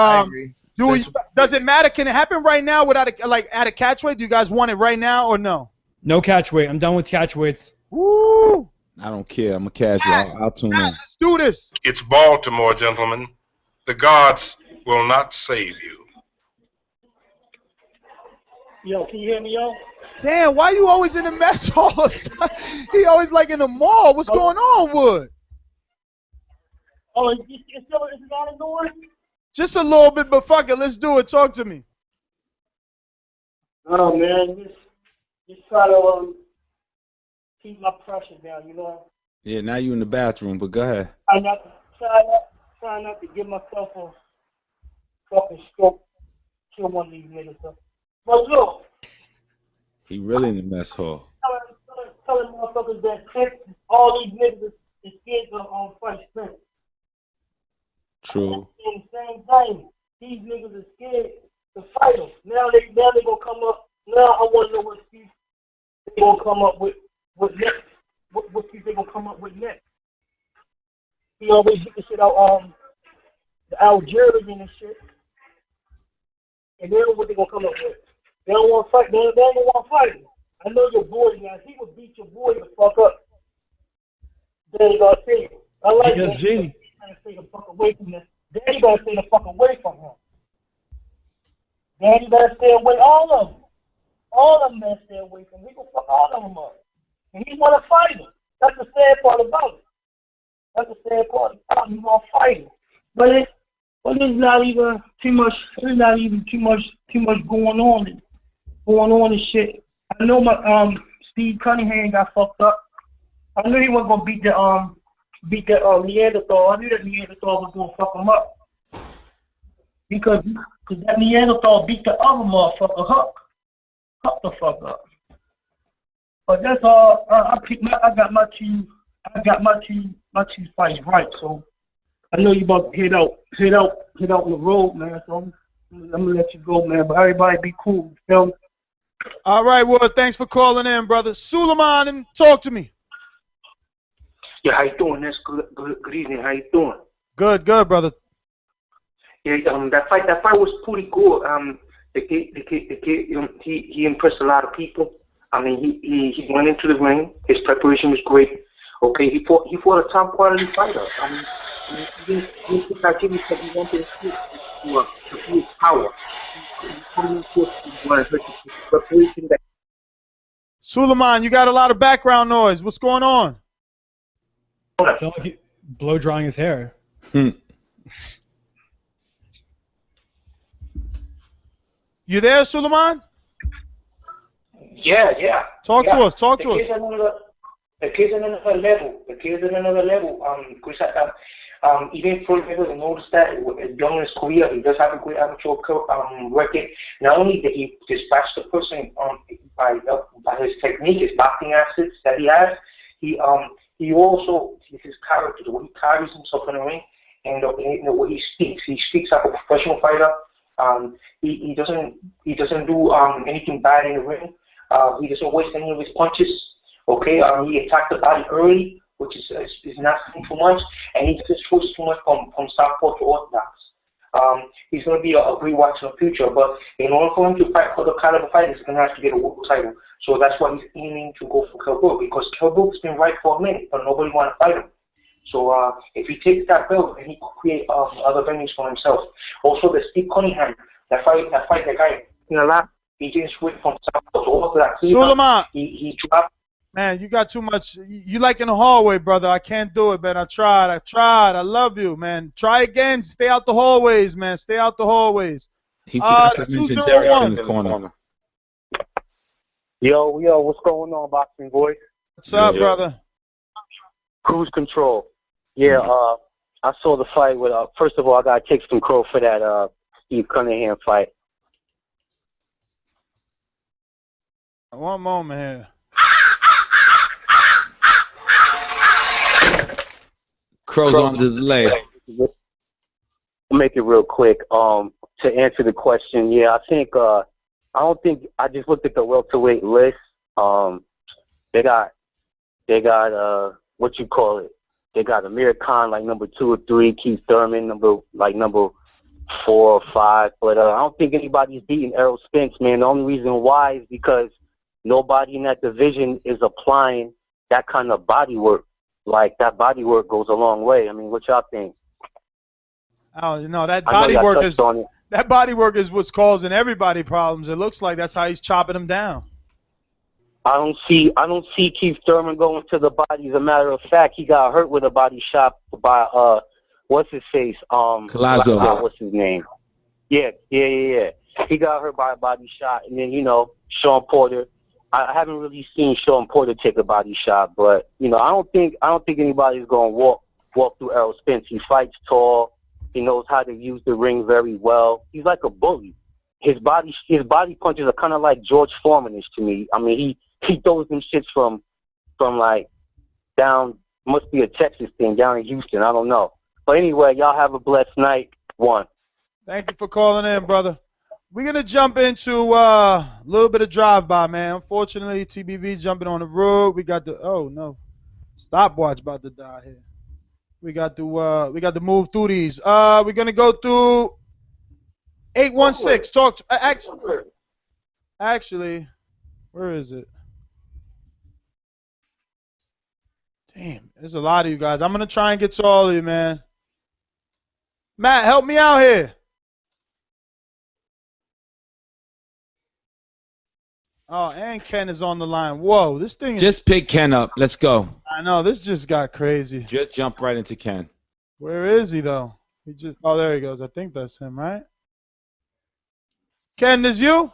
does it matter? Can it happen right now without at a catch weight? Do you guys want it right now or no? No catch weight. I'm done with catch weights. Woo! I don't care. I'm a casual. I'll tune in. Let's do this. It's Baltimore, gentlemen. The gods will not save you. Yo, can you hear me, yo? Damn, why you always in the mess hall? He always like in the mall. What's going on, Wood? Oh, is it not a noise? Just a little bit, but fuck it. Let's do it. Talk to me. Oh, man. Just try to keep my pressure down, you know? Yeah, now you in the bathroom, but go ahead. Try not to give myself a fucking stroke. Kill one of these niggas. But look. He really in the mess hall. Telling motherfuckers that all these niggas is scared to fight Spence. True. Same thing. These niggas are scared to fight him. Now they gonna come up. Now I want to know what Steve they gonna come up with next. What Steve they gonna come up with next? He always get the shit out the Algieri and shit. And they know what they gonna come up with. They don't want to fight. They don't want to fight him. I know your boy, man. He would beat your boy the fuck up. Daddy Garcia. I like that. He's trying to stay the fuck away from this. Daddy gotta stay the fuck away from him. Daddy gotta stay away. All of them. All of them gotta stay away from him. He gonna fuck all of them up. And he wanna fight him. That's the sad part about it. That's the sad part about it. He wanna fight him. But there's not even too much. There's not even too much going on. And shit. I know my Steve Cunningham got fucked up. I knew he wasn't gonna beat the Neanderthal. I knew that Neanderthal was gonna fuck him up because that Neanderthal beat the other motherfucker, Huck the fuck up. But that's all. I got my two fights right. So I know you about to head out on the road, man. So I'm gonna let you go, man. But everybody be cool. You feel me? All right, Wood. Thanks for calling in, brother. Suleiman, and talk to me. Yeah, how you doing? That's good evening. How you doing? Good, brother. Yeah, that fight was pretty good. The kid, he impressed a lot of people. I mean, he went into the ring. His preparation was great. Okay, he fought a top quality fighter. I mean, he didn't that he wanted to use power. Suleiman, you got a lot of background noise. What's going on? Sounds like he blow drying his hair. You there, Suleiman? Yeah. Talk to us. The kid's on another level. Chris, even for people notice that during his career, he does have a great amateur record. Not only did he dispatch the person by his technique, his boxing assets that he has, he also, his character, the way he carries himself in the ring, and the way he speaks. He speaks like a professional fighter. He doesn't do anything bad in the ring. He doesn't waste any of his punches. Okay, he attacked the body early, which is not saying too much, and he just switched too much from southpaw to orthodox. He's going to be a great watch in the future, but in order for him to fight for the caliber fight, he's going to have to get a world title. So that's why he's aiming to go for Kell Brook, because Kell Brook's been right for a minute, but nobody want to fight him. So if he takes that belt, then he could create other venues for himself. Also, the Steve Cunningham, that fight that guy, he didn't switch from southpaw to orthodox. Suleiman. He dropped. Man, you got too much. You like in the hallway, brother. I can't do it, man. I tried. I love you, man. Try again. Stay out the hallways, man. Stay out the hallways. He forgot to mention Derek in the corner. Yo, what's going on, Boxing Voice? What's up, brother? Cruise Control. Yeah, I saw the fight with, first of all, I got to take some crow for that Steve Cunningham fight. One moment here. Crow's on the delay. I'll make it real quick. To answer the question, yeah, I just looked at the welterweight list. They got what you call it? They got Amir Khan like number 2 or 3, Keith Thurman number 4 or 5. But I don't think anybody's beating Errol Spence, man. The only reason why is because nobody in that division is applying that kind of body work. Like, that body work goes a long way. I mean, what y'all think? Oh, no, that body work is what's causing everybody problems. It looks like that's how he's chopping them down. I don't see Keith Thurman going to the body. As a matter of fact, he got hurt with a body shot by what's his face? Collazo. What's his name? Yeah. He got hurt by a body shot, and then Sean Porter. I haven't really seen Sean Porter take a body shot, but I don't think anybody's going to walk through Errol Spence. He fights tall. He knows how to use the ring very well. He's like a bully. His body punches are kind of like George Foreman-ish to me. I mean, he throws them shits from like down, must be a Texas thing, down in Houston. I don't know. But anyway, y'all have a blessed night. One. Thank you for calling in, brother. We're going to jump into a little bit of drive-by, man. Unfortunately, TBV jumping on the road. We got the stopwatch about to die here. We got to move through these. We're going to go through 816. Talk to, actually, where is it? Damn, there's a lot of you guys. I'm going to try and get to all of you, man. Matt, help me out here. Oh, and Ken is on the line. Whoa, this thing is... Just pick Ken up. Let's go. I know, this just got crazy. Just jump right into Ken. Where is he, though? Oh, there he goes. I think that's him, right? Ken, is you?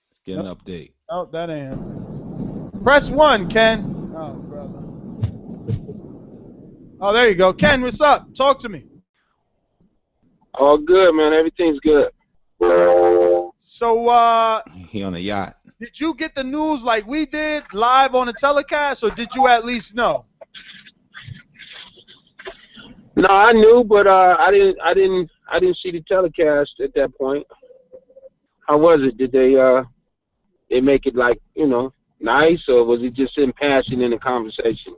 Let's get an update. Oh, that ain't him. Press 1, Ken. Oh, brother. Oh, there you go. Ken, what's up? Talk to me. All good, man. Everything's good. So, he on a yacht. Did you get the news like we did live on the telecast, or did you at least know? No, I knew, but I didn't see the telecast at that point. How was it? Did they make it like nice, or was it just in passing in the conversation?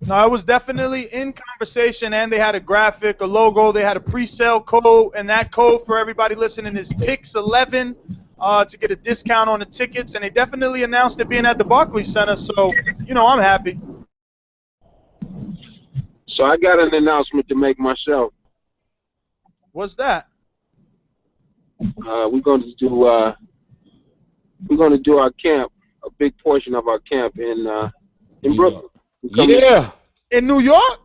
No, it was definitely in conversation, and they had a graphic, a logo. They had a pre-sale code, and that code for everybody listening is PIX11 to get a discount on the tickets. And they definitely announced it being at the Barclays Center, so, I'm happy. So I got an announcement to make myself. What's that? We're going to do our camp, a big portion of our camp in Brooklyn. Yeah. In New York?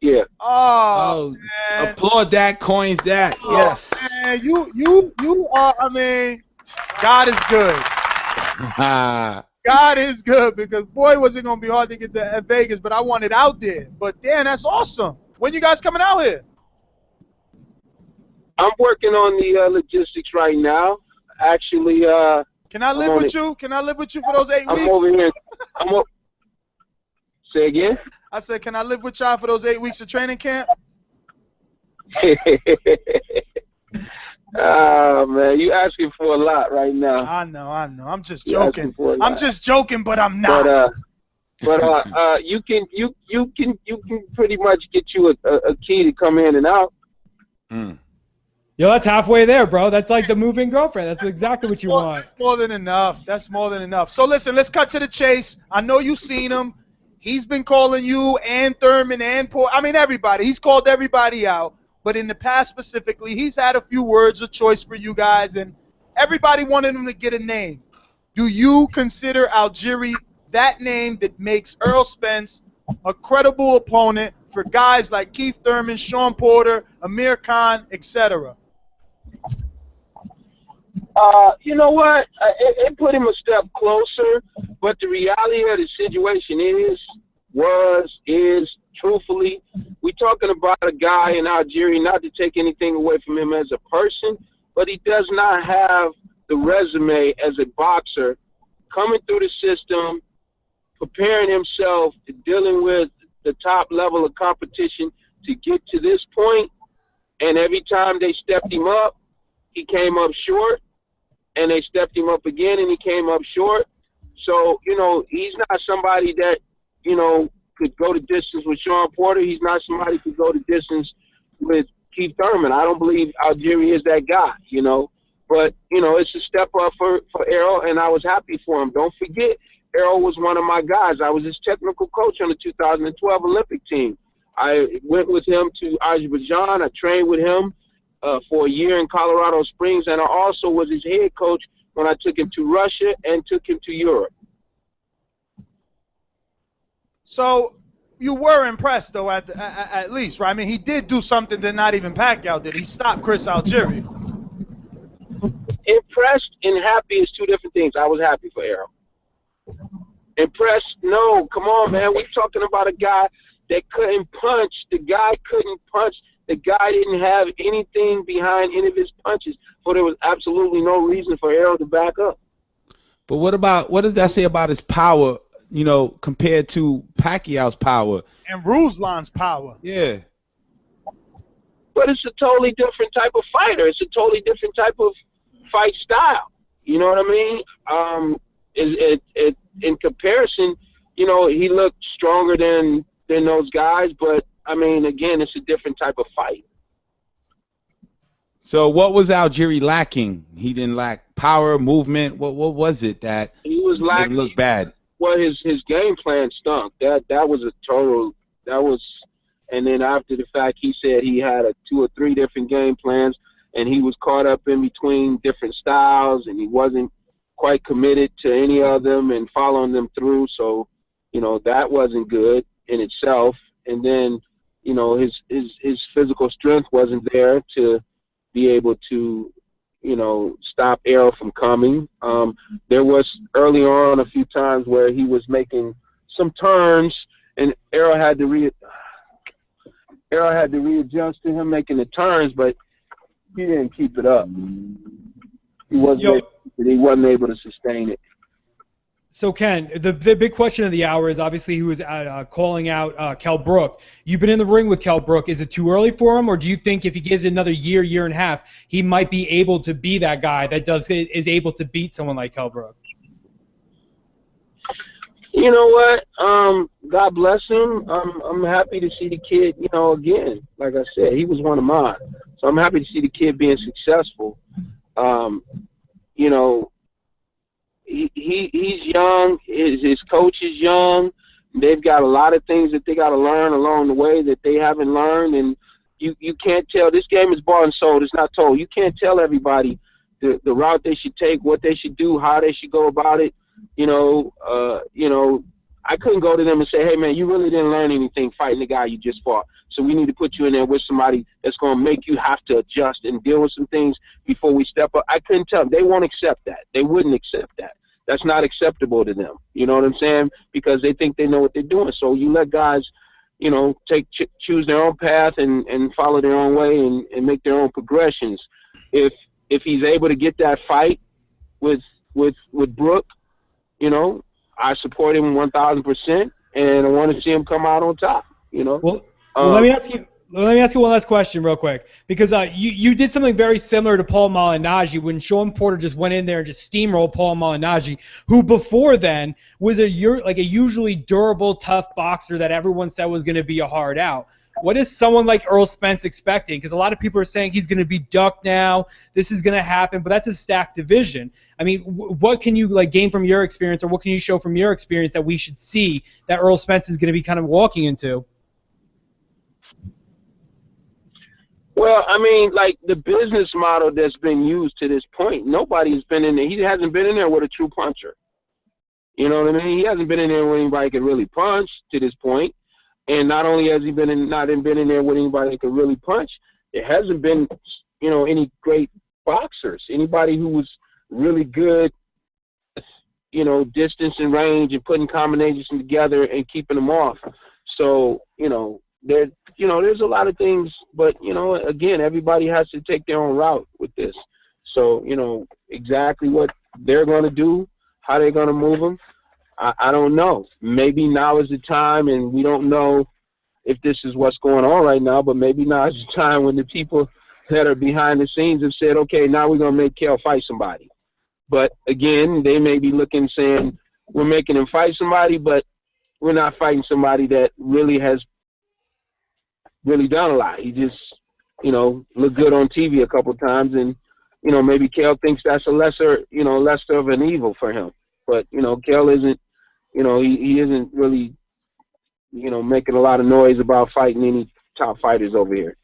Yeah. Oh, man. Applaud that, coins that. Yes. Man, you are, I mean, God is good. God is good, because boy, was it gonna be hard to get to Vegas, but I want it out there. But damn, that's awesome. When you guys coming out here? I'm working on the logistics right now. Actually, can I live with you? Can I live with you for those 8 weeks? I'm over here. Say again? I said, can I live with y'all for those 8 weeks of training camp? Oh, man, you asking for a lot right now. I know. I'm just joking. I'm just joking, but I'm not. But you can pretty much get you a key to come in and out. Yo, that's halfway there, bro. That's like the moving girlfriend. That's exactly what you want. That's more than enough. That's more than enough. So listen, let's cut to the chase. I know you've seen him. He's been calling you and Thurman and Paul. I mean, everybody. He's called everybody out. But in the past specifically, he's had a few words of choice for you guys, and everybody wanted him to get a name. Do you consider Algieri that name that makes Errol Spence a credible opponent for guys like Keith Thurman, Sean Porter, Amir Khan, etc.? You know what? It put him a step closer, but the reality of the situation is truthfully, we're talking about a guy in Algieri, not to take anything away from him as a person, but he does not have the resume as a boxer coming through the system, preparing himself, dealing with the top level of competition to get to this point. And every time they stepped him up, he came up short, and they stepped him up again, and he came up short. So, you know, he's not somebody that, you know, could go the distance with Sean Porter. He's not somebody who could go the distance with Keith Thurman. I don't believe Algieri is that guy, you know. But, you know, it's a step up for Errol, and I was happy for him. Don't forget, Errol was one of my guys. I was his technical coach on the 2012 Olympic team. I went with him to Azerbaijan. I trained with him for a year in Colorado Springs, and I also was his head coach when I took him to Russia and took him to Europe. So you were impressed, though, at least, right? I mean, he did do something that not even Pacquiao did. He stopped Chris Algieri. Impressed and happy is two different things. I was happy for Errol. Impressed? No, come on, man. We're talking about a guy that couldn't punch. The guy couldn't punch. The guy didn't have anything behind any of his punches, so there was absolutely no reason for Errol to back up. But what does that say about his power, you know, compared to Pacquiao's power? And Ruslan's power. Yeah. But it's a totally different type of fighter. It's a totally different type of fight style. You know what I mean? In comparison, you know, he looked stronger than those guys, but I mean, again, it's a different type of fight. So what was Algieri lacking? He didn't lack power, movement. What was it that he was lacking? Didn't look bad. Well, his game plan stunk. That was a total. And then after the fact, he said he had 2 or 3 different game plans, and he was caught up in between different styles, and he wasn't quite committed to any of them and following them through. So, you know, that wasn't good in itself. And then, you know, his physical strength wasn't there to be able to, you know, stop Errol from coming. There was early on a few times where he was making some turns, and Errol had to readjust to him making the turns, but he didn't keep it up. He wasn't able to sustain it. So, Ken, the big question of the hour is obviously who is calling out Kell Brook. You've been in the ring with Kell Brook. Is it too early for him, or do you think if he gives it another year and a half, he might be able to be that guy that is able to beat someone like Kell Brook? You know what? God bless him. I'm happy to see the kid, you know, again, like I said, he was one of mine. So I'm happy to see the kid being successful. You know, he's young. His coach is young. They've got a lot of things that they got to learn along the way that they haven't learned. And you can't tell. This game is bought and sold. It's not told. You can't tell everybody the route they should take, what they should do, how they should go about it. You know, I couldn't go to them and say, hey, man, you really didn't learn anything fighting the guy you just fought. So we need to put you in there with somebody that's going to make you have to adjust and deal with some things before we step up. I couldn't tell them. They won't accept that. They wouldn't accept that. That's not acceptable to them. You know what I'm saying? Because they think they know what they're doing. So you let guys, you know, choose their own path and follow their own way and make their own progressions. If he's able to get that fight with Brook, you know, I support him 1,000%, and I want to see him come out on top. You know. Well, let me ask you. Let me ask you one last question real quick, because you did something very similar to Paul Malignaggi when Sean Porter just went in there and just steamrolled Paul Malignaggi, who before then was a usually durable, tough boxer that everyone said was going to be a hard out. What is someone like Errol Spence expecting? Because a lot of people are saying he's going to be ducked now, this is going to happen, but that's a stacked division. I mean, what can you gain from your experience, or what can you show from your experience that we should see that Errol Spence is going to be kind of walking into? Well, I mean, like the business model that's been used to this point, nobody's been in there. He hasn't been in there with a true puncher. You know what I mean? He hasn't been in there with anybody that could really punch to this point. And not only has he been in there with anybody that could really punch, there hasn't been, you know, any great boxers. Anybody who was really good, you know, distance and range and putting combinations together and keeping them off. So, you know, there's a lot of things, but, you know, again, everybody has to take their own route with this. So, you know, exactly what they're going to do, how they're going to move them, I don't know. Maybe now is the time, and we don't know if this is what's going on right now, but maybe now is the time when the people that are behind the scenes have said, okay, now we're going to make Kel fight somebody. But, again, they may be looking, saying, we're making him fight somebody, but we're not fighting somebody that really has really done a lot. He just, you know, looked good on TV a couple times, and, you know, maybe Kel thinks that's a lesser of an evil for him. But, you know, Kel isn't, you know, he isn't really, you know, making a lot of noise about fighting any top fighters over here.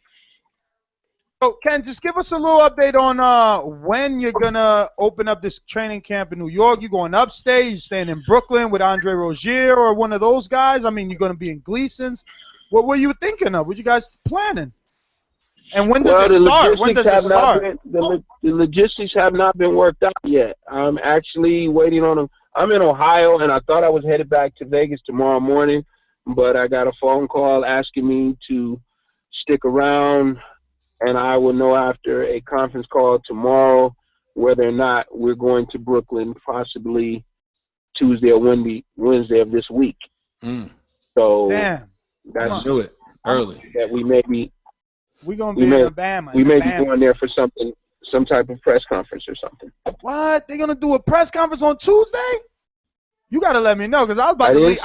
So, Ken, just give us a little update on when you're going to open up this training camp in New York. You going upstate? You staying in Brooklyn with Andre Rozier or one of those guys? I mean, you're going to be in Gleason's. What were you thinking of? What you guys planning? And when does it start? When does it start? The logistics have not been worked out yet. I'm actually waiting on them. I'm in Ohio, and I thought I was headed back to Vegas tomorrow morning, but I got a phone call asking me to stick around, and I will know after a conference call tomorrow whether or not we're going to Brooklyn, possibly Tuesday or Wednesday of this week. So damn, that's do it early. That we may be. We're going to be in Alabama. We may be going there for something, some type of press conference or something. What? They're going to do a press conference on Tuesday? You got to let me know, because I was about to leave.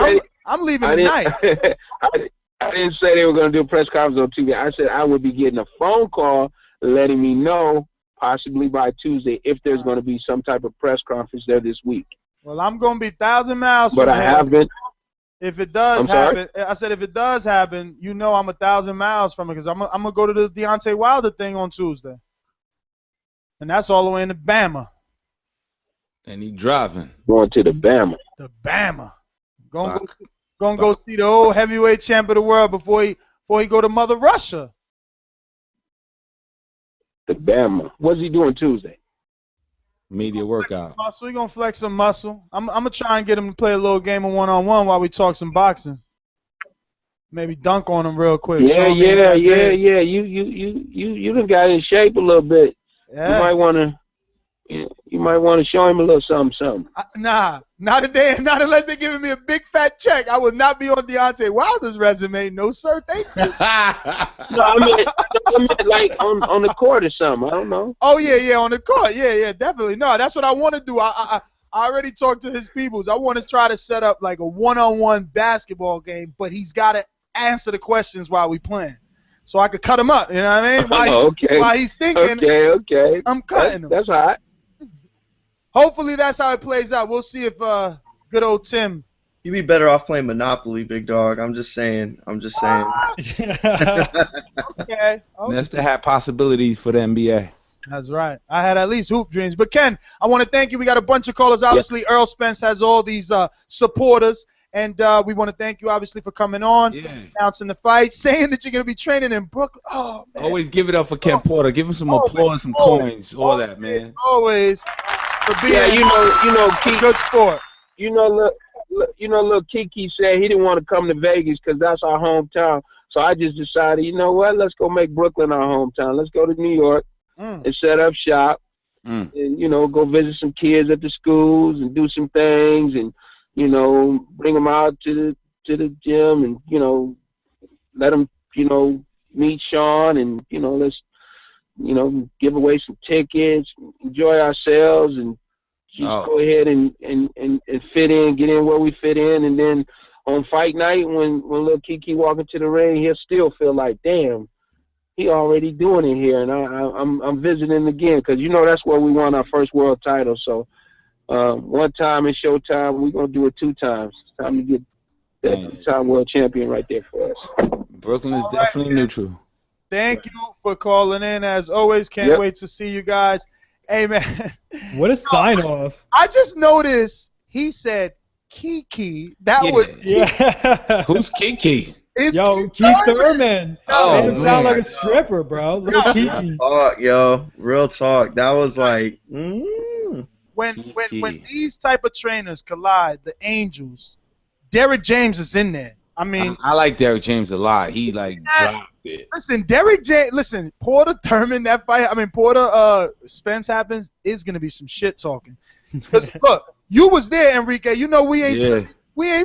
I'm leaving tonight. I didn't say they were going to do a press conference on Tuesday. I said I would be getting a phone call letting me know possibly by Tuesday if there's going to be some type of press conference there this week. Well, I'm going to be 1,000 miles from But I haven't. If it does happen, I said if it does happen, you know I'm 1,000 miles from it, because I'm gonna go to the Deontay Wilder thing on Tuesday, and that's all the way in the Bama. And he driving. Going to the Bama. The Bama. Gonna go see the old heavyweight champ of the world before he go to Mother Russia. The Bama. What's he doing Tuesday? Media workout. Muscle. He gonna flex some muscle. I'm gonna try and get him to play a little game of one-on-one while we talk some boxing. Maybe dunk on him real quick. Yeah. You done got in shape a little bit. Yeah. You might want to show him a little something. Not unless they're giving me a big fat check. I would not be on Deontay Wilder's resume. No, sir. Thank you. No, I meant like on the court or something. I don't know. Oh, yeah, on the court. Yeah, definitely. No, that's what I want to do. I already talked to his peoples. I want to try to set up like a one-on-one basketball game, but he's got to answer the questions while we playing. So I could cut him up, you know what I mean? While he's thinking, okay. I'm cutting him. That's all right. Hopefully that's how it plays out. We'll see if good old Tim. You'd be better off playing Monopoly, big dog. I'm just saying. Okay. Nestor had possibilities for the NBA. That's right. I had at least hoop dreams. But, Ken, I want to thank you. We got a bunch of callers. Obviously, Errol Spence has all these supporters. And we want to thank you, obviously, for coming on, announcing the fight, saying that you're going to be training in Brooklyn. Oh, man. Always give it up for Ken Porter. Give him some applause, some coins, all that, man. Always. for being Yeah, you know, Kiki, good sport. You know, look, Kiki said he didn't want to come to Vegas because that's our hometown. So I just decided, you know what? Let's go make Brooklyn our hometown. Let's go to New York and set up shop, and go visit some kids at the schools and do some things, and bring them out to the gym, and let them meet Sean, and let's give away some tickets, enjoy ourselves, and just go ahead and fit in, get in where we fit in, and then on fight night when little Kiki walk into the ring, he'll still feel like, damn, he already doing it here, and I'm visiting again, because that's where we won our first world title. So one time is showtime. We're gonna do it 2 times. It's time to get that 2-time world champion right there for us. Brooklyn is definitely neutral. Thank you for calling in. As always, can't wait to see you guys. Hey, man. What a sign-off. I just noticed he said Kiki. That was Who's Kiki? It's Keith Thurman. Oh, made him sound like a stripper, bro. Little Kiki. Talk, yo. Real talk. That was like, When these type of trainers collide, the Angels, Derrick James is in there. I mean, I like Derrick James a lot. He dropped it. Listen, Derrick James. Listen, Porter Thurman. That fight. I mean, Porter Spence happens. Is gonna be some shit talking. Because look, you was there, Enrique. You know we ain't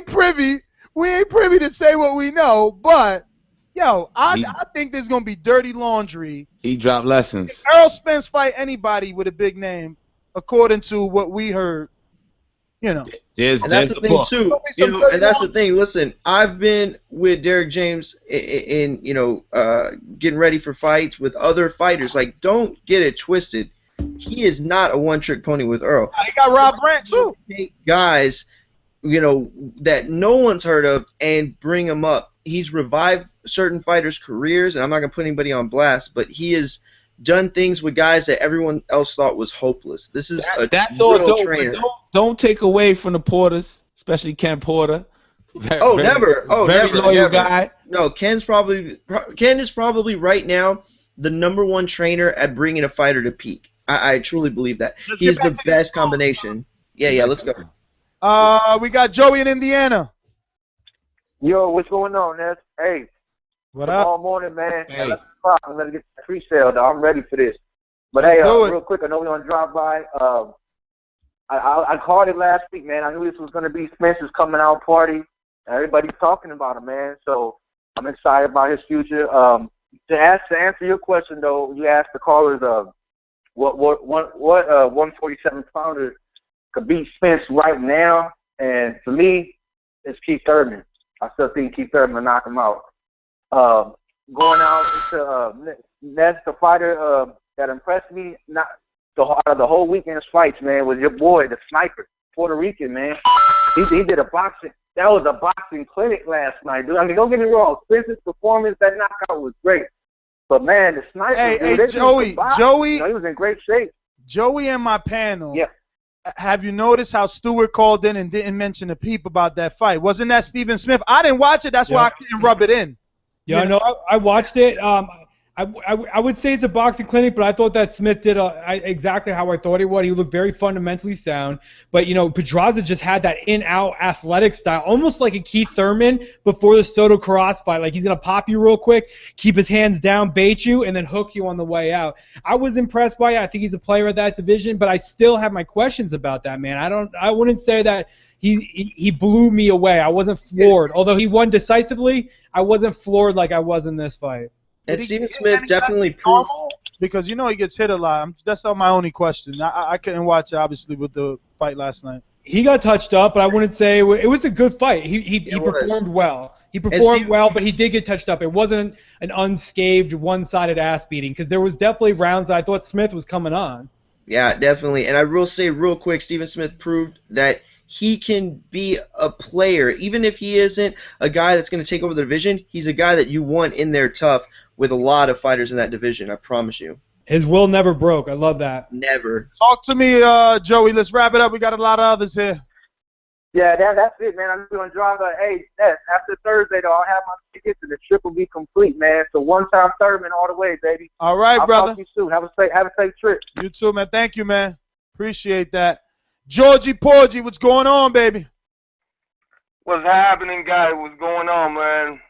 privy. We ain't privy to say what we know. But yo, I think there's gonna be dirty laundry. He dropped lessons. If Errol Spence fight anybody with a big name, according to what we heard. And that's the thing too. And that's the thing. Listen, I've been with Derrick James in getting ready for fights with other fighters. Like, don't get it twisted. He is not a one-trick pony with Errol. He got Rob Brandt too. Take guys, that no one's heard of and bring them up. He's revived certain fighters' careers, and I'm not gonna put anybody on blast, but he has done things with guys that everyone else thought was hopeless. This is that's real all. trainer. Don't take away from the Porters, especially Ken Porter. Very never. Loyal guy. No, Ken is probably right now the #1 trainer at bringing a fighter to peak. I truly believe that. He's the best combination. Yeah, let's go. We got Joey in Indiana. Yo, what's going on, Ness? Hey. What up? All morning, man. Hey. Let's talk. I'm gonna get the pre-sale, though. I'm ready for this. But Let's do it. real quick, I know we're gonna drop by. I called it last week, man. I knew this was gonna be Spence's coming out party. Everybody's talking about him, man. So I'm excited about his future. To answer your question, though, you asked the callers, what 147 pounder could beat Spence right now, and for me, it's Keith Thurman. I still think Keith Thurman will knock him out. Going out to that's the fighter that impressed me. Not out of the whole weekend's fights, man, was your boy, the sniper, Puerto Rican, man. He did a boxing. That was a boxing clinic last night, dude. I mean, don't get me wrong. Spence's performance, that knockout was great. But man, the sniper. Hey, dude, Joey, he was in great shape. Joey and my panel. Yeah. Have you noticed how Stewart called in and didn't mention the peep about that fight? Wasn't that Stephen Smith? I didn't watch it. That's why I couldn't rub it in. Yeah, no, I watched it. I would say it's a boxing clinic, but I thought that Smith did exactly how I thought he would. He looked very fundamentally sound. But, Pedraza just had that in-out athletic style, almost like a Keith Thurman before the Soto Karass fight. Like, he's going to pop you real quick, keep his hands down, bait you, and then hook you on the way out. I was impressed by it. I think he's a player at that division, but I still have my questions about that, man. I wouldn't say that he blew me away. I wasn't floored. Although he won decisively, I wasn't floored like I was in this fight. And Stephen Smith definitely proved, because he gets hit a lot. That's not my only question. I couldn't watch it, obviously, with the fight last night. He got touched up, but I wouldn't say it was a good fight. He performed well. He performed well, but he did get touched up. It wasn't an unscathed, one-sided ass beating, because there was definitely rounds I thought Smith was coming on. Yeah, definitely. And I will say real quick, Stephen Smith proved that he can be a player. Even if he isn't a guy that's going to take over the division, he's a guy that you want in there tough with a lot of fighters in that division, I promise you. His will never broke. I love that. Never. Talk to me, Joey. Let's wrap it up. We got a lot of others here. Yeah, that's it, man. I'm going to drive hey, after Thursday, though, I'll have my tickets and the trip will be complete, man. So one-time Thurman all the way, baby. All right, I'll brother. Talk to you soon. Have a safe trip. You too, man. Thank you, man. Appreciate that. Georgie Porgy, what's going on, baby? What's happening, guys? What's going on, man?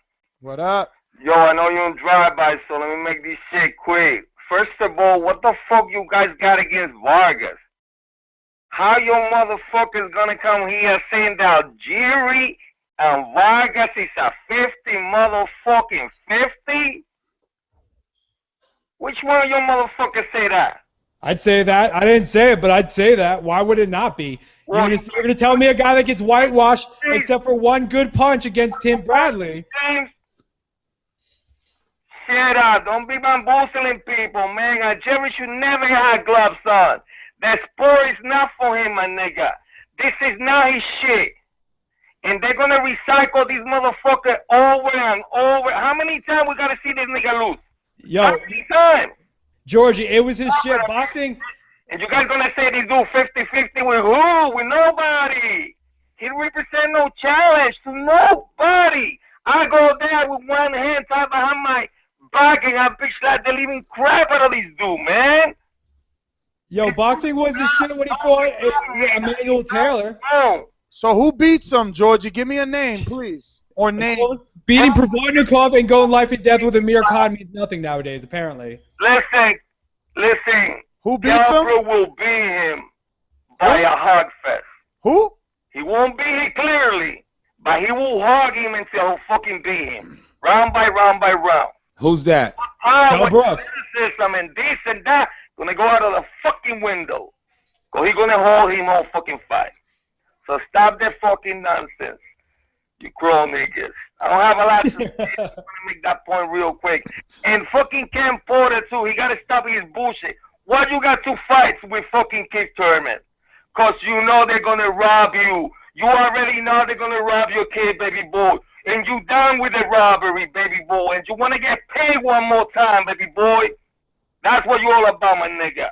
What up? Yo, I know you're on drive-by, so let me make this shit quick. First of all, what the fuck you guys got against Vargas? How your motherfuckers gonna come here saying that Algieri and Vargas is a 50 motherfucking 50? Which one of your motherfuckers say that? I'd say that. I didn't say it, but I'd say that. Why would it not be? You're going to tell me a guy that gets whitewashed except for one good punch against Tim Bradley? James, shut up. Don't be bamboozling people, man. Algieri should never have gloves on. That sport is not for him, my nigga. This is not his shit. And they're going to recycle this motherfucker over and over. How many times we got to see this nigga lose? Yo, How many times? Georgie, it was his shit boxing. And you guys going to say this dude 50-50 with who? With nobody. He represent no challenge to nobody. I go there with one hand tied behind my back and I bitch like the living crap out of this dude, man. Yo, boxing was the shit when he fought Emmanuel Taylor. So who beats him, Georgie? Give me a name, please. Or name. Beating Provodnikov and going life and death with Amir Khan means nothing nowadays, apparently. Listen. Who beats him? Gabriel will beat him by a hug fest. Who? He won't beat him clearly, but he will hug him until he'll fucking beat him. Round by round by round. Who's that? With criticism and this and that, gonna go out of the fucking window. So he's gonna hold him all fucking fight. So stop that fucking nonsense, you crow niggas. I don't have a lot to say. I'm gonna make that point real quick. And fucking Ken Porter too, he gotta stop his bullshit. Why you got 2 fights with fucking Keith Thurman? Cause you know they're gonna rob you. You already know they're gonna rob your kid, baby boy. And you done with the robbery, baby boy. And you wanna get paid one more time, baby boy. That's what you all about, my nigga.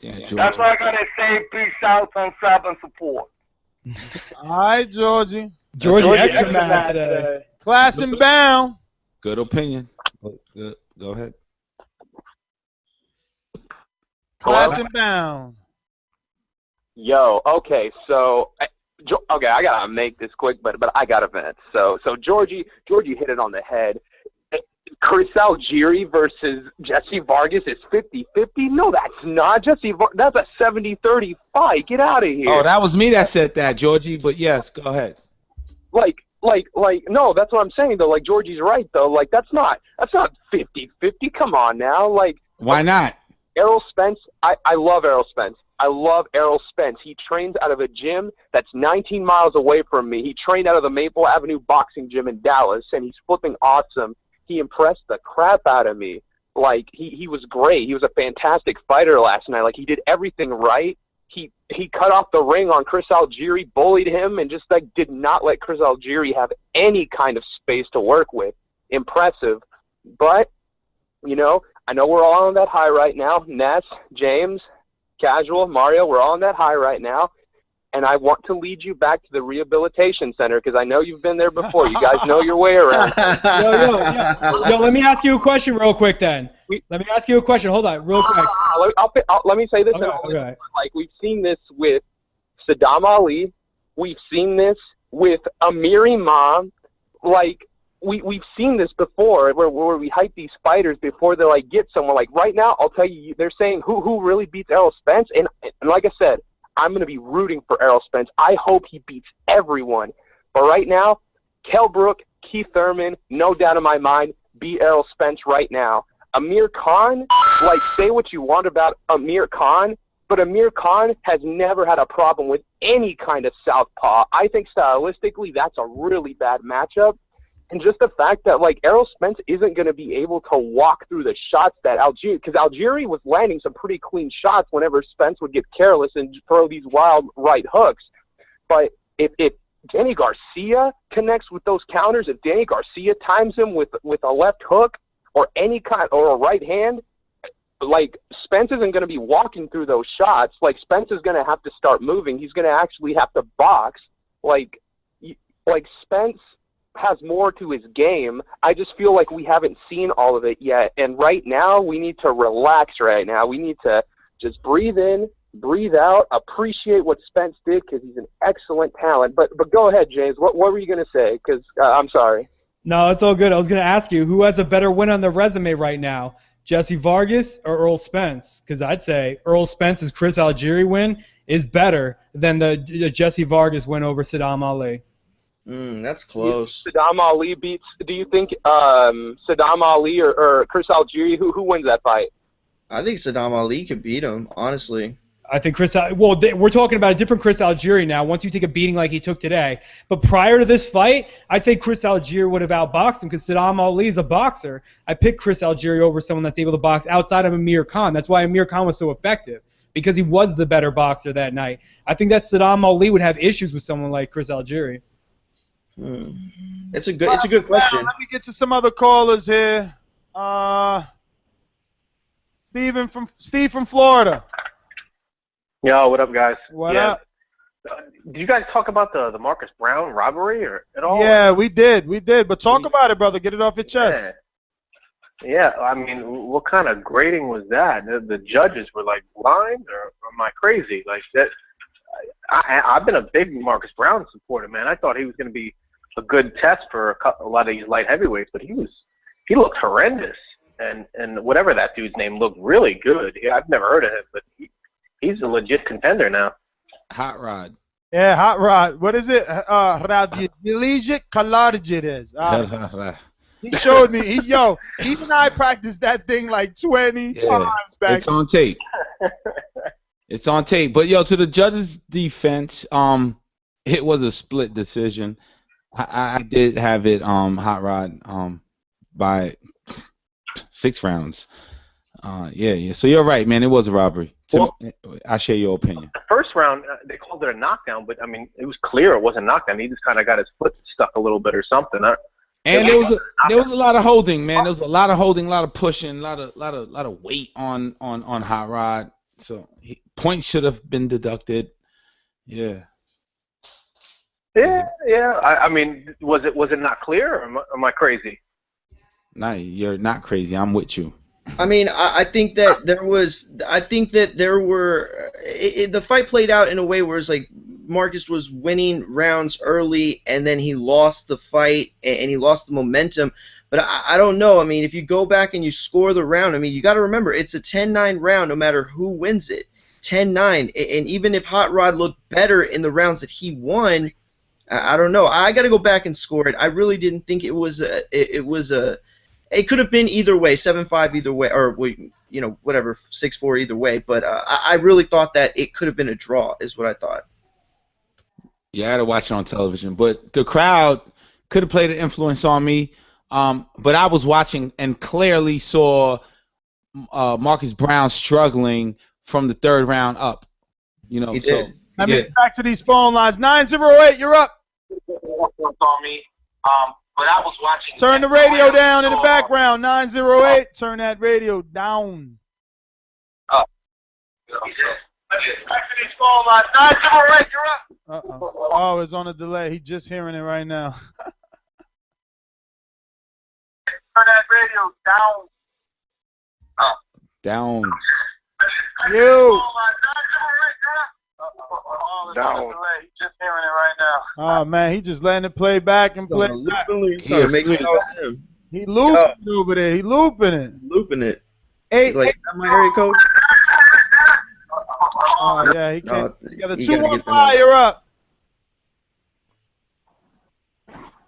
That's what I gotta say. Peace out, thumbs up, and support. All right, Georgie. Georgie extra mad today. Class and bound. Good opinion. Good. Go ahead. Class and bound. Yo, okay, so I gotta make this quick, but I gotta vent. So Georgie hit it on the head. Chris Algieri versus Jesse Vargas is 50-50? No, that's not. That's a 70-30 fight. Get out of here. Oh, that was me that said that, Georgie. But yes, go ahead. No, that's what I'm saying though. Like Georgie's right though. Like that's not 50-50. Come on now. Like why not? Errol Spence. I love Errol Spence. I love Errol Spence. He trains out of a gym that's 19 miles away from me. He trained out of the Maple Avenue boxing gym in Dallas, and he's flipping awesome. He impressed the crap out of me. Like he was great. He was a fantastic fighter last night. Like he did everything right. He cut off the ring on Chris Algieri, bullied him, and just like did not let Chris Algieri have any kind of space to work with. Impressive. But, you know, I know we're all on that high right now. Ness, James, Casual, Mario, we're all on that high right now. And I want to lead you back to the rehabilitation center because I know you've been there before. You guys know your way around. Yo, let me ask you a question real quick then. Let me ask you a question. Hold on, real quick. Let me say this. Okay. Like, we've seen this with Saddam Ali. We've seen this with Amir Imam. Like, we've seen this before where we hype these fighters before they, like, get somewhere. Like, right now, I'll tell you, they're saying who really beats Errol Spence. And like I said, I'm going to be rooting for Errol Spence. I hope he beats everyone. But right now, Kell Brook, Keith Thurman, no doubt in my mind, beat Errol Spence right now. Amir Khan, like, say what you want about Amir Khan, but Amir Khan has never had a problem with any kind of southpaw. I think stylistically that's a really bad matchup. And just the fact that, like, Errol Spence isn't going to be able to walk through the shots that Algieri, because Algieri was landing some pretty clean shots whenever Spence would get careless and throw these wild right hooks. But if Danny Garcia connects with those counters, if Danny Garcia times him with a left hook or any kind, or a right hand, like, Spence isn't going to be walking through those shots. Like, Spence is going to have to start moving. He's going to actually have to box. Like Spence has more to his game. I just feel like we haven't seen all of it yet. And right now, we need to relax right now. We need to just breathe in, breathe out, appreciate what Spence did because he's an excellent talent. But go ahead, James. What were you going to say? Because I'm sorry. No, it's all good. I was going to ask you, who has a better win on their resume right now, Jesse Vargas or Errol Spence? Because I'd say Errol Spence's Chris Algieri win is better than the Jesse Vargas win over Saddam Ali. That's close. Saddam Ali beats. Do you think Saddam Ali or Chris Algieri? Who wins that fight? I think Saddam Ali could beat him, honestly. I think we're talking about a different Chris Algieri now once you take a beating like he took today. But prior to this fight, I'd say Chris Algieri would have outboxed him because Saddam Ali is a boxer. I picked Chris Algieri over someone that's able to box outside of Amir Khan. That's why Amir Khan was so effective, because he was the better boxer that night. I think that Saddam Ali would have issues with someone like Chris Algieri. It's a good question. Let me get to some other callers here. Steve from Florida. Yo, what up, guys? What up? Did you guys talk about the Marcus Browne robbery or at all? Yeah, we did. But talk about it, brother. Get it off your chest. Yeah, I mean, what kind of grading was that? The judges were like blind, or am I crazy? Like that. I've been a big Marcus Browne supporter, man. I thought he was going to be a good test for a lot of these light heavyweights, but he looked horrendous. And whatever that dude's name looked really good. Yeah, I've never heard of him, but he's a legit contender now. Hot Rod. Yeah, Hot Rod. What is it? Radijilijic Kalarjides. He showed me. Even I practiced that thing like 20 times back. It's on tape. It's on tape. But, to the judge's defense, it was a split decision. I did have it, Hot Rod, by 6 rounds. Yeah. So you're right, man. It was a robbery. I share your opinion. The first round, they called it a knockdown, but, I mean, it was clear it wasn't a knockdown. He just kind of got his foot stuck a little bit or something. And there was a lot of holding, man. There was a lot of holding, a lot of pushing, a lot of weight on Hot Rod. So points should have been deducted. Yeah. Yeah. I mean, was it not clear, or am I crazy? No, you're not crazy. I'm with you. I mean, I think that there were the fight played out in a way where it's like Marcus was winning rounds early, and then he lost the fight and he lost the momentum. But I don't know. I mean, if you go back and you score the round, I mean, you got to remember it's a 10-9 round no matter who wins it. 10-9, and even if Hot Rod looked better in the rounds that he won, I don't know. I got to go back and score it. I really didn't think it was it could have been either way, 7-5 either way, or whatever, 6-4 either way. But I really thought that it could have been a draw, is what I thought. Yeah, I had to watch it on television, but the crowd could have played an influence on me. But I was watching and clearly saw Marcus Browne struggling from the 3rd round up. He did. Back to these phone lines. 908, you're up. On me. But I was watching. Turn the radio down in the background. 908. Turn that radio down. Back to these phone lines. 908, you're up. Oh, it's on a delay. He's just hearing it right now. Turn that radio down. Down. You. Down. He's just hearing it right now. Oh man, he just letting it play back and play back. He looping over there. He looping it. Looping it. 8. Like, is that my area code? Oh yeah, he can't. Yeah, the 215. You're up.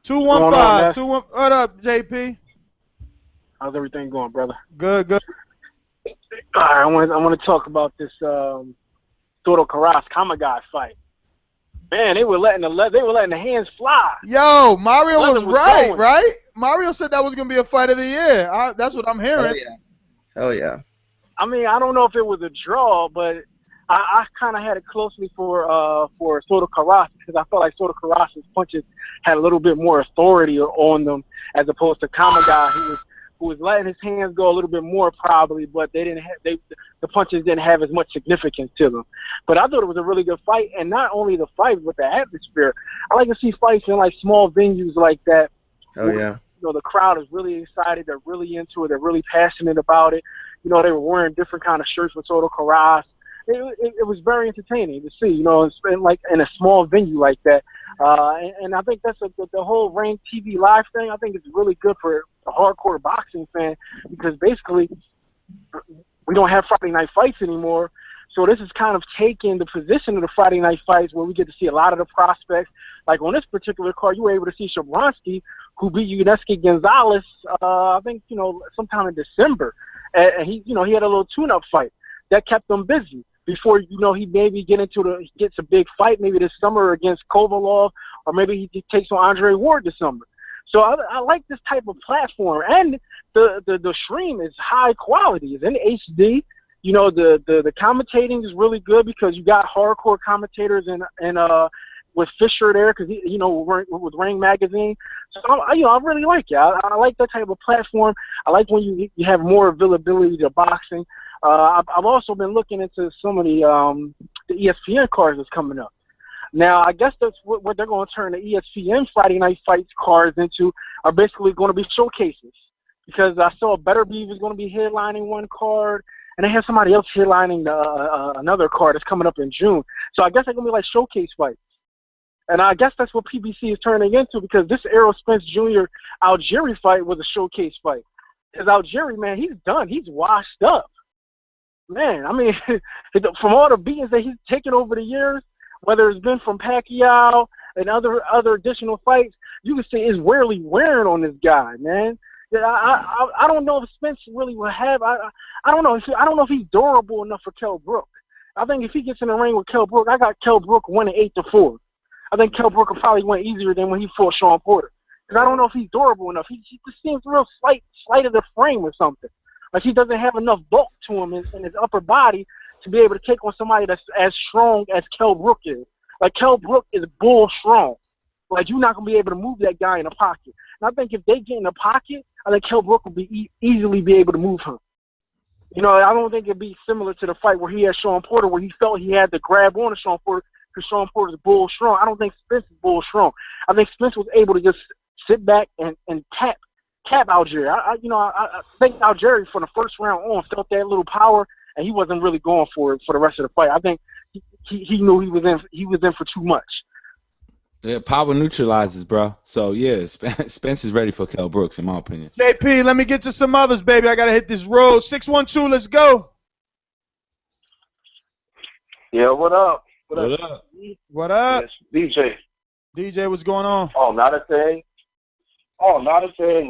215. What up, JP? How's everything going, brother? Good. All right, I want to talk about this Toro Carras Kamagai fight. Man, they were letting the hands fly. Yo, Mario was right? Mario said that was gonna be a fight of the year. That's what I'm hearing. Hell yeah. I mean, I don't know if it was a draw, but I kind of had it closely for Soto Carras because I felt like Soto Carras's punches had a little bit more authority on them as opposed to Kamagai, who was letting his hands go a little bit more probably, but the punches didn't have as much significance to them. But I thought it was a really good fight, and not only the fight, but the atmosphere. I like to see fights in like small venues like that. Oh yeah. The crowd is really excited. They're really into it. They're really passionate about it. They were wearing different kind of shirts with Soto Carras. it was very entertaining to see, you know, and like in a small venue like that. And I think that's the whole Ring TV Live thing. I think it's really good for a hardcore boxing fan because basically we don't have Friday night fights anymore. So this is kind of taking the position of the Friday night fights where we get to see a lot of the prospects. Like on this particular card, you were able to see Shabransky, who beat Yuneski Gonzalez, I think, you know, sometime in December. And he, you know, he had a little tune-up fight that kept him busy before, you know, he maybe gets a big fight maybe this summer against Kovalov, or maybe he takes on Andre Ward this summer. So I like this type of platform, and the stream is high quality. It's in HD. You know, the commentating is really good because you got hardcore commentators and with Fisher there because you know with Ring Magazine. So I really like it. I like that type of platform. I like when you have more availability to boxing. I've also been looking into some of the ESPN cards that's coming up. Now, I guess that's what they're going to turn the ESPN Friday Night Fights cards into are basically going to be showcases. Because I saw Better Beef is going to be headlining one card, and they have somebody else headlining another card that's coming up in June. So I guess they're going to be like showcase fights. And I guess that's what PBC is turning into because this Errol Spence Jr. Algieri fight was a showcase fight. Because Algieri, man, he's done. He's washed up. Man, I mean, from all the beatings that he's taken over the years, whether it's been from Pacquiao and other additional fights, you can say it's rarely wearing on this guy, man. I don't know if Spence really will have. I don't know. I don't know if he's durable enough for Kell Brook. I think if he gets in the ring with Kell Brook, I got Kell Brook winning 8-4. I think Kell Brook will probably win easier than when he fought Sean Porter. Because I don't know if he's durable enough. He just seems real slight of the frame or something. Like he doesn't have enough bulk to him in his upper body to be able to take on somebody that's as strong as Kell Brook is. Like Kell Brook is bull strong. Like you're not gonna be able to move that guy in the pocket. And I think if they get in the pocket, I think Kell Brook will be easily be able to move him. You know, I don't think it'd be similar to the fight where he had Sean Porter, where he felt he had to grab on to Sean Porter because Sean Porter's bull strong. I don't think Spence is bull strong. I think Spence was able to just sit back and tap Algieri. I think Algieri from the first round on felt that little power, and he wasn't really going for it for the rest of the fight. I think he knew he was in for too much. Yeah, power neutralizes, bro. So yeah, Spence is ready for Kell Brooks, in my opinion. JP, let me get to some others, baby. I gotta hit this road. 612, let's go. Yeah, what up? What up? What up? Yes, DJ. DJ, what's going on? Oh, not a thing.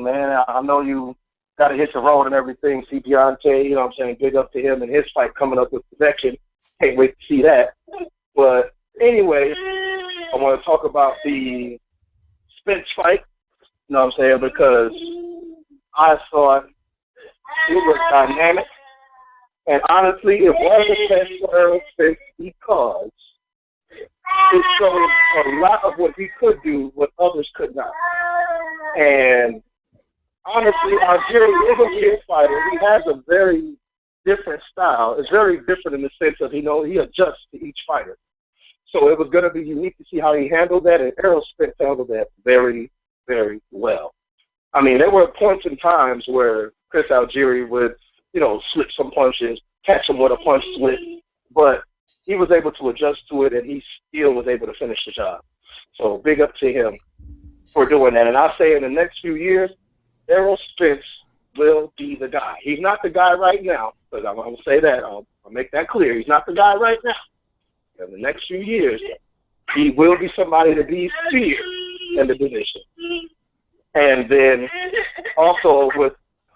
Man. I know you got to hit the road and everything. See Deontay, you know what I'm saying? Big up to him and his fight coming up with Protection. Can't wait to see that. But anyway, I want to talk about the Spence fight, you know what I'm saying? Because I thought it was dynamic. And honestly, it wasn't best for Errol Spence because it showed a lot of what he could do, what others could not. And honestly, Algieri is a kid fighter. He has a very different style. It's very different in the sense of he adjusts to each fighter. So it was going to be unique to see how he handled that, and Errol Spence handled that very, very well. I mean, there were points in times where Chris Algieri would, slip some punches, catch him with a punch slip, but he was able to adjust to it, and he still was able to finish the job. So big up to him for doing that. And I say in the next few years, Errol Spence will be the guy. He's not the guy right now, but I'm going to say that. I'll make that clear. He's not the guy right now. In the next few years, he will be somebody to be feared in the division. And then also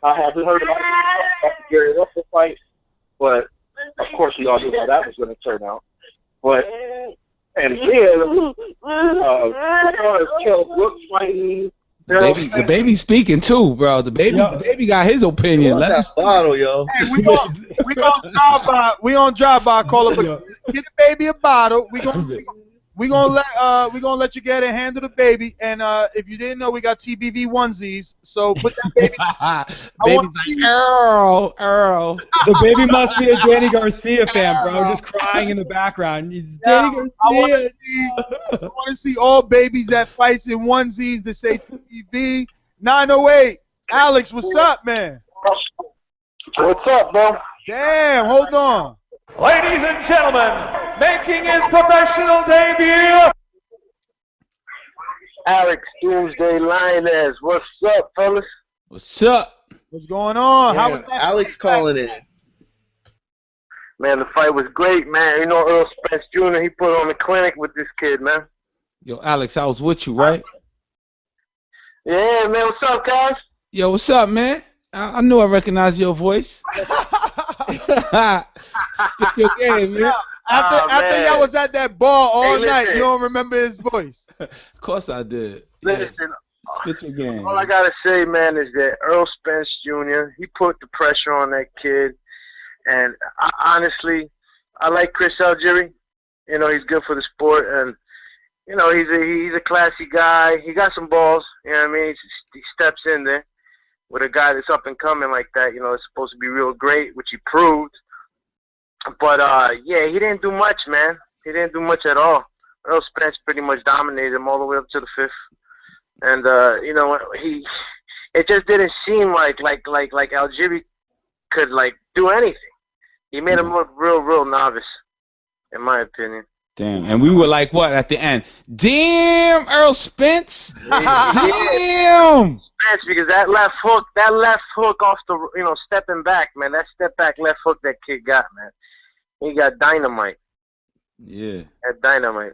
I haven't heard about the Gary Russell fight, but of course we all knew how that was going to turn out. But and then as far as Kell Brooks fighting, the baby's speaking too, bro. The baby got his opinion. Let him bottle, yo. Hey, we on drive by. Call up. Get the baby a bottle. We gonna let you get it. Handle the baby. And if you didn't know, we got TBV onesies. So put that baby. Baby's like Errol. The baby must be a Danny Garcia fan, bro. Just crying in the background. He's Danny Garcia. I want to see all babies that fights in onesies that say TBV 908. Alex, what's up, man? What's up, bro? Damn, hold on. Ladies and gentlemen, making his professional debut, Alex Doomsday Lioness. What's up, fellas? What's up? What's going on? Yeah, How was that? Alex calling it. Man, the fight was great, man. You know, Errol Spence Jr., he put on the clinic with this kid, man. Yo, Alex, I was with you, right? Yeah, man. What's up, guys? Yo, what's up, man? I knew I recognized your voice. Stick your game, man. After y'all was at that bar all Hey, night, listen. you don't remember his voice. Of course I did. Listen, Spit your game. all I got to say, man, is that Errol Spence Jr., he put the pressure on that kid. And honestly, I like Chris Algieri. You know, he's good for the sport. And, you know, he's a classy guy. He got some balls. You know what I mean? He steps in there with a guy that's up and coming like that. You know, it's supposed to be real great, which he proved. But, yeah, he didn't do much, man. He didn't do much at all. Errol Spence pretty much dominated him all the way up to the fifth. And, you know, it just didn't seem like Algieri could, like, do anything. He made him look real novice, in my opinion. Damn, and we were like, what, at the end? Damn, Errol Spence. Damn. Spence, because that left hook off the, you know, stepping back, man. That step back left hook that kid got, man. He got dynamite. Yeah. That dynamite.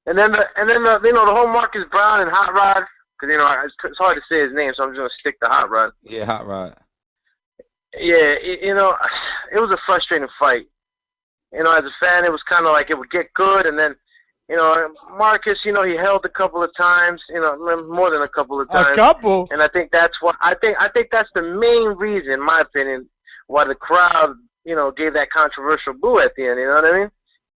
And then you know, the whole Marcus Browne and Hot Rod, because, you know, it's hard to say his name, so I'm just going to stick to Hot Rod. Yeah, Hot Rod. Yeah, you know, it was a frustrating fight. You know, as a fan, it was kind of like it would get good, and then, you know, Marcus, you know, he held a couple of times, you know, more than a couple of times. A couple? And I think that's what I think that's the main reason, in my opinion, why the crowd, you know, gave that controversial boo at the end. You know what I mean?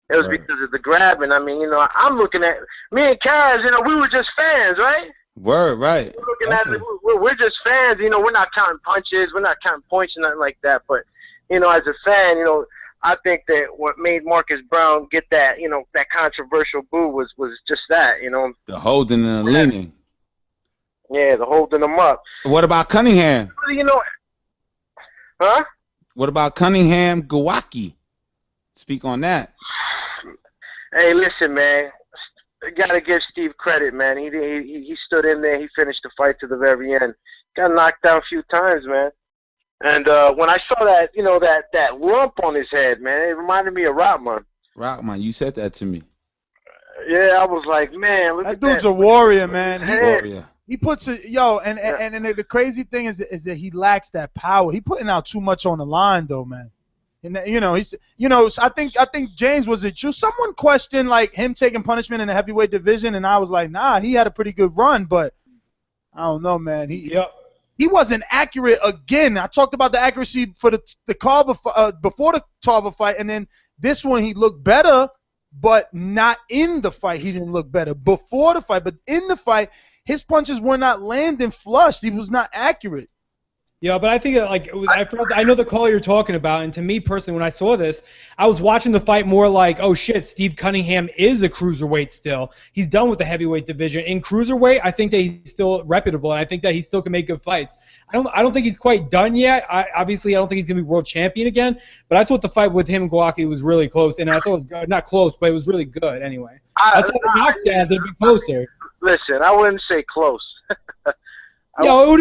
It was because of the grabbing. I mean, you know, I'm looking at me and Kaz. You know, we were just fans, right? Word, right. We're looking at it, we're just fans. You know, we're not counting punches, we're not counting points, or nothing like that. But, you know, as a fan, you know, I think that what made Marcus Browne get that, you know, that controversial boo was just that, you know. The holding and the leaning. Yeah, the holding them up. What about Cunningham? You know, huh? What about Cunningham Gawaki? Speak on that. Hey, listen, man. Got to give Steve credit, man. He stood in there. He finished the fight to the very end. Got knocked down a few times, man. And when I saw that, you know, that lump on his head, man, it reminded me of Rockman. Rockman, you said that to me. Yeah, I was like, man, look That at that. dude's a warrior, man. Warrior. He puts it, yo, and the crazy thing is that he lacks that power. He putting out too much on the line, though, man. And you know, I think James, was it you? Someone questioned like him taking punishment in the heavyweight division, and I was like, nah, he had a pretty good run, but I don't know, man. He wasn't accurate again. I talked about the accuracy for the Carver before the Tarver fight, and then this one he looked better, but not in the fight. He didn't look better before the fight, but in the fight, his punches were not landing flush. He was not accurate. Yeah, but I think that, like, I know the call you're talking about, and to me personally, when I saw this, I was watching the fight more like, oh shit, Steve Cunningham is a cruiserweight still. He's done with the heavyweight division. In cruiserweight, I think that he's still reputable, and I think that he still can make good fights. I don't think he's quite done yet. Obviously, I don't think he's gonna be world champion again. But I thought the fight with him and Gawaki was really close, and I thought it was good. Not close, but it was really good anyway. Outside the knockdowns, they'd be closer. Listen, I wouldn't say close. Yeah, it would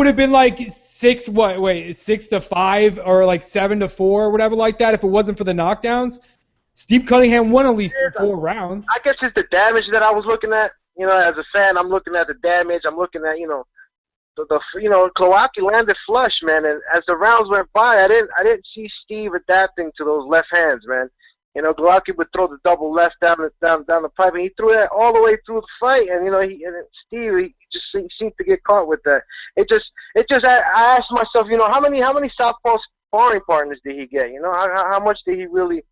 have been like 6-5 or like 7-4 or whatever like that if it wasn't for the knockdowns. Steve Cunningham won at least 4 rounds. I guess it's the damage that I was looking at. You know, as a fan, I'm looking at the damage. I'm looking at, you know, Gawaki landed flush, man. And as the rounds went by, I didn't see Steve adapting to those left hands, man. You know, Gawaki would throw the double left down the pipe, and he threw that all the way through the fight. And you know, Steve, he just seemed to get caught with that. I asked myself, you know, how many southpaw sparring partners did he get? You know, how much did he really,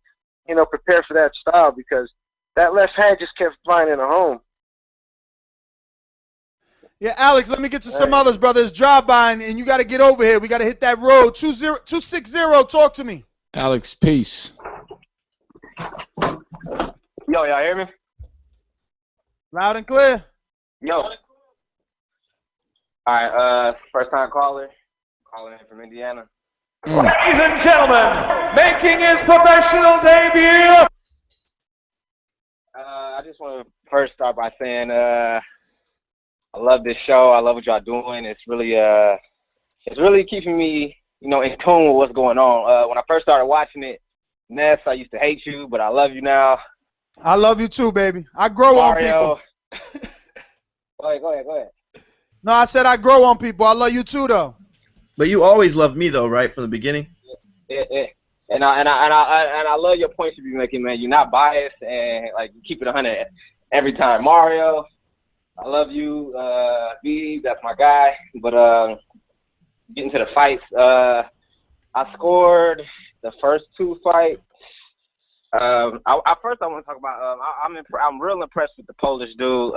you know, prepare for that style? Because that left hand just kept finding a home. Yeah, Alex, let me get to some others, brother. It's drive-by, and you got to get over here. We got to hit that road. 260. Talk to me. Alex, peace. Yo, y'all hear me? Loud and clear. Yo. All right, first time caller, calling in from Indiana. Ladies and gentlemen, making his professional debut. I just want to first start by saying I love this show. I love what y'all doing. It's really keeping me, in tune with what's going on. When I first started watching it, Ness, I used to hate you, but I love you now. I love you too, baby. I grow Mario. on people. Go ahead. No, I said I grow on people. I love you too, though. But you always loved me, though, right, from the beginning? Yeah. And I love your points you be making, man. You're not biased and like you keep it 100 every time. Mario, I love you. B, that's my guy. But getting to the fights, I scored the first 2 fights. First I want to talk about. I'm real impressed with the Polish dude.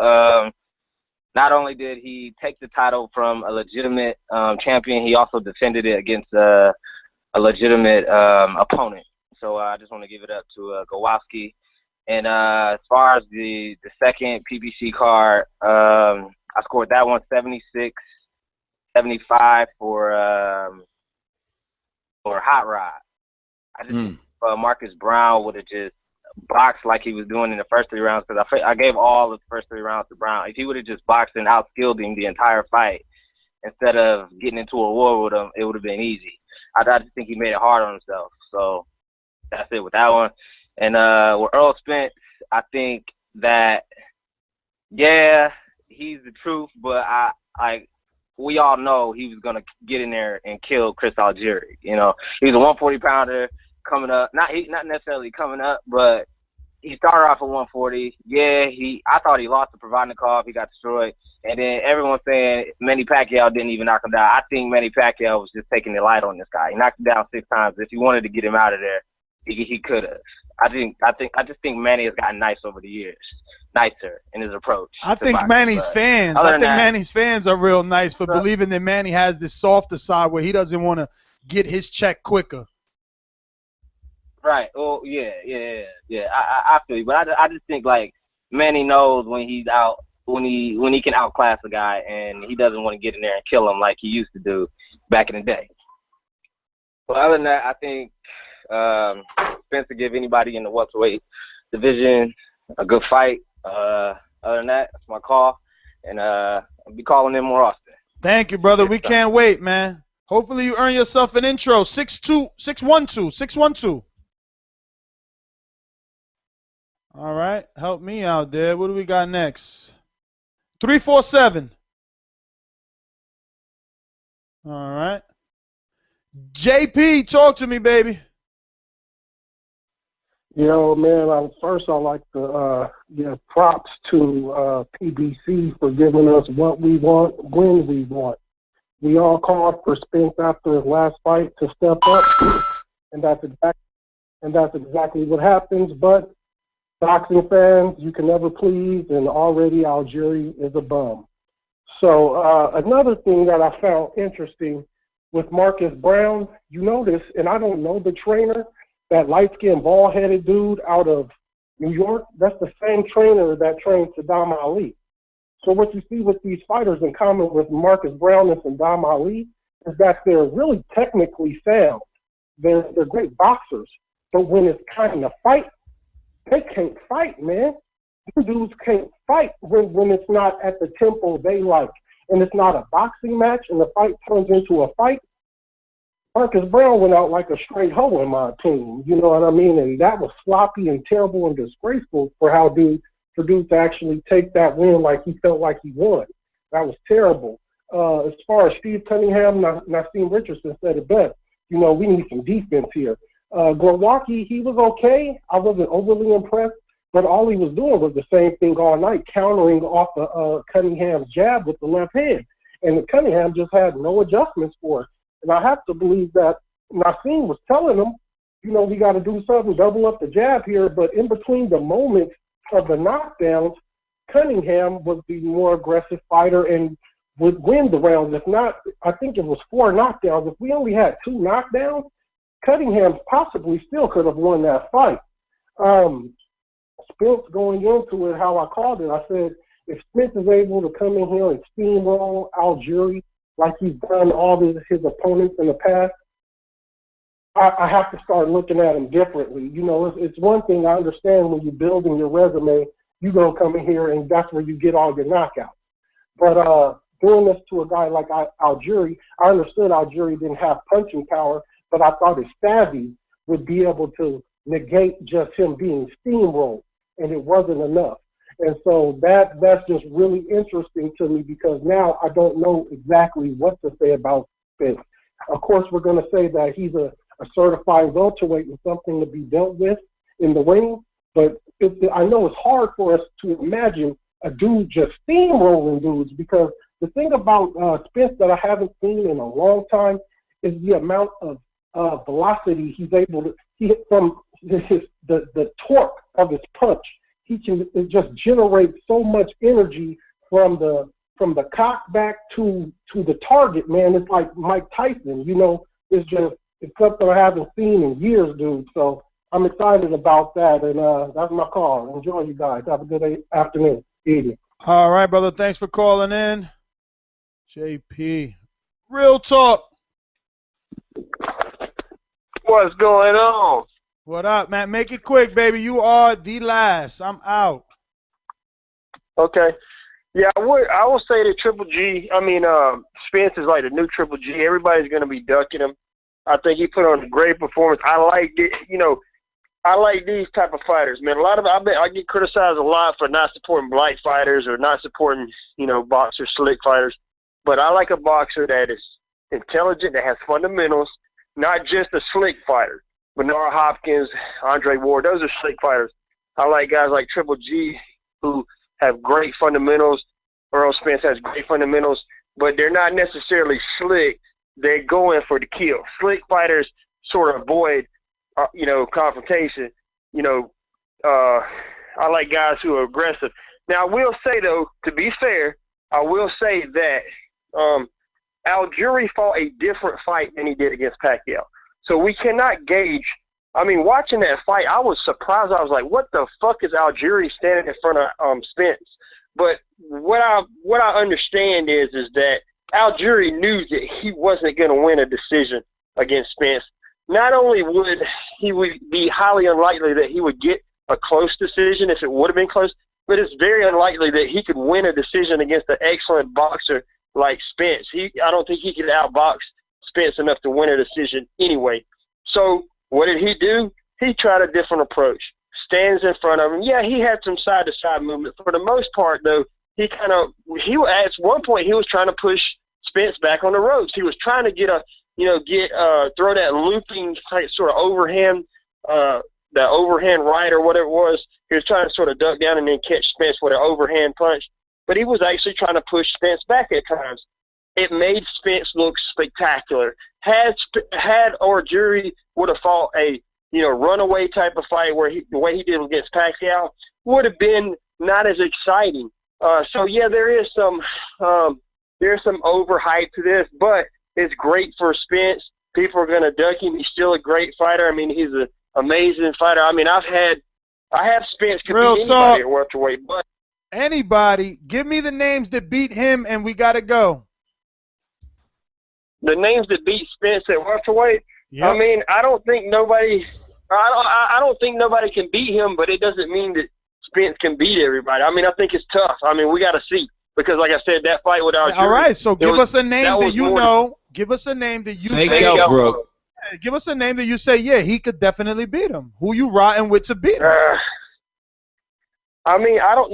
Not only did he take the title from a legitimate champion, he also defended it against a legitimate opponent. So I just want to give it up to Gowalski. And as far as the second PBC card, I scored that one 76-75 for Hot Rod. I just think Marcus Browne would have just boxed like he was doing in the first 3 rounds, because I gave all the first 3 rounds to Browne. If he would have just boxed and outskilled him the entire fight instead of getting into a war with him, it would have been easy. I just think he made it hard on himself. So that's it with that one. And with Errol Spence, I think that, yeah, he's the truth, but we all know he was going to get in there and kill Chris Algieri. He's a 140-pounder coming up. Not necessarily coming up, but he started off at 140. Yeah, I thought he lost to Provodnikov. He got destroyed. And then everyone's saying Manny Pacquiao didn't even knock him down. I think Manny Pacquiao was just taking the light on this guy. He knocked him down 6 times. If he wanted to get him out of there, he could have. I just think Manny has gotten nice over the years, nicer in his approach. I think Manny's fans. Manny's fans are real nice for believing that Manny has this softer side where he doesn't want to get his check quicker. Right. Oh yeah. I feel you, but I just think like Manny knows when he's out, when he can outclass a guy, and he doesn't want to get in there and kill him like he used to do back in the day. But other than that, I think Spence will give anybody in the welterweight division a good fight. Other than that, that's my call, and I'll be calling in more often. Thank you, brother. We can't wait, man. Hopefully you earn yourself an intro. 612. All right, help me out there. What do we got next? 347. All right. JP, talk to me, baby. Yo, man, first I'd like to give props to PBC for giving us what we want, when we want. We all called for Spence after his last fight to step up, and that's exactly what happens. But boxing fans, you can never please, and already Algieri is a bum. So another thing that I found interesting with Marcus Browne, you notice, and I don't know the trainer, that light-skinned, bald-headed dude out of New York, that's the same trainer that trained Saddam Ali. So what you see with these fighters in common with Marcus Browne and Saddam Ali is that they're really technically sound. They're great boxers. But when it's time to fight, they can't fight, man. These dudes can't fight when it's not at the tempo they like. And it's not a boxing match and the fight turns into a fight. Marcus Browne went out like a straight hoe, in my opinion. You know what I mean? And that was sloppy and terrible and disgraceful for dude to actually take that win like he felt like he won. That was terrible. As far as Steve Cunningham, Nassim Richardson said it best. We need some defense here. Glowacki, he was okay. I wasn't overly impressed, but all he was doing was the same thing all night, countering off Cunningham's jab with the left hand. And Cunningham just had no adjustments for it. And I have to believe that Nassim was telling him, we got to do something, double up the jab here. But in between the moments of the knockdowns, Cunningham was the more aggressive fighter and would win the rounds. If not, I think it was 4 knockdowns. If we only had 2 knockdowns, Cunningham possibly still could have won that fight. Spence going into it, how I called it, I said, if Spence is able to come in here and steamroll Algieri like he's done all his opponents in the past, I have to start looking at him differently. You know, it's one thing I understand when you're building your resume, you're going to come in here and that's where you get all your knockouts. But doing this to a guy like Algieri, I understood Algieri didn't have punching power, but I thought his savvy would be able to negate just him being steamrolled, and it wasn't enough. And so that's just really interesting to me because now I don't know exactly what to say about Spence. Of course, we're going to say that he's a certified welterweight and something to be dealt with in the ring, but I know it's hard for us to imagine a dude just steamrolling dudes because the thing about Spence that I haven't seen in a long time is the amount of velocity he's able to hit from the torque of his punch. He can just generate so much energy from the cock back to the target, man. It's like Mike Tyson, you know. It's something I haven't seen in years, dude. So I'm excited about that, and that's my call. Enjoy, you guys. Have a good afternoon. Evening. All right, brother. Thanks for calling in. JP. Real talk. What's going on? What up, man? Make it quick, baby. You are the last. I'm out. Okay. Yeah, I will say that Triple G, Spence is like the new Triple G. Everybody's going to be ducking him. I think he put on a great performance. I like it. You know, I like these type of fighters, man. I get criticized a lot for not supporting black fighters or not supporting, you know, boxers, slick fighters. But I like a boxer that is intelligent, that has fundamentals, not just a slick fighter. Bernard Hopkins, Andre Ward, those are slick fighters. I like guys like Triple G who have great fundamentals. Errol Spence has great fundamentals, but they're not necessarily slick. They're going for the kill. Slick fighters sort of avoid, confrontation. I like guys who are aggressive. Now, I will say, though, to be fair, I will say that Algieri fought a different fight than he did against Pacquiao. So we cannot gauge. I mean, watching that fight, I was surprised. I was like, what the fuck is Algieri standing in front of Spence? But what I understand is that Algieri knew that he wasn't going to win a decision against Spence. Not only would he be highly unlikely that he would get a close decision if it would have been close, but it's very unlikely that he could win a decision against an excellent boxer like Spence. I don't think he could outbox Spence enough to win a decision anyway. So what did he do? He tried a different approach. Stands in front of him. Yeah, he had some side-to-side movement. For the most part, though, at one point he was trying to push Spence back on the ropes. He was trying to throw that looping sort of overhand, that overhand right or whatever it was. He was trying to sort of duck down and then catch Spence with an overhand punch. But he was actually trying to push Spence back at times. It made Spence look spectacular. Had Algieri would have fought a runaway type of fight the way he did against Pacquiao, would have been not as exciting. So yeah, there's some overhype to this, but it's great for Spence. People are gonna duck him. He's still a great fighter. I mean, he's an amazing fighter. I mean, I have Spence could beat anybody at welterweight, but anybody. Give me the names that beat him, and we gotta go. The names that beat Spence at welterweight. Yep. I mean, I don't think nobody can beat him, but it doesn't mean that Spence can beat everybody. I mean, I think it's tough. I mean, we got to see because, like I said, that fight with Algieri. All right, so give us a name that you know. Give us a name that you say. Give us a name that you say, yeah, he could definitely beat him. Who you rotting with to beat him? I mean, I don't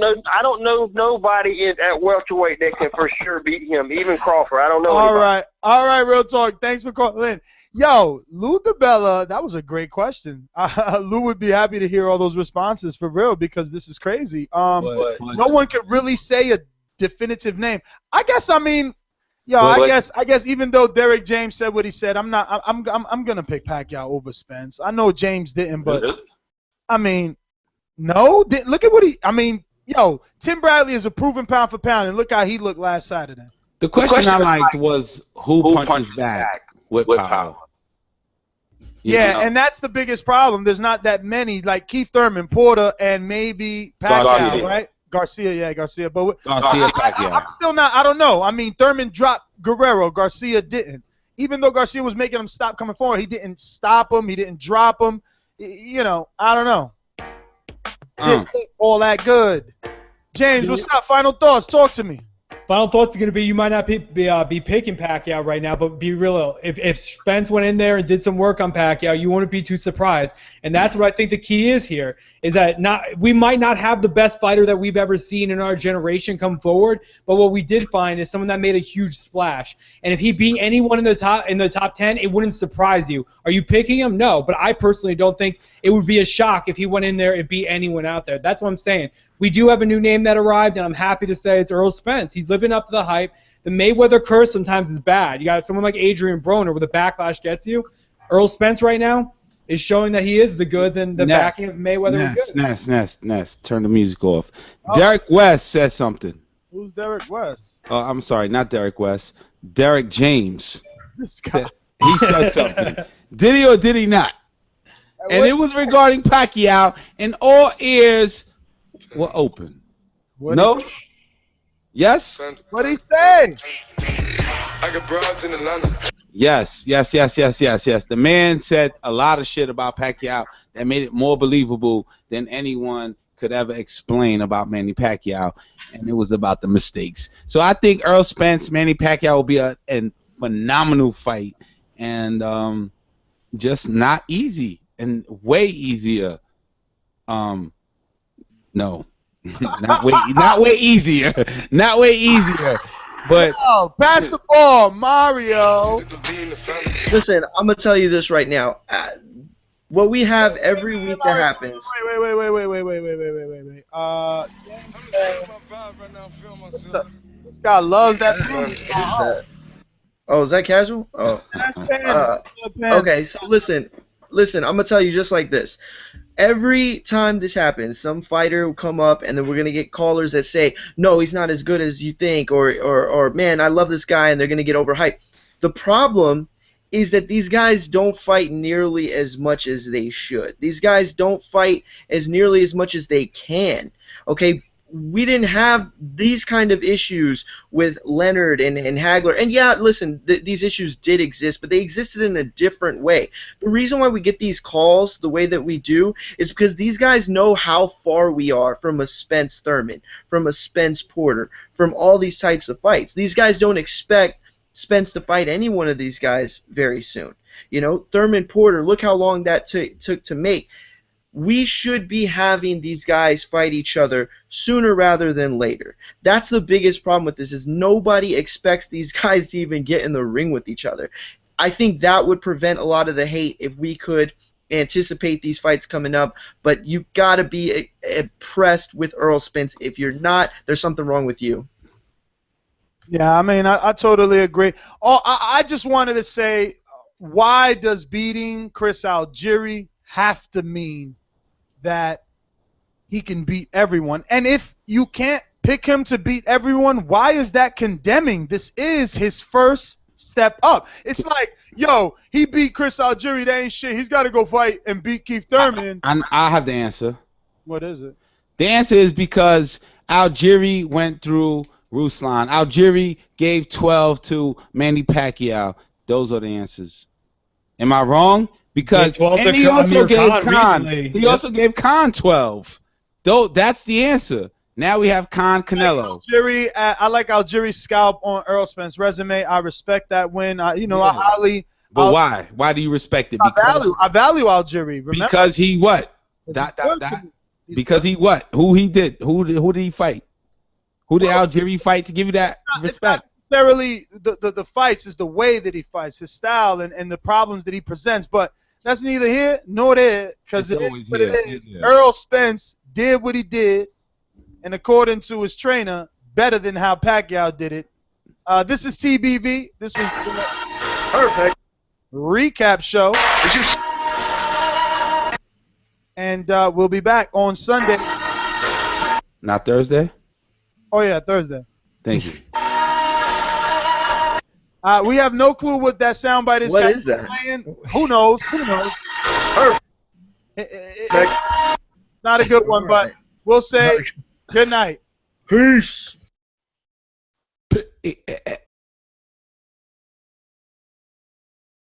know nobody at welterweight that can for sure beat him. Even Crawford, I don't know. Anybody. All right, real talk. Thanks for calling in. Yo, Lou DeBella, that was a great question. Lou would be happy to hear all those responses for real because this is crazy. No one could really say a definitive name. I guess even though Derek James said what he said, I'm gonna pick Pacquiao over Spence. I know James didn't, but I mean, no. Look at what Tim Bradley is a proven pound for pound, and look how he looked last Saturday. The question I liked was who punches back with power. And that's the biggest problem. There's not that many, like Keith Thurman, Porter, and maybe Pacquiao, right? Garcia. But Pacquiao. I'm still not. I don't know. I mean, Thurman dropped Guerrero. Garcia didn't. even though Garcia was making him stop coming forward, he didn't stop him. He didn't drop him. You know, I don't know. Didn't look all that good. James, what's up? Final thoughts. Talk to me. Final thoughts are going to be you might not be picking Pacquiao right now, but be real. If Spence went in there and did some work on Pacquiao, you wouldn't be too surprised. And that's what I think the key is here, is that we might not have the best fighter that we've ever seen in our generation come forward, but what we did find is someone that made a huge splash. And if he beat anyone in the top 10, it wouldn't surprise you. Are you picking him? No, but I personally don't think it would be a shock if he went in there and beat anyone out there. That's what I'm saying. We do have a new name that arrived, and I'm happy to say it's Errol Spence. He's living up to the hype. The Mayweather curse sometimes is bad. You got someone like Adrian Broner where the backlash gets you. Errol Spence right now is showing that he is the goods, and the backing of Mayweather is good. Ness. Turn the music off. Oh. Derek West said something. Who's Derek West? Oh, I'm sorry, not Derek West. Derek James. This guy. He said something. Did he or did he not? And it was regarding Pacquiao, and all ears were open. No? Yes? What'd he say? I got broads in Atlanta. Yes. The man said a lot of shit about Pacquiao that made it more believable than anyone could ever explain about Manny Pacquiao, and it was about the mistakes. So I think Errol Spence, Manny Pacquiao will be a phenomenal fight, and just not easy, and way easier. No. not way easier. Not way easier. But pass the ball, Mario. Listen, I'm gonna tell you this right now. What we have every week that happens. Wait. This guy loves that. Oh, is that casual? Oh. Okay, so listen. I'm gonna tell you just like this. Every time this happens, some fighter will come up, and then we're gonna get callers that say, "No, he's not as good as you think," or "Man, I love this guy," and they're gonna get overhyped. The problem is that these guys don't fight nearly as much as they should. These guys don't fight as nearly as much as they can. Okay, we didn't have these kind of issues with Leonard and Hagler. And yeah, listen, these issues did exist, but they existed in a different way. The reason why we get these calls the way that we do is because these guys know how far we are from a Spence Thurman, from a Spence Porter, from all these types of fights. These guys don't expect Spence to fight any one of these guys very soon. You know, Thurman Porter, look how long that took to make. We should be having these guys fight each other sooner rather than later. That's the biggest problem with this, is nobody expects these guys to even get in the ring with each other. I think that would prevent a lot of the hate if we could anticipate these fights coming up, but you got to be impressed with Errol Spence. If you're not, there's something wrong with you. Yeah, I mean, I totally agree. I just wanted to say, why does beating Chris Algieri have to mean that he can beat everyone? And if you can't pick him to beat everyone, why is that condemning? This is his first step up. It's like, yo, he beat Chris Algieri, that ain't shit. He's got to go fight and beat Keith Thurman. I have the answer. What is it? The answer is because Algieri went through Ruslan. Algieri gave 12 to Manny Pacquiao. Those are the answers. Am I wrong? Because and he also gave Khan. He also gave Khan 12. Though that's the answer. Now we have Khan Canelo. I like Algieri's scalp on Errol Spence's resume. I respect that win. I highly. But why? Why do you respect it? I value Algieri. Remember? Because he what? Because he what? Who he did? Who did he fight? Who did Algieri fight to give you that respect? It's not necessarily the fights, is the way that he fights, his style, and the problems that he presents. But that's neither here nor there, because it is what it is. Errol Spence did what he did, and according to his trainer, better than how Pacquiao did it. This is TBV. This was the perfect recap show. And we'll be back on Sunday. Not Thursday? Oh, yeah, Thursday. Thank you. We have no clue what that soundbite is. What is that? Playing. Who knows? Who knows? Not a good one, but we'll say good night. Peace.